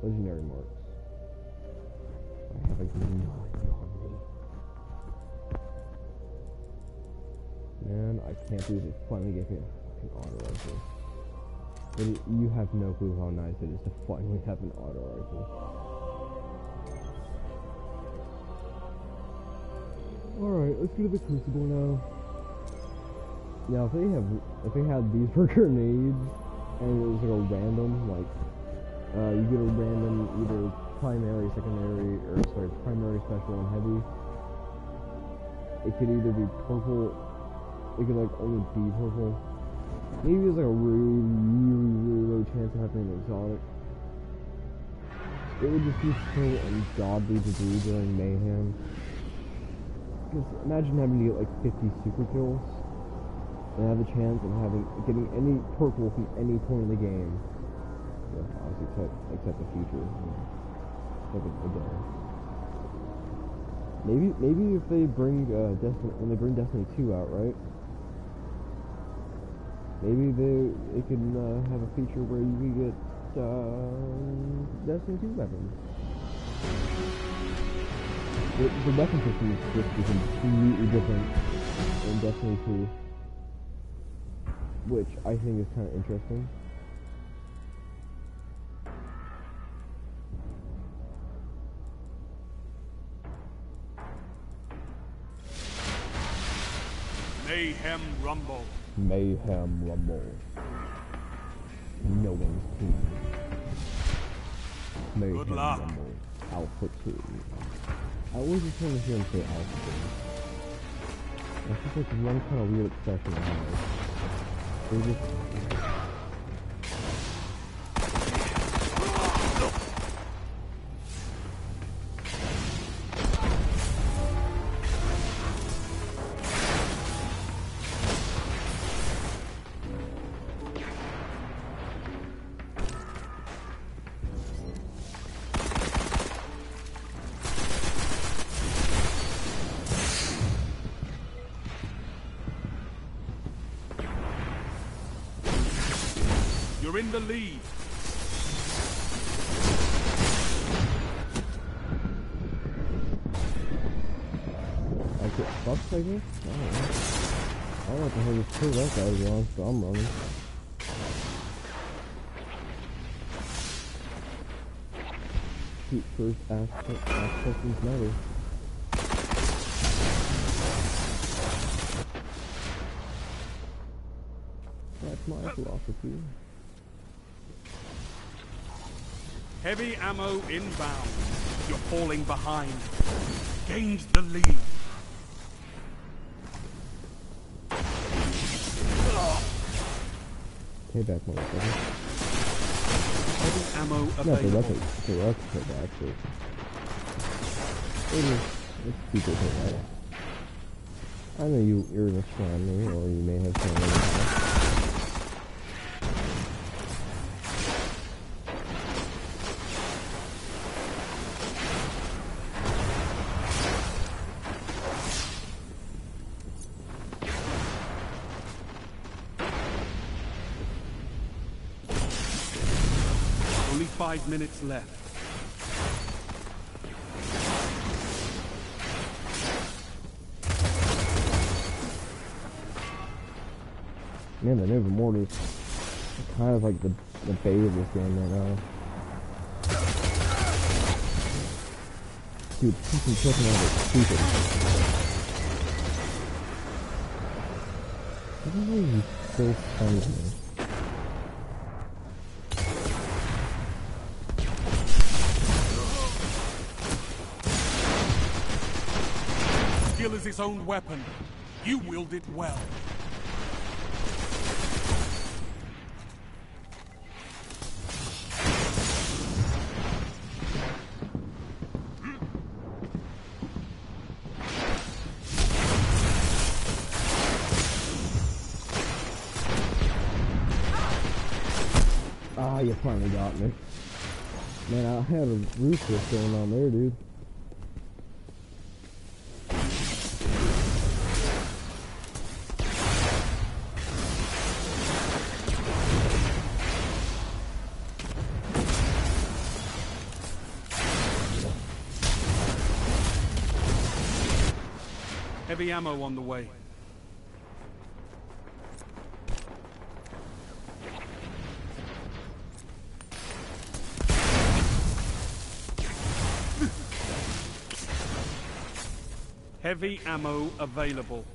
legendary marks. I have a green line on me. Man, I can't believe it finally gave me a fucking auto rifle. You have no clue how nice it is to finally have an auto rifle. Alright, let's go to the Crucible now. Now, if they had these for grenades, and it was like a random, like, you get a random either primary, secondary, or sorry, primary, special, and heavy. It could either be purple, it could like only be purple. Maybe there's like a really low chance of having an exotic. It would just be so ungodly to do during Mayhem. Because imagine having to get like 50 super kills and have a chance of getting any purple from any point in the game. Yeah, obviously except the future. Maybe if they bring when they bring Destiny 2 out, right? Maybe they can have a feature where you can get Destiny 2 weapons. The weapon system is just completely different in Destiny 2, which I think is kind of interesting. Mayhem Rumble. Mayhem Rumble. No one's team. Mayhem Good luck. Rumble. Alpha 2. I always just want to hear him say Alpha 2. That's just like one kind of weird obsession I have. They just... You're in the lead. I get fucked, I guess? I don't know. I don't know what the hell this kill that guy's on, so I'm running. Shoot first, ask questions matter. That's my philosophy. Heavy ammo inbound. You're falling behind. Gained the lead. Payback, motherfucker. Heavy ammo No, available. that's payback, so... Let's keep it payback. I know you're gonna slam me, or you may have slammed me. Only 5 minutes left. Man, the Nova Mortars are kind of like the bait of this game right now. Dude, fucking choking out is stupid. I don't know he's still stunned me. Skill is its own weapon. You wield it well. Ah, you finally got me. Man, I had a ruthless going on there, dude. Heavy ammo on the way. Heavy ammo available.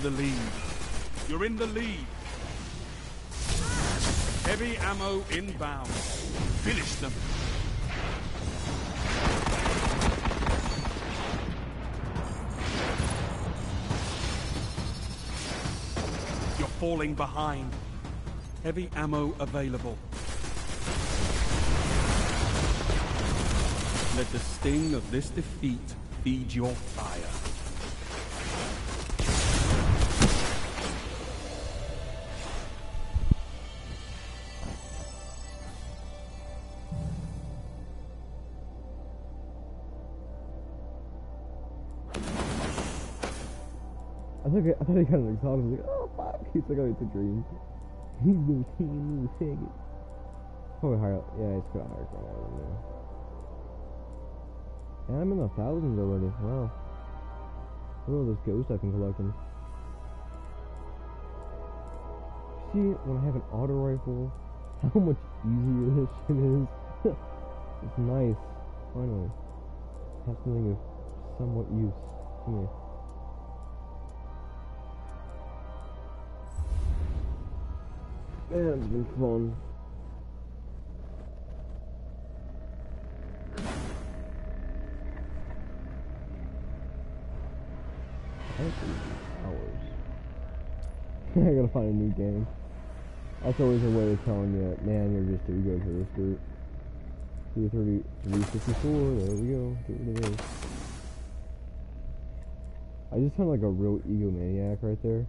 The lead. You're in the lead. Heavy ammo inbound. Finish them. You're falling behind. Heavy ammo available. Let the sting of this defeat feed your fire. I thought he got an exhaust. I was like, oh fuck! He's like, oh, it's a dream. He's gonna see me in a second. Probably higher. Yeah, he's got a higher ground than me. And I'm in the thousands already. Wow. Look at all this ghost I've been collecting. See, when I have an auto rifle, how much easier this shit is. It's nice. Finally, have something of somewhat use to me. Man, it's been fun. Hours. I gotta find a new game. That's always a way of telling you, man, you're just too good for this group. 354, there we go. Get rid of this. I just sound like a real egomaniac right there.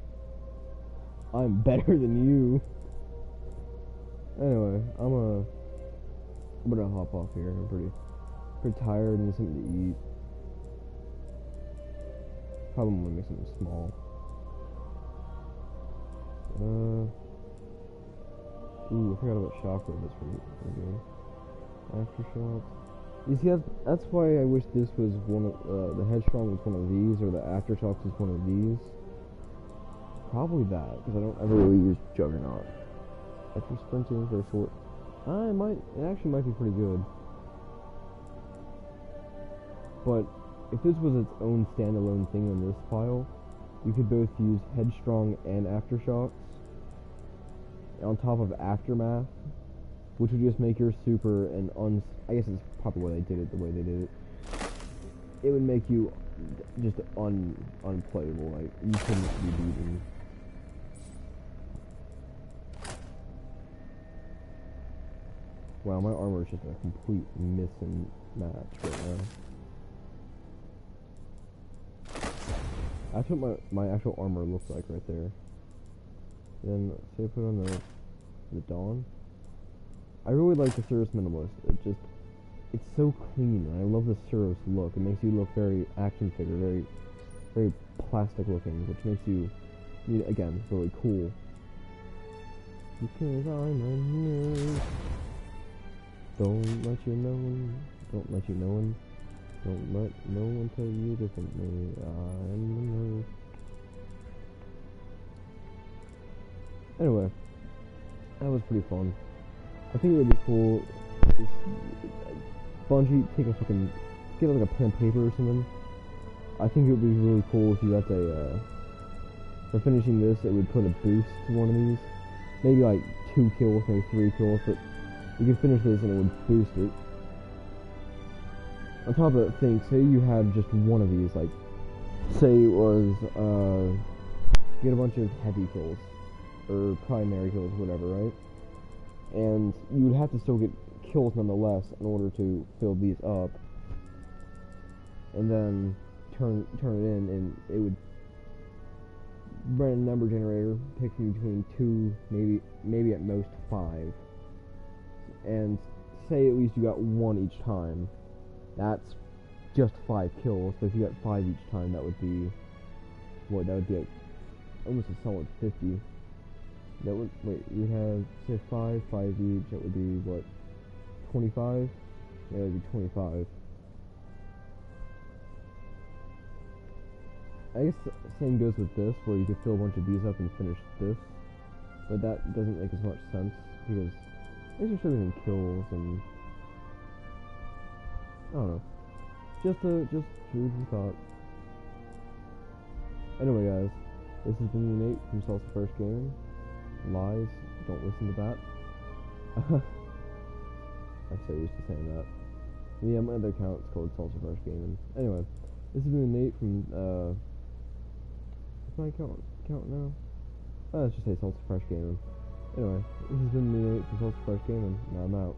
I'm better than you. Anyway, I'm gonna hop off here. I'm pretty tired and need something to eat. Probably want to make something small. Ooh, I forgot about chakra. That's pretty good. Aftershocks. You see, that's why I wish this was one of the headstrong was one of these, or the aftershocks was one of these. Probably that, because I don't ever really use Juggernaut. Extra sprinting for a short. It actually might be pretty good. But if this was its own standalone thing on this file, you could both use Headstrong and Aftershocks on top of Aftermath, which would just make your super and I guess it's probably why they did it the way they did it. It would make you just unplayable. Like, you couldn't be beaten. Wow, my armor is just a complete miss and match right now. That's what my actual armor looks like right there. Then, say I put on the Dawn. I really like the Cirrus Minimalist. It's so clean, and I love the Cirrus look. It makes you look very action figure, very, very plastic looking, which makes you, again, really cool. Because I'm a nerd. Don't let you know him. Don't let no one tell you differently. I'm the nerd. Anyway, that was pretty fun. I think it would be cool if Bungie take a fucking, get like a pen and paper or something. I think it would be really cool if you got a, for finishing this, it would put a boost to one of these. Maybe like 2 kills, maybe 3 kills, but you can finish this and it would boost it. On top of that thing, say you had just one of these, like, say it was, get a bunch of heavy kills, or primary kills, whatever, right? And you would have to still get kills nonetheless in order to fill these up, and then turn it in, and it would run a number generator, pick from between 2, maybe at most 5, and say at least you got 1 each time. That's just 5 kills, but if you got 5 each time, that would be, what, that would be like almost a solid 50. That would, wait, you have, say 5 each, that would be, what, 25? Yeah, that would be 25. I guess the same goes with this, where you could fill a bunch of these up and finish this, but that doesn't make as much sense, because it's just everything kills, and I don't know. Just food for thought. Anyway, guys, this has been Nate from Salsa First Gaming. Lies, don't listen to that. I'm so used to saying that. Yeah, my other account is called Salsa First Gaming. Anyway, this has been Nate from, what's my account now? Let's just say Salsa First Gaming. Anyway, this has been Nate from Salsa First Gaming. Now I'm out.